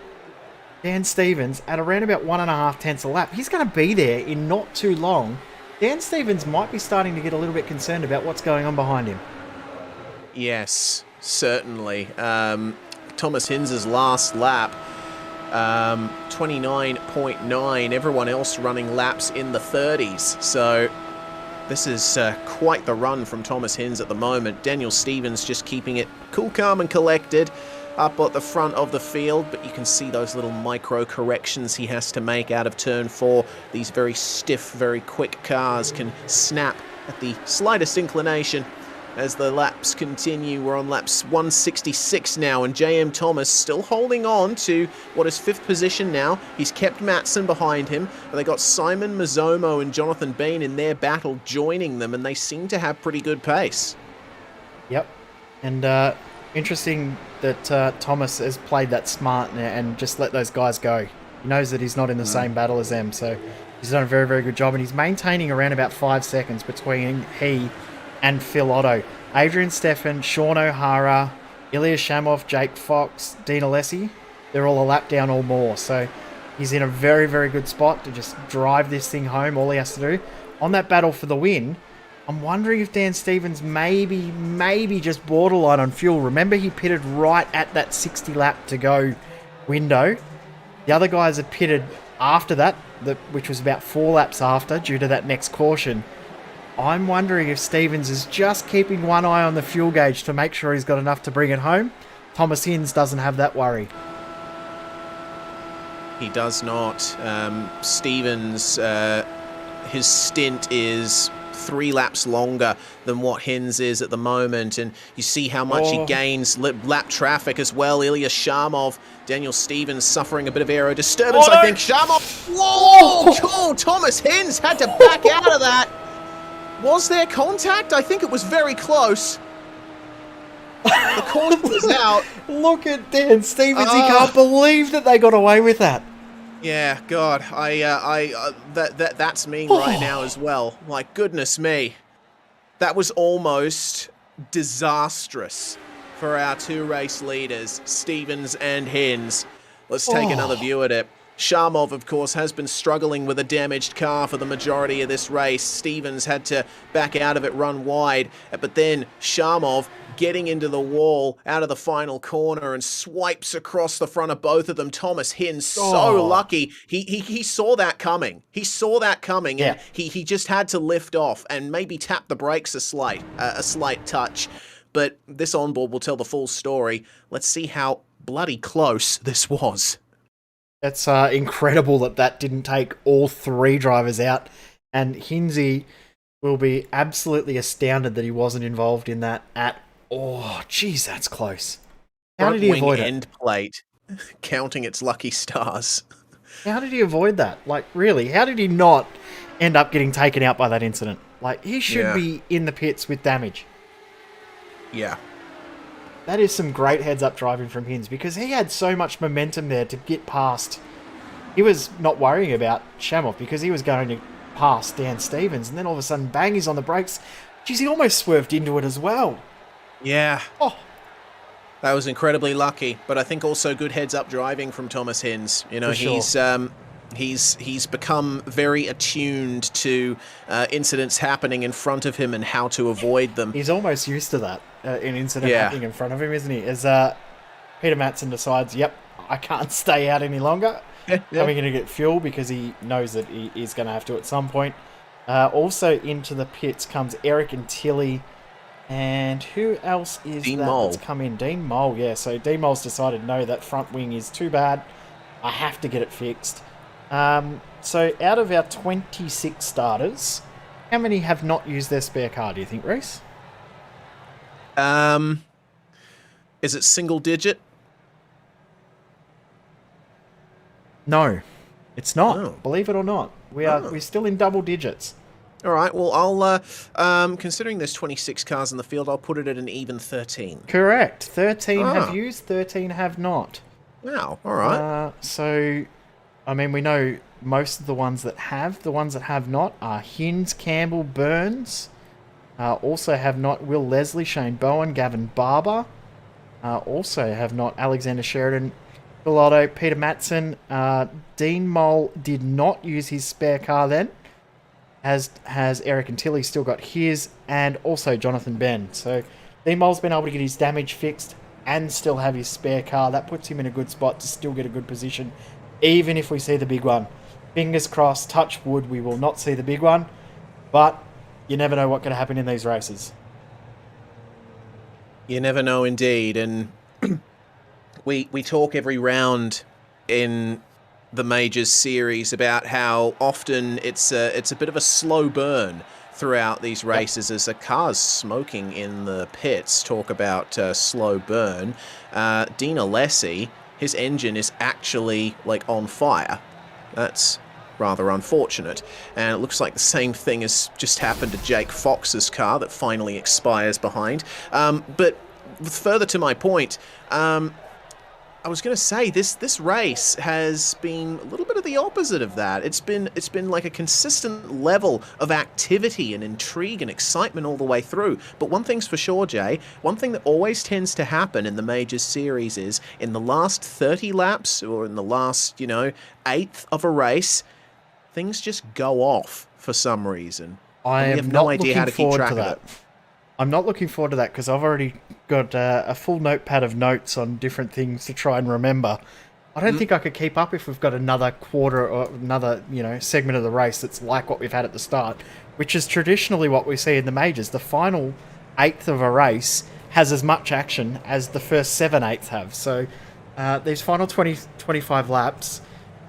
Dan Stevens at around about 1.5 tenths a lap. He's going to be there in not too long. Dan Stevens might be starting to get a little bit concerned about what's going on behind him. Yes, certainly. Thomas Hinz's last lap, 29.9. Everyone else running laps in the 30s. So this is quite the run from Thomas Hinz at the moment. Daniel Stevens just keeping it cool, calm and collected up at the front of the field, but you can see those little micro corrections he has to make out of turn 4. These very stiff, very quick cars can snap at the slightest inclination. As the laps continue, we're on laps 166 now, and J.M. Thomas still holding on to what is 5th position now. He's kept Matson behind him, but they got Simon Mizomo and Jonathan Bean in their battle joining them, and they seem to have pretty good pace. Yep, and interesting that Thomas has played that smart and just let those guys go. He knows that he's not in the same battle as them, so he's done a very, very good job, and he's maintaining around about 5 seconds between he and Phil Otto. Adrian Steffen, Shawn O'Hara, Ilya Shamov, Jake Fox, Dean Alessi, they're all a lap down or more. So he's in a very, very good spot to just drive this thing home. All he has to do on that battle for the win. I'm wondering if Dan Stevens maybe just borderline on fuel. Remember, he pitted right at that 60 lap to go window. The other guys are pitted after that, which was about 4 laps after, due to that next caution. I'm wondering if Stevens is just keeping one eye on the fuel gauge to make sure he's got enough to bring it home. Thomas Hinz doesn't have that worry. He does not. Stevens, his stint is 3 laps longer than what Hinz is at the moment, and you see how much he gains lap traffic as well. Ilya Shamov, Daniel Stevens suffering a bit of aero disturbance, I think. Shamov, whoa! Thomas Hinz had to back out of that. Was there contact? I think it was very close. The caution was out. Look at Dan Stevens. He can't believe that they got away with that. Yeah, God, that's me right now as well. My goodness me. That was almost disastrous for our two race leaders, Stevens and Hins. Let's take another view at it. Shamov, of course, has been struggling with a damaged car for the majority of this race. Stevens had to back out of it, run wide, but then Shamov getting into the wall out of the final corner and swipes across the front of both of them. Thomas Hins, so lucky. He saw that coming. He saw that coming, and he just had to lift off and maybe tap the brakes a slight touch. But this onboard will tell the full story. Let's see how bloody close this was. It's incredible that didn't take all three drivers out, and Hinsey will be absolutely astounded that he wasn't involved in that at all. Oh, geez, that's close. How did he avoid it? End plate, counting its lucky stars. How did he avoid that? Like, really, how did he not end up getting taken out by that incident? Like, he should be in the pits with damage. Yeah. That is some great heads-up driving from Hins, because he had so much momentum there to get past. He was not worrying about Shamov because he was going to pass Dan Stevens, and then all of a sudden, bang, he's on the brakes. Geez, he almost swerved into it as well. Yeah. Oh. That was incredibly lucky, but I think also good heads-up driving from Thomas Hins. You know, he's become very attuned to incidents happening in front of him and how to avoid them. He's almost used to that. An incident happening in front of him, isn't he? As Peter Madsen decides, yep, I can't stay out any longer. I'm going to get fuel because he knows that he is going to have to at some point. Also into the pits comes Eric and Tilly. And who else is that's come in? Dean Mole, yeah. So Dean Mole's decided, no, that front wing is too bad. I have to get it fixed. So out of our 26 starters, how many have not used their spare car, do you think, Reese? Is it single digit? No, it's not. Believe it or not, we're still in double digits. All right. Well, I'll considering there's 26 cars in the field, I'll put it at an even 13. Correct. 13 have used, 13 have not. Wow. All right. So, I mean, we know most of the ones that have. The ones that have not are Hins, Campbell, Burns. Also have not Will Leslie, Shane Bowen, Gavin Barber. Also have not Alexander Sheridan, Bellotto, Peter Madsen. Dean Mole did not use his spare car then. As has Eric and Tilly still got his, and also Jonathan Ben. So Dean Mole's been able to get his damage fixed and still have his spare car. That puts him in a good spot to still get a good position, even if we see the big one. Fingers crossed, touch wood, we will not see the big one. But you never know what's going to happen in these races. You never know, indeed. And we talk every round in the Majors series about how often it's a bit of a slow burn throughout these races as the car's smoking in the pits. Talk about slow burn. Dean Alessi, his engine is actually like on fire. That's rather unfortunate. And it looks like the same thing has just happened to Jake Fox's car that finally expires behind. But further to my point, I was going to say this race has been a little bit of the opposite of that. It's been like a consistent level of activity and intrigue and excitement all the way through. But one thing's for sure, Jay, one thing that always tends to happen in the Majors series is in the last 30 laps or in the last, eighth of a race, things just go off for some reason. I have am no not idea how to keep track of it. I'm not looking forward to that because I've already got a full notepad of notes on different things to try and remember. I don't think I could keep up if we've got another quarter or another, segment of the race that's like what we've had at the start, which is traditionally what we see in the Majors. The final eighth of a race has as much action as the first 7/8 have. So these final 25 laps,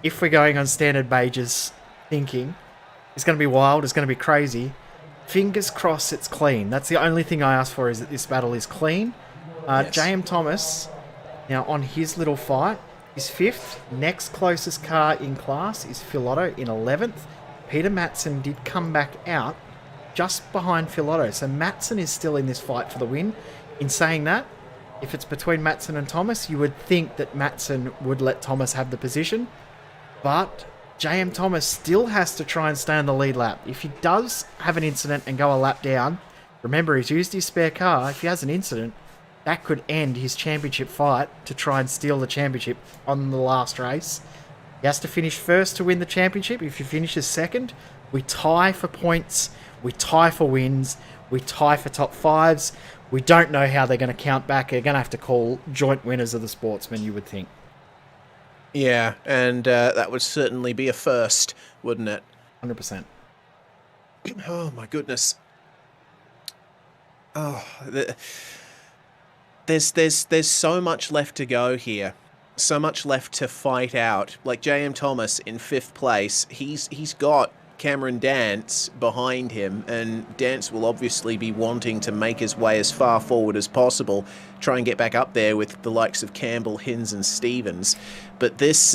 if we're going on standard Majors thinking, it's going to be wild, it's going to be crazy. Fingers crossed it's clean. That's the only thing I ask for, is that this battle is clean. Yes. J.M. Thomas, now on his little fight, is 5th. Next closest car in class is Filotto in 11th. Peter Madsen did come back out just behind Filotto. So Madsen is still in this fight for the win. In saying that, if it's between Madsen and Thomas, you would think that Madsen would let Thomas have the position. But J.M. Thomas still has to try and stay on the lead lap. If he does have an incident and go a lap down, Remember, he's used his spare car. If he has an incident, that could end his championship fight to try and steal the championship on the last race. He has to finish first to win the championship. If he finishes second, we tie for points, we tie for wins, we tie for top fives. We don't know how they're going to count back. They're going to have to call joint winners of the Sportsman, you would think. Yeah, and that would certainly be a first, wouldn't it? 100%. Oh, my goodness. Oh, there's so much left to go here. So much left to fight out. Like J.M. Thomas in 5th place, he's got Cameron Dance behind him, and Dance will obviously be wanting to make his way as far forward as possible, try and get back up there with the likes of Campbell, Hinz and Stevens. But this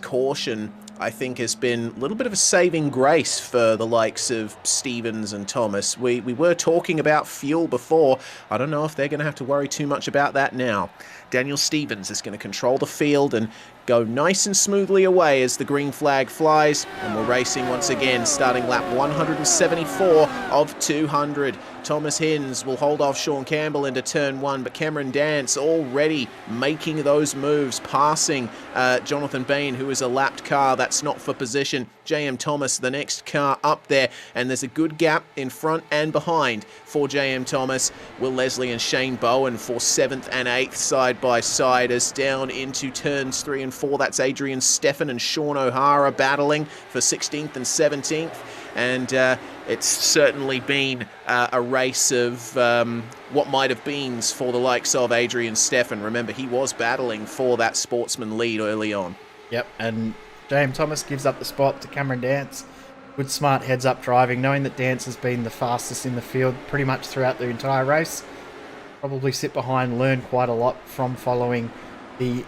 caution, I think, has been a little bit of a saving grace for the likes of Stevens and Thomas. We were talking about fuel before. I don't know if they're going to have to worry too much about that now. Daniel Stevens is going to control the field and go nice and smoothly away as the green flag flies, and we're racing once again, starting lap 174 of 200. Thomas Hinz will hold off Shawn Campbell into turn 1, but Cameron Dance already making those moves, passing Jonathan Bain, who is a lapped car. That's not for position. J.M. Thomas, the next car up there, and there's a good gap in front and behind for J.M. Thomas. Will Leslie and Shane Bowen for 7th and 8th side by side as down into turns 3 and 4. That's Adrian Steffen and Shawn O'Hara battling for 16th and 17th. And it's certainly been a race of what might have been for the likes of Adrian Steffen. Remember, he was battling for that Sportsman lead early on. Yep, and J.M. Thomas gives up the spot to Cameron Dance. Good smart heads-up driving, knowing that Dance has been the fastest in the field pretty much throughout the entire race. Probably sit behind, learn quite a lot from following the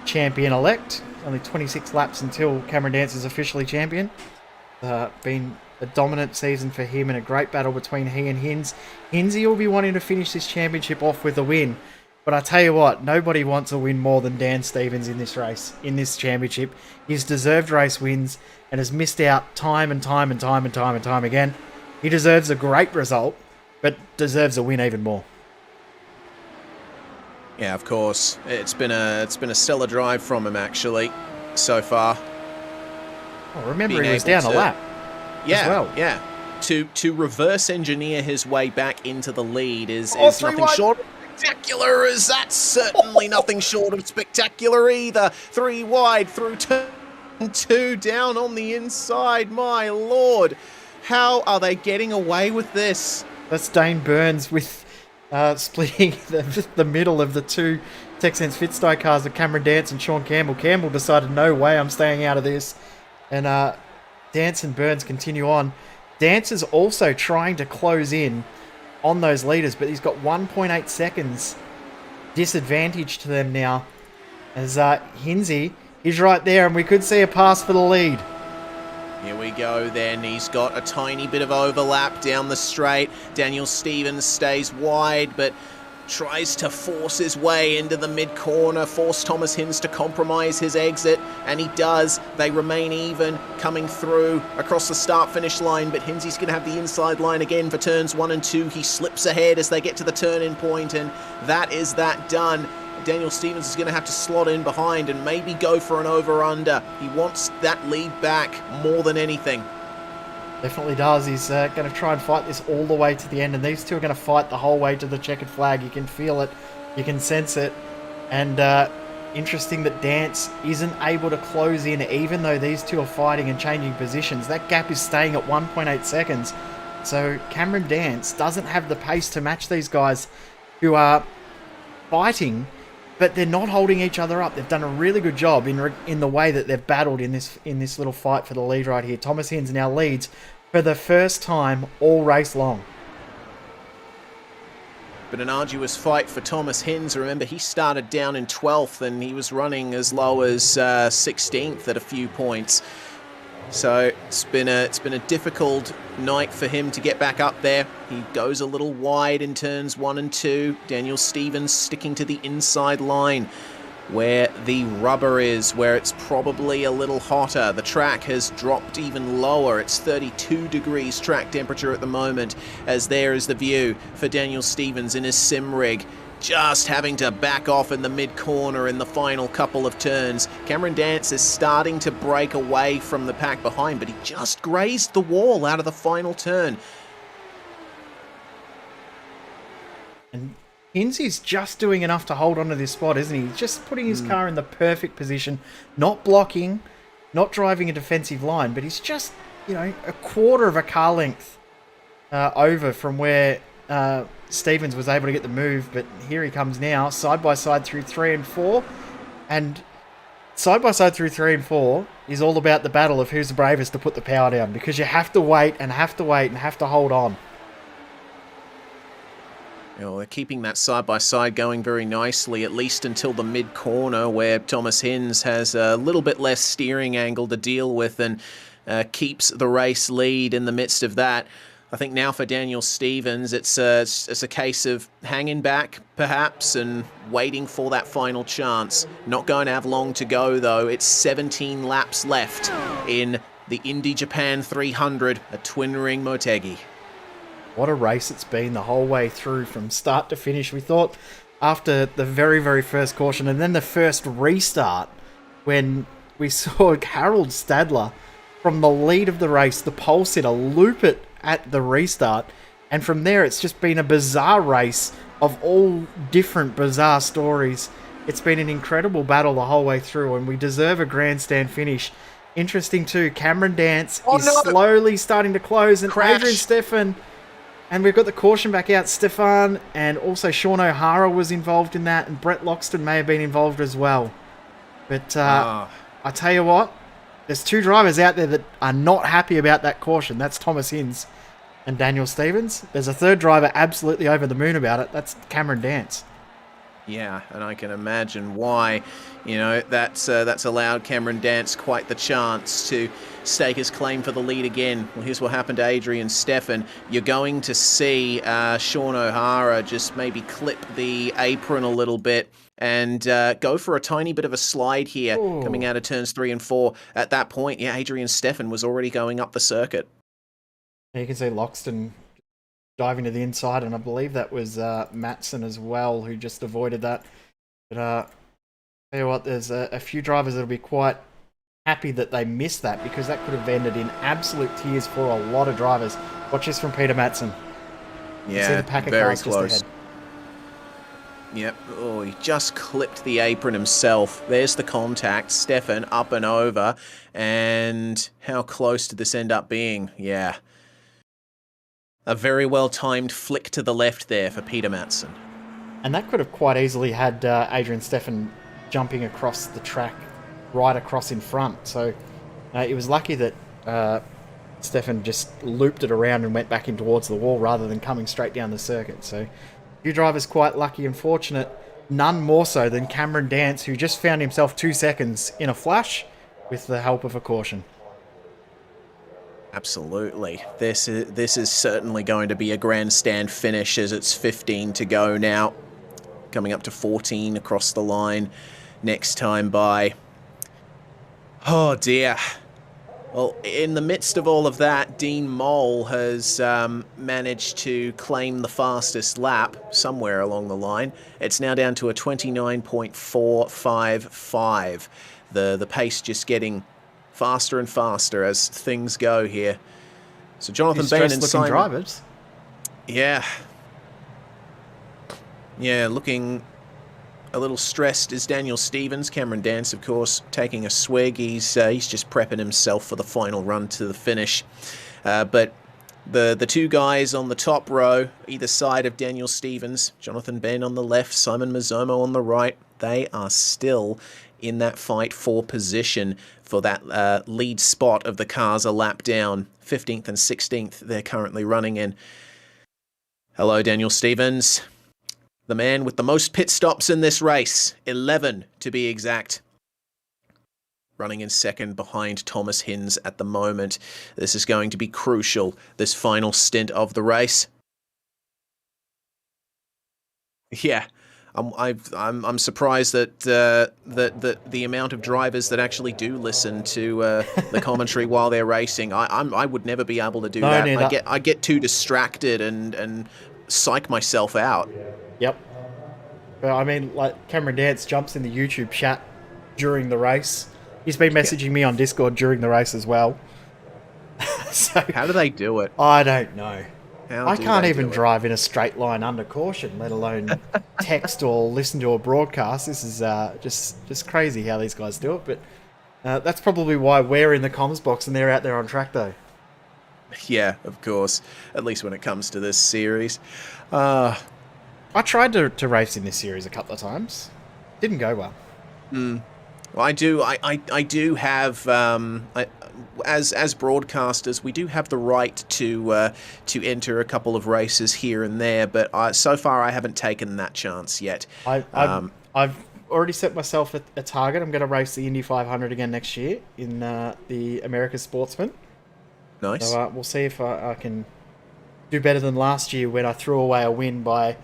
champion-elect. Only 26 laps until Cameron Dance is officially champion. Been a dominant season for him and a great battle between he and Hinz. Hinzy will be wanting to finish this championship off with a win. But I tell you what, nobody wants a win more than Dan Stevens in this race, in this championship. He's deserved race wins and has missed out time and time again. He deserves a great result, but deserves a win even more. Yeah, of course. It's been a stellar drive from him actually so far. Well, remember, he was down a lap. Yeah, as well. Yeah. To reverse engineer his way back into the lead is nothing short of spectacular. Is that certainly nothing short of spectacular either? 3 wide through turn 2, down on the inside. My lord, how are they getting away with this? That's Dwayne Burns with splitting the middle of the two Texans Fitstyle cars of Cameron Dance and Shawn Campbell. Campbell decided, no way, I'm staying out of this. And Dance and Burns continue on. Dance is also trying to close in on those leaders, but he's got 1.8 seconds disadvantage to them now. As Hinzy, he's right there, and we could see a pass for the lead. Here we go then. He's got a tiny bit of overlap down the straight. Daniel Stevens stays wide, but tries to force his way into the mid-corner, force Thomas Hinz to compromise his exit, and he does. They remain even, coming through across the start-finish line, but Hinzy's going to have the inside line again for turns 1 and 2. He slips ahead as they get to the turn-in point, and that is that done. Daniel Stevens is going to have to slot in behind and maybe go for an over-under. He wants that lead back more than anything. Definitely does. He's going to try and fight this all the way to the end, and these two are going to fight the whole way to the checkered flag. You can feel it, you can sense it, and interesting that Dance isn't able to close in even though these two are fighting and changing positions. That gap is staying at 1.8 seconds, so Cameron Dance doesn't have the pace to match these guys who are fighting, but they're not holding each other up. They've done a really good job in the way that they've battled in this little fight for the lead right here. Thomas Hinz now leads for the first time all race long. But an arduous fight for Thomas Hinz. Remember, he started down in 12th and he was running as low as 16th at a few points. So it's been a difficult night for him to get back up there. He goes a little wide in turns 1 and 2. Daniel Stevens sticking to the inside line. where the rubber is, where it's probably a little hotter. The track has dropped even lower. It's 32 degrees track temperature at the moment, as there is the view for Daniel Stephens in his sim rig, just having to back off in the mid-corner in the final couple of turns. Cameron Dance is starting to break away from the pack behind, but he just grazed the wall out of the final turn. And Hinzy's just doing enough to hold on to this spot, isn't he? He's just putting his car in the perfect position, not blocking, not driving a defensive line, but he's just, a quarter of a car length over from where Stephens was able to get the move. But here he comes now, side by side through 3 and 4. And side by side through 3 and 4 is all about the battle of who's the bravest to put the power down, because you have to wait and have to wait and have to hold on. They're keeping that side-by-side going very nicely, at least until the mid-corner, where Thomas Hinz has a little bit less steering angle to deal with and keeps the race lead in the midst of that. I think now for Daniel Stephens, it's a case of hanging back, perhaps, and waiting for that final chance. Not going to have long to go, though. It's 17 laps left in the Indy Japan 300 at Twin Ring Motegi. What a race it's been the whole way through from start to finish. We thought after the very, very first caution and then the first restart, when we saw Harold Stadler from the lead of the race, the pole sitter, loop it at the restart. And from there, it's just been a bizarre race of all different bizarre stories. It's been an incredible battle the whole way through, and we deserve a grandstand finish. Interesting too, Cameron Dance is slowly starting to close, and Adrian Steffen... And we've got the caution back out. Stefan and also Shawn O'Hara was involved in that, and Brett Loxton may have been involved as well. But I tell you what, there's 2 drivers out there that are not happy about that caution. That's Thomas Hinz and Daniel Stephens. There's a 3rd driver absolutely over the moon about it. That's Cameron Dance. Yeah, and I can imagine why. That's allowed Cameron Dance quite the chance to stake his claim for the lead again. Well, here's what happened to Adrian Steffen. You're going to see Shawn O'Hara just maybe clip the apron a little bit and go for a tiny bit of a slide here. Ooh. Coming out of turns 3 and 4. At that point, Adrian Steffen was already going up the circuit. You can see Loxton diving to the inside, and I believe that was Matson as well who just avoided that. But tell you what, there's a few drivers that'll be quite happy that they missed that, because that could have ended in absolute tears for a lot of drivers. Watch this from Peter Matson. Yeah, see the pack of very cars close. Just ahead. Yep. Oh, he just clipped the apron himself. There's the contact. Steffen up and over. And how close did this end up being? Yeah. A very well-timed flick to the left there for Peter Matson. And that could have quite easily had Adrian Steffen jumping across the track, right across in front. So it was lucky that Steffen just looped it around and went back in towards the wall rather than coming straight down the circuit. So a few drivers quite lucky and fortunate, none more so than Cameron Dance, who just found himself 2 seconds in a flash with the help of a caution. Absolutely. This is certainly going to be a grandstand finish, as it's 15 to go now. Coming up to 14 across the line next time by. Oh dear. Well, in the midst of all of that, Dean Mole has managed to claim the fastest lap somewhere along the line. It's now down to a 29.455. The pace just getting faster and faster as things go here. So Jonathan Bain and Simon... drivers. Yeah. Yeah, looking a little stressed is Daniel Stephens. Cameron Dance, of course, taking a swig. He's just prepping himself for the final run to the finish. But the 2 guys on the top row, either side of Daniel Stephens, Jonathan Bain on the left, Simon Mizomo on the right, they are still in that fight for position for that lead spot of the cars a lap down. 15th and 16th they're currently running in. Hello, Daniel Stephens. The man with the most pit stops in this race. 11 to be exact. Running in second behind Thomas Hinz at the moment. This is going to be crucial, this final stint of the race. Yeah. I'm surprised that that the amount of drivers that actually do listen to the commentary while they're racing. I would never be able to do that. Neither. I get too distracted and psych myself out. Yep. But I mean, like Cameron Dance jumps in the YouTube chat during the race. He's been messaging me on Discord during the race as well. So How do they do it? I don't know. How I do can't they even do it? drive in a straight line under caution, let alone text or listen to a broadcast. This is just crazy how these guys do it. But that's probably why we're in the comms box and they're out there on track, though. Yeah, of course. At least when it comes to this series. I tried to race in this series a couple of times. Didn't go well. Well, I do have as broadcasters, we do have the right to enter a couple of races here and there, but so far I haven't taken that chance yet. I've already set myself a target. I'm going to race the Indy 500 again next year in the America's Sportsman. Nice. So we'll see if I can do better than last year when I threw away a win by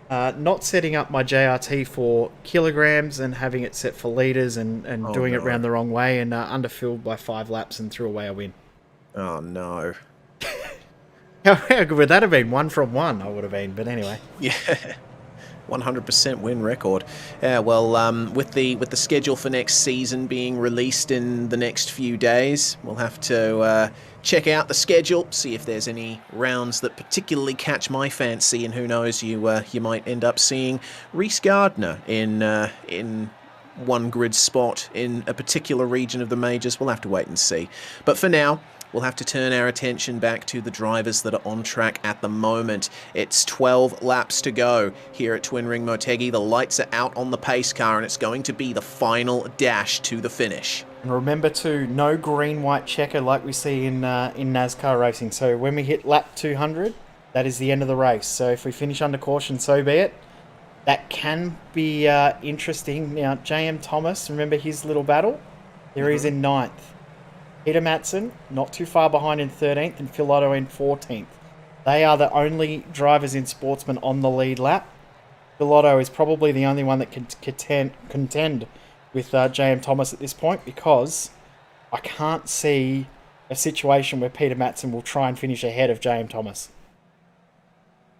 not setting up my JRT for kilograms and having it set for litres and doing it round the wrong way and underfilled by 5 laps and threw away a win. Oh, no. How good would that have been? 1 from 1 I would have been, but anyway. Yeah. 100% win record. Yeah, well, with the schedule for next season being released in the next few days, we'll have to check out the schedule, see if there's any rounds that particularly catch my fancy, and who knows, you might end up seeing Reese Gardner in one grid spot in a particular region of the majors. We'll have to wait and see. But for now, we'll have to turn our attention back to the drivers that are on track at the moment. It's 12 laps to go here at Twin Ring Motegi. The lights are out on the pace car, and it's going to be the final dash to the finish. And remember to no green-white checker like we see in NASCAR racing. So when we hit lap 200, that is the end of the race. So if we finish under caution, so be it. That can be interesting. Now, J.M. Thomas, remember his little battle? There he is in 9th. Peter Matson, not too far behind in 13th, and Phil Otto in 14th. They are the only drivers in Sportsman on the lead lap. Phil Otto is probably the only one that can contend with J.M. Thomas at this point, because I can't see a situation where Peter Matson will try and finish ahead of J.M. Thomas.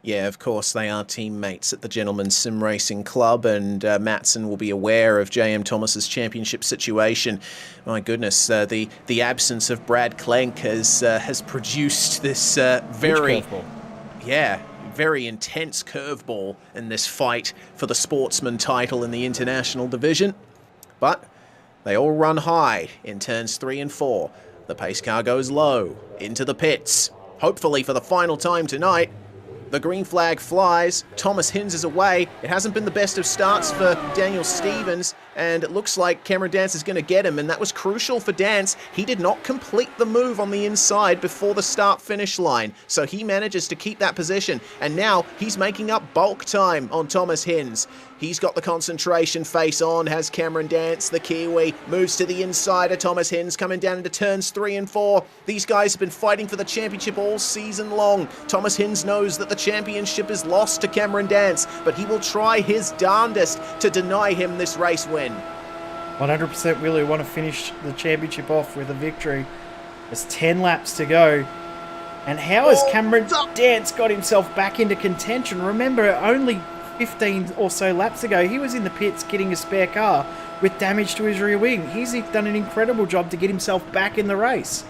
Yeah, of course, they are teammates at the Gentleman's Sim Racing Club, and Matson will be aware of J.M. Thomas's championship situation. My goodness, the absence of Brad Klenk has produced this very intense curveball in this fight for the Sportsman title in the International Division. But they all run high in turns 3 and 4. The pace car goes low into the pits, hopefully for the final time tonight. The green flag flies. Thomas Hinz is away. It hasn't been the best of starts for Daniel Stevens, and it looks like Cameron Dance is going to get him, and that was crucial for Dance. He did not complete the move on the inside before the start-finish line, so he manages to keep that position, and now he's making up bulk time on Thomas Hinz. He's got the concentration face on, has Cameron Dance, the Kiwi, moves to the inside of Thomas Hinz, coming down into turns 3 and 4. These guys have been fighting for the championship all season long. Thomas Hinz knows that the championship is lost to Cameron Dance, but he will try his darndest to deny him this race win. 100% really want to finish the championship off with a victory. There's 10 laps to go. And how has Cameron Dance got himself back into contention? Remember, only 15 or so laps ago, he was in the pits getting a spare car with damage to his rear wing. He's done an incredible job to get himself back in the race.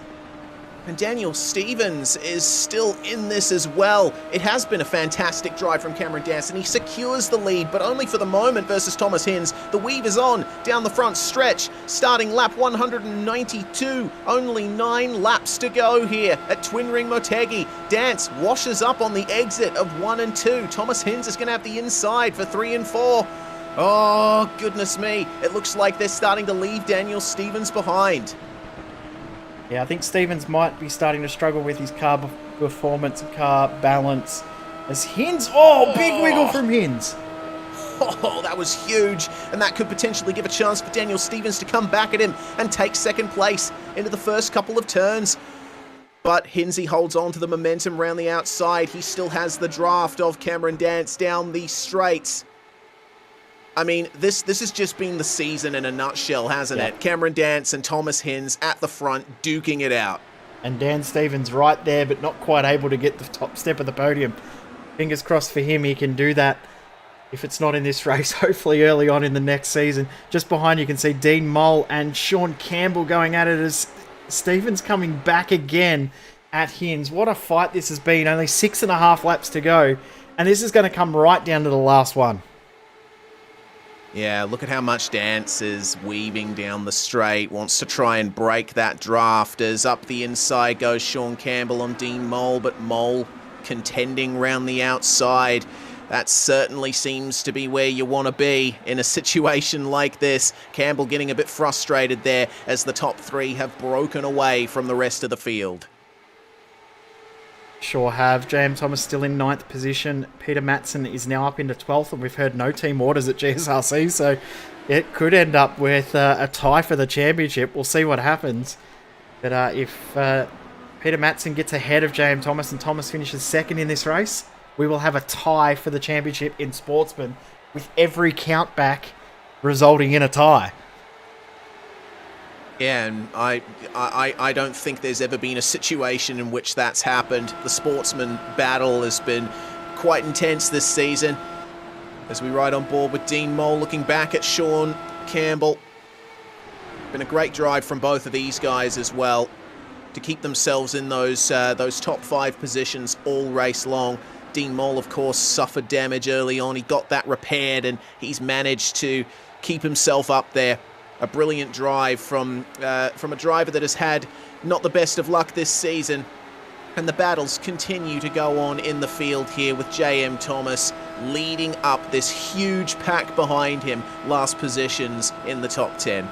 And Daniel Stevens is still in this as well. It has been a fantastic drive from Cameron Dance, and he secures the lead, but only for the moment versus Thomas Hinz. The weave is on down the front stretch, starting lap 192. Only 9 laps to go here at Twin Ring Motegi. Dance washes up on the exit of 1 and 2. Thomas Hinz is going to have the inside for 3 and 4. Oh, goodness me. It looks like they're starting to leave Daniel Stevens behind. Yeah, I think Stevens might be starting to struggle with his car performance, car balance. As Hinz, big wiggle from Hinz. Oh, that was huge, and that could potentially give a chance for Daniel Stevens to come back at him and take second place into the first couple of turns. But Hinzy holds on to the momentum around the outside. He still has the draft of Cameron Dance down the straights. I mean, this has just been the season in a nutshell, hasn't it? Cameron Dance and Thomas Hinz at the front, duking it out. And Dan Stevens right there, but not quite able to get the top step of the podium. Fingers crossed for him, he can do that. If it's not in this race, hopefully early on in the next season. Just behind you can see Dean Moll and Shawn Campbell going at it as Stevens coming back again at Hinz. What a fight this has been. Only 6.5 laps to go. And this is going to come right down to the last one. Yeah, look at how much Dance is weaving down the straight. Wants to try and break that draft as up the inside goes Shawn Campbell on Dean Moll. But Moll contending round the outside. That certainly seems to be where you want to be in a situation like this. Campbell getting a bit frustrated there as the top three have broken away from the rest of the field. Sure have. J.M. Thomas still in 9th position. Peter Matson is now up into 12th, and we've heard no team orders at GSRC, so it could end up with a tie for the championship. We'll see what happens. But if Peter Matson gets ahead of J.M. Thomas and Thomas finishes second in this race, we will have a tie for the championship in Sportsman, with every count back resulting in a tie. Yeah, and I don't think there's ever been a situation in which that's happened. The Sportsman battle has been quite intense this season. As we ride on board with Dean Moll, looking back at Shawn Campbell. Been a great drive from both of these guys as well to keep themselves in those top 5 positions all race long. Dean Moll, of course, suffered damage early on. He got that repaired, and he's managed to keep himself up there. A brilliant drive from a driver that has had not the best of luck this season. And the battles continue to go on in the field here with J.M. Thomas leading up this huge pack behind him. Last positions in the top 10.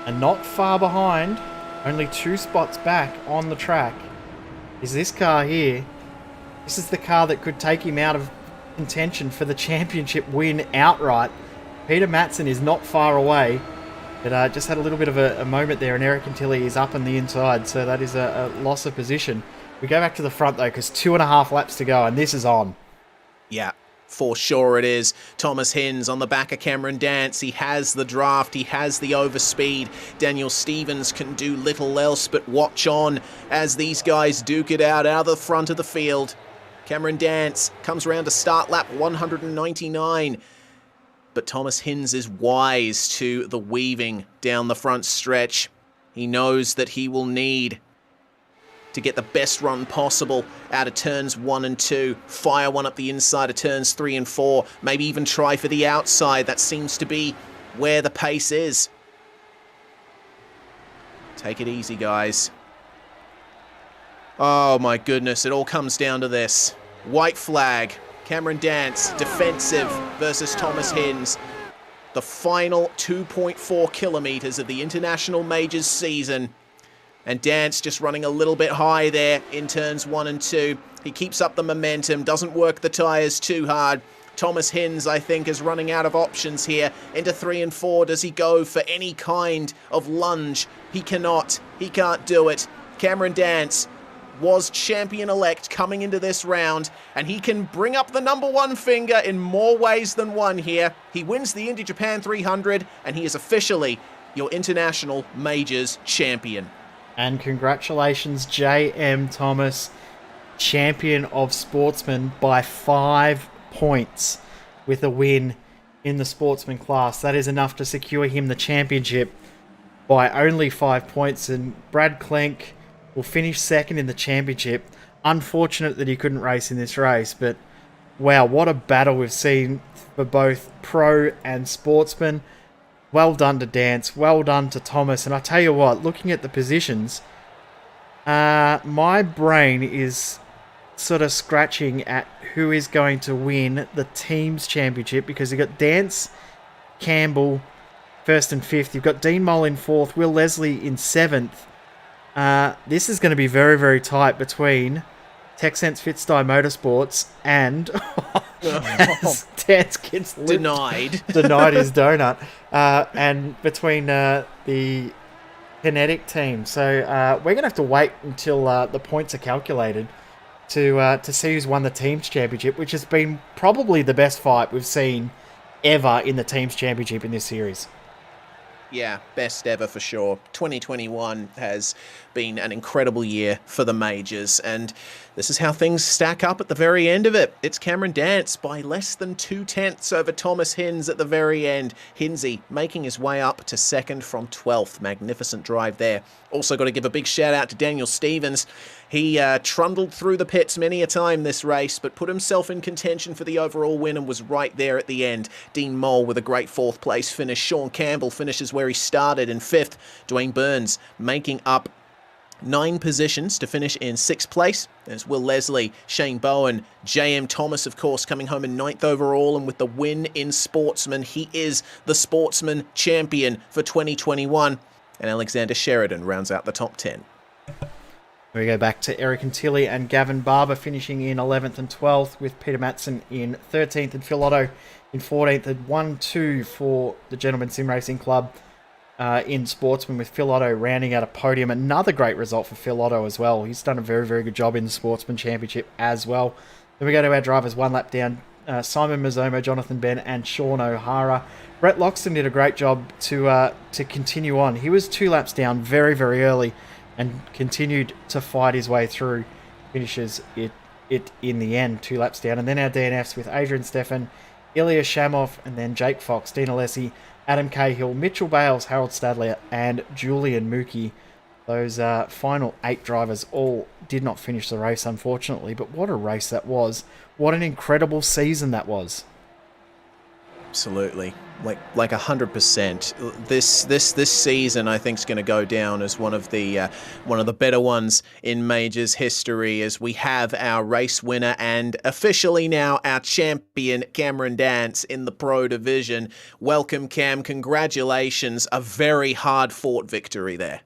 And not far behind, only 2 spots back on the track, is this car here. This is the car that could take him out of contention for the championship win outright. Peter Matson is not far away. But just had a little bit of a moment there, and Eric Antilli is up on the inside, so that is a loss of position. We go back to the front, though, because 2.5 laps to go, and this is on. Yeah, for sure it is. Thomas Hinz on the back of Cameron Dance. He has the draft. He has the overspeed. Daniel Stevens can do little else but watch on as these guys duke it out of the front of the field. Cameron Dance comes around to start lap 199. But Thomas Hinz is wise to the weaving down the front stretch. He knows that he will need to get the best run possible out of turns 1 and 2. Fire one up the inside of turns 3 and 4. Maybe even try for the outside. That seems to be where the pace is. Take it easy, guys. Oh my goodness, it all comes down to this. White flag. Cameron Dance, defensive versus Thomas Hinz. The final 2.4 kilometers of the International Majors season. And Dance just running a little bit high there in turns 1 and 2. He keeps up the momentum, doesn't work the tyres too hard. Thomas Hinz, I think, is running out of options here. Into 3 and 4, does he go for any kind of lunge? He cannot. He can't do it. Cameron Dance was champion-elect coming into this round, and he can bring up the number 1 finger in more ways than one here. He wins the Indy Japan 300, and he is officially your International Majors champion. And congratulations, J.M. Thomas, champion of Sportsman by 5 points with a win in the Sportsman class. That is enough to secure him the championship by only 5 points, and Brad Klenk will finish second in the championship. Unfortunate that he couldn't race in this race, but wow, what a battle we've seen for both pro and Sportsman. Well done to Dance, well done to Thomas, and I tell you what, looking at the positions, my brain is sort of scratching at who is going to win the team's championship, because you've got Dance, Campbell, 1st and 5th, you've got Dean Moll in 4th, Will Leslie in 7th. This is going to be very, very tight between TechSense Fitstyle Motorsports and Dance gets denied his donut, and between the Kinetic team. So we're going to have to wait until the points are calculated to see who's won the team's championship, which has been probably the best fight we've seen ever in the Teams Championship in this series. Yeah, best ever for sure. 2021 has been an incredible year for the majors, and this is how things stack up at the very end of it. It's Cameron Dance by less than 2/10 over Thomas Hinz at the very end. Hinsey making his way up to second from 12th. Magnificent drive there. Also got to give a big shout out to Daniel Stevens. He trundled through the pits many a time this race, but put himself in contention for the overall win and was right there at the end. Dean Mole with a great 4th place finish. Shawn Campbell finishes where he started in 5th. Dwayne Burns making up 9 positions to finish in 6th place. There's Will Leslie, Shane Bowen, J.M. Thomas, of course, coming home in 9th overall. And with the win in Sportsman, he is the Sportsman Champion for 2021. And Alexander Sheridan rounds out the top 10. We go back to Eric Antilli and Gavin Barber finishing in 11th and 12th, with Peter Matson in 13th and Phil Otto in 14th, and 1-2 for the Gentleman Sim Racing Club in Sportsman, with Phil Otto rounding out a podium. Another great result for Phil Otto as well. He's done a very, very good job in the Sportsman Championship as well. Then we go to our drivers one lap down. Simon Mizomo, Jonathan Ben and Shawn O'Hara. Brett Loxton did a great job to continue on. He was 2 laps down very, very early and continued to fight his way through. Finishes it in the end, 2 laps down. And then our DNFs with Adrian Steffen, Ilya Shamov, and then Jake Fox, Dean Alessi, Adam Cahill, Mitchell Bales, Harold Stadler, and Julian Mookie. Those final 8 drivers all did not finish the race, unfortunately. But what a race that was. What an incredible season that was. Absolutely. Like 100%. This season, I think, is going to go down as one of the better ones in Majors history, as we have our race winner and officially now our champion, Cameron Dance, in the Pro Division. Welcome, Cam. Congratulations. A very hard-fought victory there.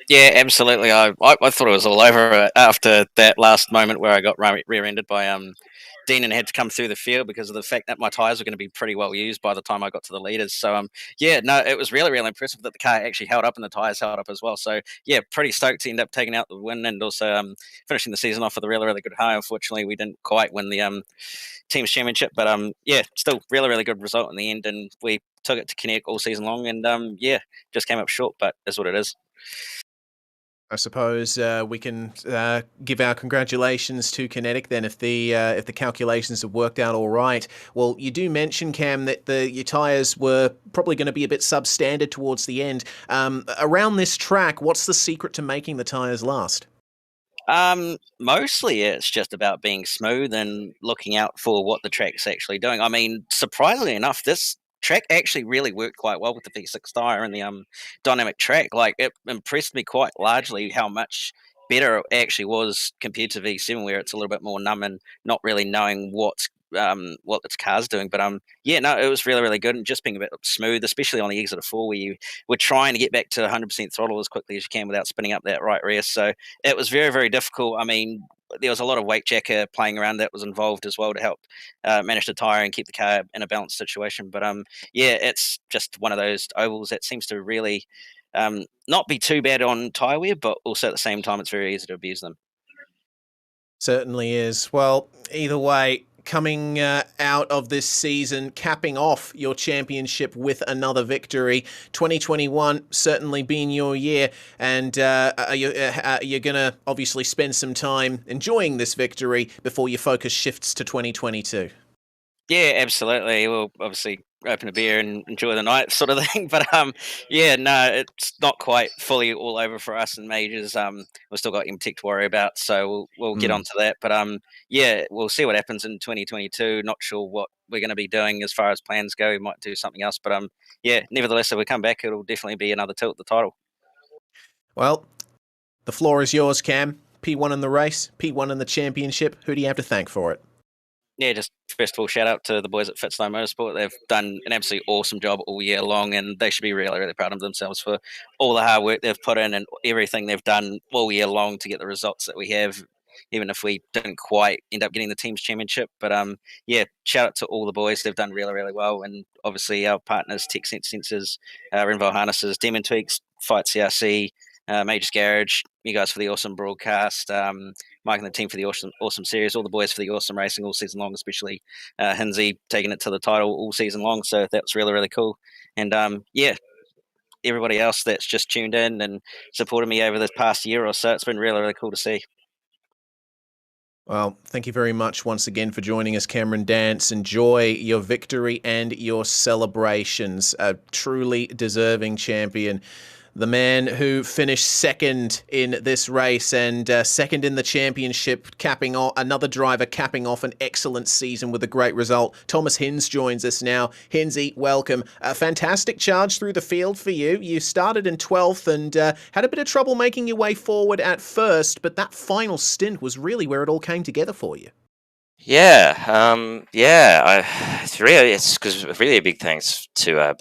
Yeah, absolutely. I thought it was all over after that last moment where I got rear-ended by Dean and had to come through the field because of the fact that my tyres were going to be pretty well used by the time I got to the leaders. So, yeah, no, it was really, really impressive that the car actually held up and the tyres held up as well. So, yeah, pretty stoked to end up taking out the win and also finishing the season off with a really, really good high. Unfortunately, we didn't quite win the Teams Championship, but yeah, still really, really good result in the end. And we took it to Kinetic all season long and, yeah, just came up short, but is what it is. I suppose we can give our congratulations to Kinetic then if the calculations have worked out all right. Well, you do mention, Cam, that your tyres were probably going to be a bit substandard towards the end. Around this track, what's the secret to making the tyres last? Mostly it's just about being smooth and looking out for what the track's actually doing. I mean, surprisingly enough, this track actually really worked quite well with the V6 tyre and the dynamic track. Like, it impressed me quite largely how much better it actually was compared to V7, where it's a little bit more numb and not really knowing what its car's doing. But yeah, no, it was really, really good, and just being a bit smooth, especially on the exit of 4, where you were trying to get back to 100% throttle as quickly as you can without spinning up that right rear. So it was very, very difficult. I mean, there was a lot of weight jacker playing around that was involved as well to help manage the tyre and keep the car in a balanced situation. But yeah, it's just one of those ovals that seems to really not be too bad on tyre wear, but also at the same time, it's very easy to abuse them. Certainly is. Well, either way, coming out of this season, capping off your championship with another victory. 2021 certainly been your year, and you're going to obviously spend some time enjoying this victory before your focus shifts to 2022. Yeah, absolutely. We'll obviously open a beer and enjoy the night sort of thing. But yeah, no, it's not quite fully all over for us in majors. We've still got MTech to worry about, so we'll get onto that. But yeah, we'll see what happens in 2022. Not sure what we're going to be doing as far as plans go. We might do something else. But yeah, nevertheless, if we come back, it'll definitely be another tilt at the title. Well, the floor is yours, Cam. P1 in the race, P1 in the championship. Who do you have to thank for it? Yeah, just first of all, shout out to the boys at Fitzlow Motorsport. They've done an absolutely awesome job all year long, and they should be really, really proud of themselves for all the hard work they've put in and everything they've done all year long to get the results that we have, even if we didn't quite end up getting the Teams Championship. But yeah, shout out to all the boys. They've done really, really well. And obviously our partners, Tech Sense Sensors, Renville Harnesses, Demon Tweaks, Fight CRC, Majors Garage, you guys for the awesome broadcast. Mike and the team for the awesome series, all the boys for the awesome racing all season long, especially Hinsey taking it to the title all season long. So that was really, really cool. And everybody else that's just tuned in and supported me over this past year or so, it's been really, really cool to see. Well, thank you very much once again for joining us, Cameron Dance. Enjoy your victory and your celebrations. A truly deserving champion. The man who finished second in this race and second in the championship, capping off another driver capping off an excellent season with a great result. Thomas Hinz joins us now. Hinsey, welcome. A fantastic charge through the field for you. You started in 12th and had a bit of trouble making your way forward at first, but that final stint was really where it all came together for you. It's because really a big thanks to I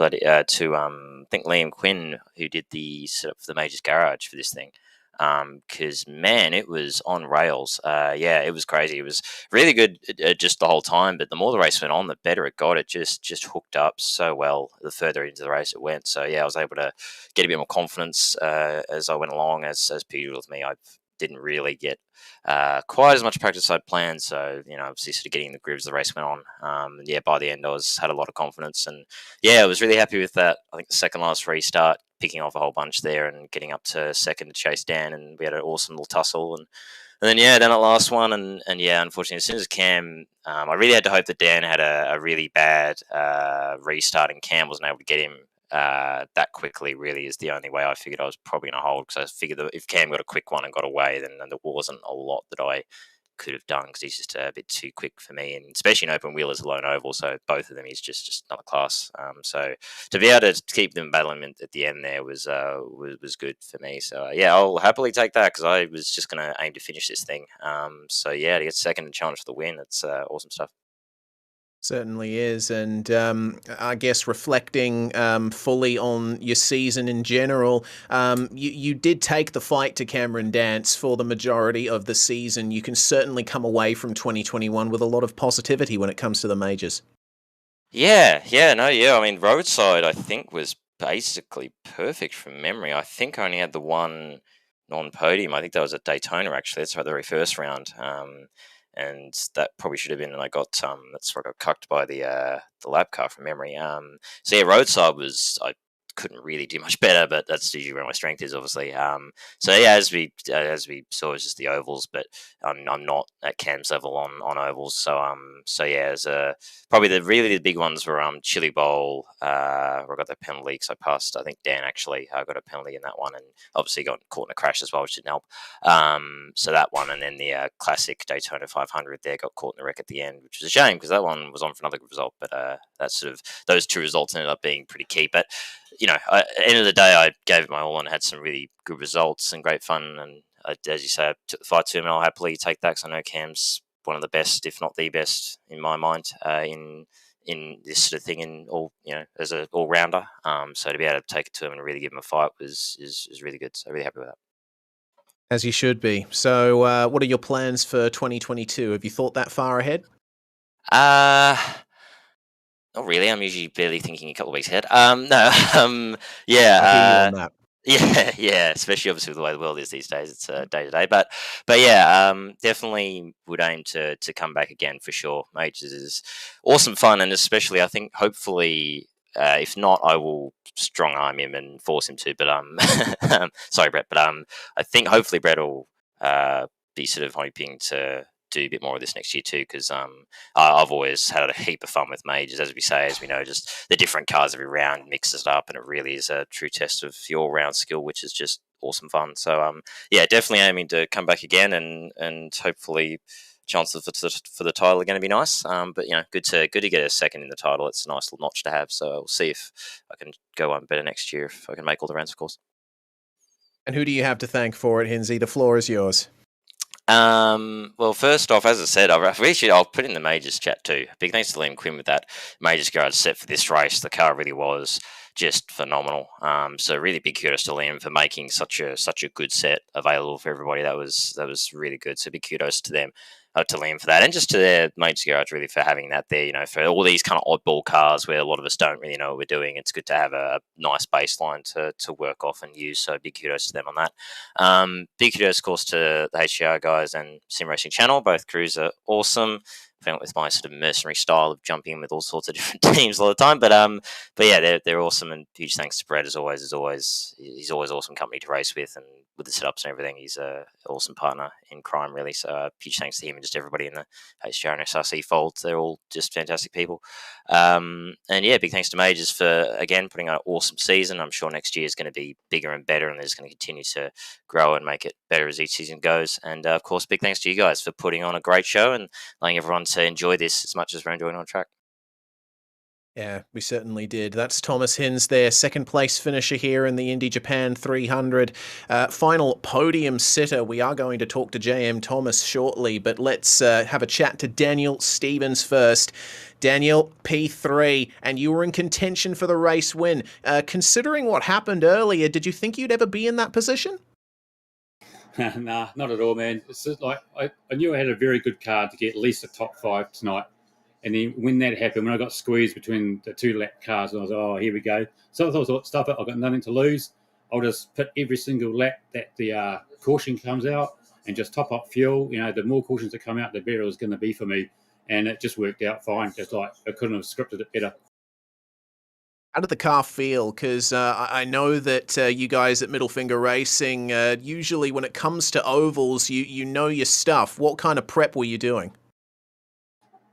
think Liam Quinn, who did the setup for the Majors Garage for this thing. Because man, it was on rails. It was crazy. It was really good just the whole time. But the more the race went on, the better it got. It just hooked up so well the further into the race it went. So yeah, I was able to get a bit more confidence as I went along. As per usual with me, I didn't really get quite as much practice as I'd planned. So, obviously sort of getting the grooves the race went on. By the end, had a lot of confidence. And I was really happy with that. I think the second last restart, picking off a whole bunch there and getting up to second to chase Dan. And we had an awesome little tussle. And then that last one. And unfortunately, as soon as Cam, I really had to hope that Dan had a really bad restart and Cam wasn't able to get him that quickly. Really is the only way I figured I was probably going to hold, because I figured that if Cam got a quick one and got away, then there wasn't a lot that I could have done, because he's just a bit too quick for me, and especially an open wheel is a lone oval, so both of them he's just another class. So to be able to keep them battling at the end there was good for me. So I'll happily take that, because I was just going to aim to finish this thing. To get second and challenge for the win, it's awesome stuff. Certainly is. And I guess reflecting fully on your season in general, you did take the fight to Cameron Dance for the majority of the season. You can certainly come away from 2021 with a lot of positivity when it comes to the majors. I mean, roadside, I think, was basically perfect from memory. I think I only had the one non-podium. I think that was at Daytona, actually. That's right, the very first round. And that probably should have been, and I got that's where I got cucked by the lap car from memory. Roadside was, I couldn't really do much better, but that's usually where my strength is, obviously. As we saw, it's just the ovals, but I'm not at Cam's level on ovals. As probably the big ones were Chili Bowl, where I got the penalty because I passed, I think Dan actually got a penalty in that one, and obviously got caught in a crash as well, which didn't help. So that one, and then the classic Daytona 500 there got caught in the wreck at the end, which was a shame because that one was on for another good result. But that's sort of, those two results ended up being pretty key. But at the end of the day, I gave it my all and had some really good results and great fun. And as you say, I took the fight to him, and I'll happily take that, because I know Cam's one of the best, if not the best, in my mind, in this sort of thing, in all, as an all rounder. So to be able to take it to him and really give him a fight is really good. So really happy with that. As you should be. So what are your plans for 2022? Have you thought that far ahead? Not really. I'm usually barely thinking a couple of weeks ahead. Especially obviously with the way the world is these days. It's day to day, but definitely would aim to come back again for sure. Majors is awesome fun, and especially I think hopefully, if not, I will strong arm him and force him to. But sorry, Brett, but I think hopefully Brett will be sort of hoping to do a bit more of this next year too, because I've always had a heap of fun with majors, as we know, just the different cars every round mixes it up, and it really is a true test of your round skill, which is just awesome fun. So definitely aiming to come back again, and hopefully chances for the title are going to be nice. But good to get a second in the title. It's a nice little notch to have. So we'll see if I can go on better next year, if I can make all the rounds, of course. And who do you have to thank for it, Hinsey? The floor is yours. Well, first off, as I said, I'll put in the Majors chat too. Big thanks to Liam Quinn with that Majors Garage set for this race. The car really was just phenomenal. So really big kudos to Liam for making such a good set available for everybody. That was really good. So big kudos to them. to Liam for that, and just to their Majors Garage really for having that there. You know, for all these kind of oddball cars where a lot of us don't really know what we're doing, it's good to have a nice baseline to work off and use. So big kudos to them on that. Big kudos, of course, to the HGR guys and Sim Racing Channel. Both crews are awesome. I went with my sort of mercenary style of jumping in with all sorts of different teams all the time, but yeah, they're awesome, and huge thanks to Brett he's always awesome company to race with, and with the setups and everything, he's a awesome partner in crime, really. So huge thanks to him and just everybody in the HGR and SRC fold. They're all just fantastic people, and yeah, big thanks to Majors for again putting on an awesome season. I'm sure next year is going to be bigger and better, and they're just going to continue to grow and make it better as each season goes. And of course, big thanks to you guys for putting on a great show and allowing everyone to enjoy this as much as we're enjoying on track. Yeah, we certainly did. That's Thomas Hinz there, second place finisher here in the Indy Japan 300. Final podium sitter. We are going to talk to JM Thomas shortly, but let's have a chat to Daniel Stevens first. Daniel, P3, and you were in contention for the race win. Considering what happened earlier, did you think you'd ever be in that position? Nah, not at all, man. It's just like I knew I had a very good card to get at least a top 5 tonight. And then when that happened, when I got squeezed between the 2 lap cars, I was like, oh, here we go. So I thought, stuff it, I've got nothing to lose. I'll just put every single lap that the caution comes out and just top up fuel. You know, the more cautions that come out, the better it's going to be for me. And it just worked out fine. Just like I couldn't have scripted it better. How did the car feel? Because I know that you guys at Middle Finger Racing, usually when it comes to ovals, you know your stuff. What kind of prep were you doing?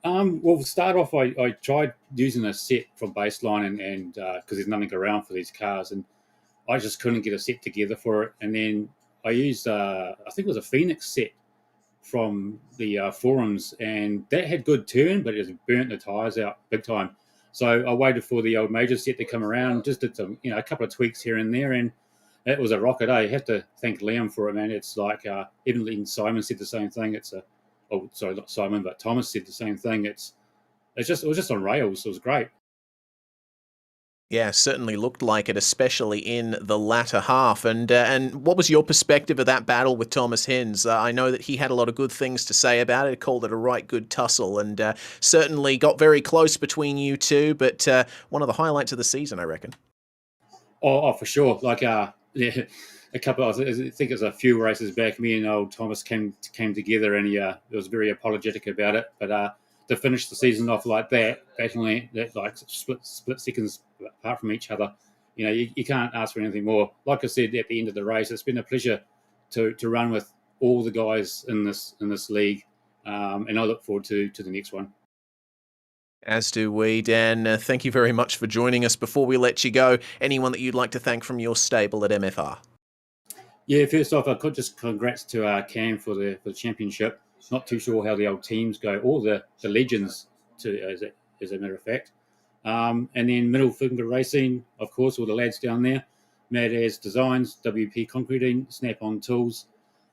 Well, to start off, I tried using a set from baseline and because there's nothing around for these cars, and I just couldn't get a set together for it. And then I used, I think it was a Phoenix set from the forums, and that had good turn, but it just burnt the tyres out big time. So I waited for the old major set to come around, just did some, a couple of tweaks here and there, and it was a rocket. I have to thank Liam for it, man. It's like even Simon said the same thing. Oh, sorry, not Simon, but Thomas said the same thing. It was just on rails. It was great. Yeah, certainly looked like it, especially in the latter half. And what was your perspective of that battle with Thomas Hinz? I know that he had a lot of good things to say about it, called it a right good tussle, and certainly got very close between you two, but one of the highlights of the season, I reckon. Oh, for sure. Like, yeah, I think it was a few races back, me and old Thomas came together, and he was very apologetic about it. But to finish the season off like that, battling that like split seconds apart from each other, you can't ask for anything more. Like I said at the end of the race, it's been a pleasure to run with all the guys in this league, and I look forward to the next one. As do we, Dan. Thank you very much for joining us. Before we let you go, anyone that you'd like to thank from your stable at MFR? Yeah, first off, I could just congrats to Cam for the championship. Not too sure how the old teams go, or the legends, as a matter of fact. And then Middle Finger Racing, of course, all the lads down there. Mad As Designs, WP Concreting, Snap-on Tools,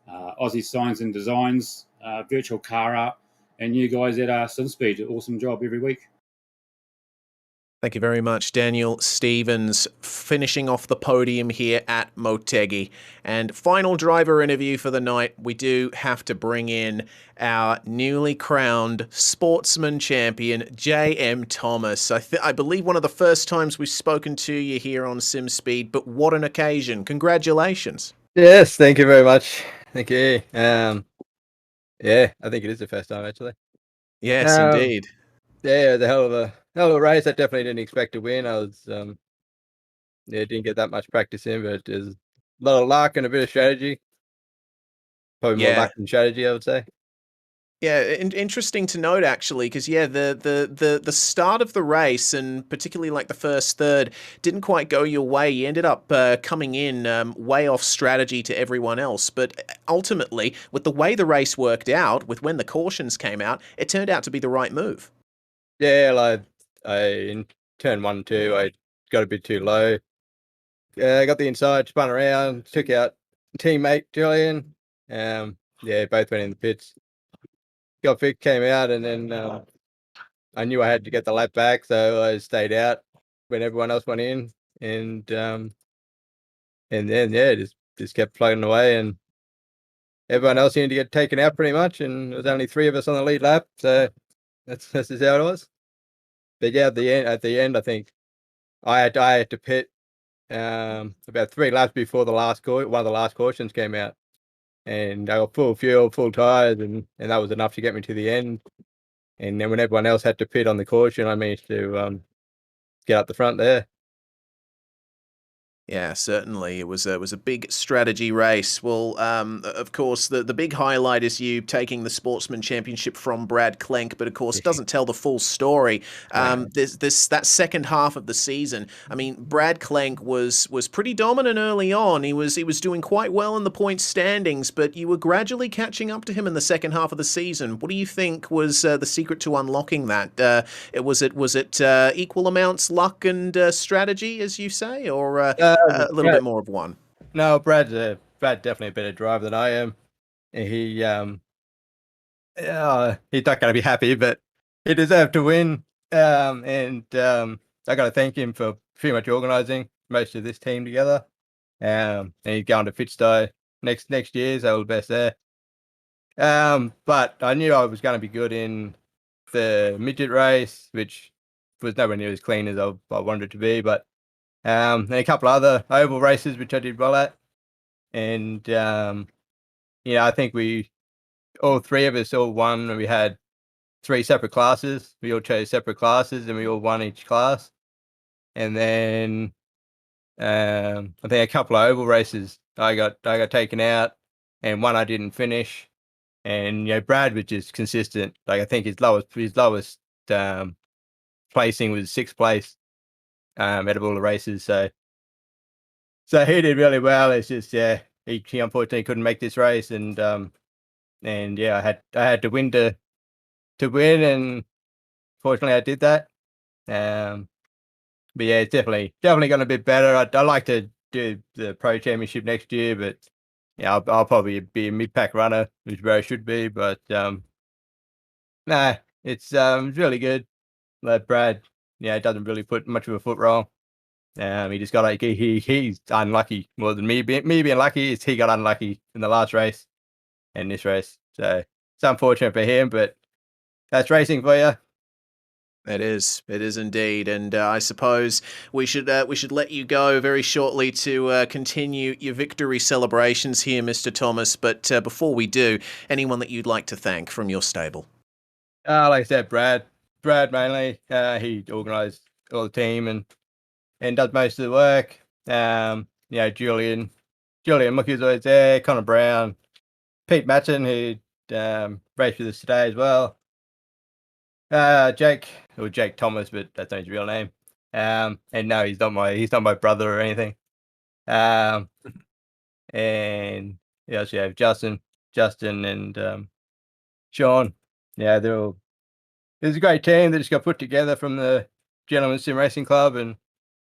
Aussie Signs and Designs, Virtual Car Art, and you guys at SimSpeed. Awesome job every week. Thank you very much, Daniel Stevens, finishing off the podium here at Motegi. And final driver interview for the night, we do have to bring in our newly crowned Sportsman Champion, JM Thomas. I believe one of the first times we've spoken to you here on SimSpeed, but what an occasion. Congratulations. Yes, thank you very much. Thank you. Yeah, I think it is the first time, actually. Yes, indeed. Yeah, the hell of a race. I definitely didn't expect to win. I was, didn't get that much practice in, but there's a lot of luck and a bit of strategy. Probably more luck than strategy, I would say. Yeah, interesting to note actually, because the start of the race, and particularly like the first third, didn't quite go your way. You ended up coming in way off strategy to everyone else. But ultimately, with the way the race worked out, with when the cautions came out, it turned out to be the right move. Yeah, like in turn 1 and 2, I got a bit too low. I got the inside, spun around, took out teammate Julian. Both went in the pits. Got fit, came out, and then I knew I had to get the lap back, so I stayed out when everyone else went in, and then just kept plugging away, and everyone else seemed to get taken out pretty much, and there was only 3 of us on the lead lap. So that's just how it was. But yeah, at the end, I think I had to pit about 3 laps before one of the last cautions came out, and I got full fuel, full tires, and that was enough to get me to the end. And then when everyone else had to pit on the caution, I managed to get up the front there. Yeah, certainly. It was a big strategy race. Well, of course, the big highlight is you taking the Sportsman Championship from Brad Klenk, but of course, it doesn't tell the full story. That second half of the season. I mean, Brad Klenk was pretty dominant early on. He was doing quite well in the points standings, but you were gradually catching up to him in the second half of the season. What do you think was the secret to unlocking that? Was it equal amounts luck and strategy, as you say, or a little bit more of one? No, Brad's definitely a better driver than I am. He's not going to be happy, but he deserved to win. I got to thank him for pretty much organising most of this team together. And he's going to Fitzroy next year, so all the best there. But I knew I was going to be good in the midget race, which was nowhere near as clean as I wanted it to be, but and a couple of other oval races which I did well at, and I think all 3 of us all won. And we had 3 separate classes. We all chose separate classes, and we all won each class. And then I think a couple of oval races I got taken out, and one I didn't finish. And Brad was just consistent. Like, I think his lowest placing was 6th place. Out of all the races, so he did really well. It's just he unfortunately couldn't make this race, and I had to win to win, and fortunately I did that. But yeah, it's definitely gone a bit better. I'd like to do the Pro Championship next year, but I'll probably be a mid-pack runner, which is where I should be. But it's really good. Like Brad. It doesn't really put much of a foot wrong. He just got he's unlucky more than me. Me being lucky is he got unlucky in the last race and this race. So it's unfortunate for him, but that's racing for you. It is indeed, and I suppose we should let you go very shortly to continue your victory celebrations here, Mr. Thomas. But before we do, anyone that you'd like to thank from your stable? Like I said, Brad mainly. He organised all the team and does most of the work. Julian Mookie's always there. Connor Brown, Pete Matson, who raced with us today as well. Jake Thomas, but that's not his real name. And no, he's not my brother or anything. And we also have Justin, and Shawn. Yeah, they're all. It's a great team that just got put together from the Gentlemen's Sim Racing Club, and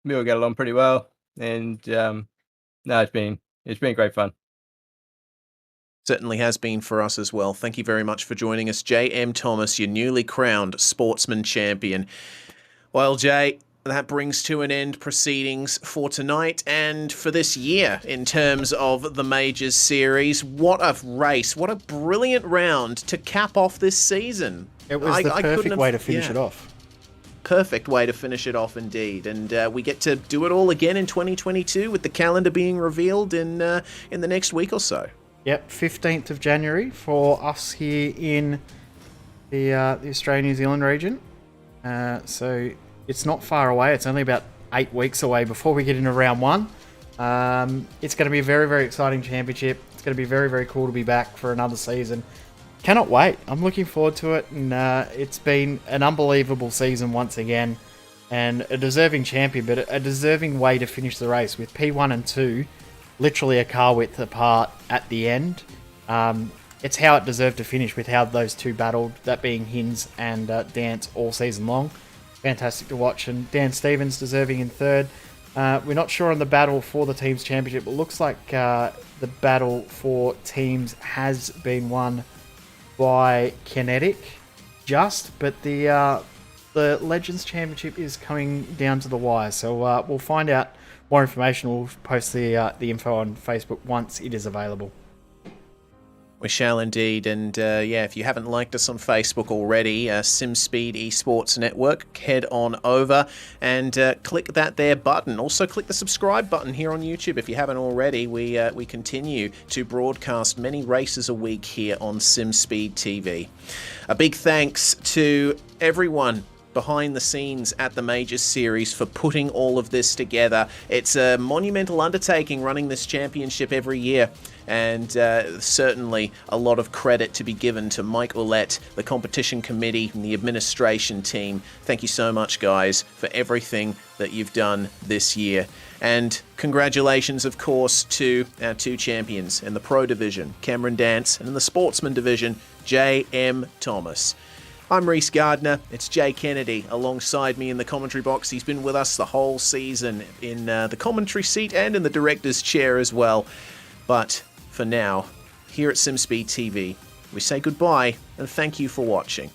we all get along pretty well. And it's been great fun. Certainly has been for us as well. Thank you very much for joining us, J.M. Thomas, your newly crowned Sportsman Champion. Well, Jay, that brings to an end proceedings for tonight and for this year in terms of the Majors Series. What a race. What a brilliant round to cap off this season. It was the perfect way to finish it off. Perfect way to finish it off indeed. And we get to do it all again in 2022 with the calendar being revealed in the next week or so. Yep, 15th of January for us here in the Australia-New Zealand region. So it's not far away. It's only about 8 weeks away before we get into round 1. It's going to be a very, very exciting championship. It's going to be very, very cool to be back for another season. Cannot wait. I'm looking forward to it. And it's been an unbelievable season once again. And a deserving champion, but a deserving way to finish the race with P1 and 2 literally a car width apart at the end. It's how it deserved to finish with how those two battled, that being Hins and Dance all season long. Fantastic to watch. And Dan Stevens deserving in 3rd. We're not sure on the battle for the team's championship, but looks like the battle for teams has been won by Kinetic, but the Legends Championship is coming down to the wire. So we'll find out more information. We'll post the info on Facebook once it is available. We shall indeed, and yeah, if you haven't liked us on Facebook already, SimSpeed Esports Network, head on over and click that there button. Also click the subscribe button here on YouTube if you haven't already. We continue to broadcast many races a week here on SimSpeed TV. A big thanks to everyone behind the scenes at the Majors Series for putting all of this together. It's a monumental undertaking running this championship every year, and certainly a lot of credit to be given to Mike Ouellette, the competition committee, and the administration team. Thank you so much, guys, for everything that you've done this year. And congratulations, of course, to our two champions in the Pro Division, Cameron Dance, and in the Sportsman Division, J.M. Thomas. I'm Reese Gardner. It's Jay Kennedy alongside me in the commentary box. He's been with us the whole season in the commentary seat and in the director's chair as well. But for now, here at SimSpeed TV, we say goodbye and thank you for watching.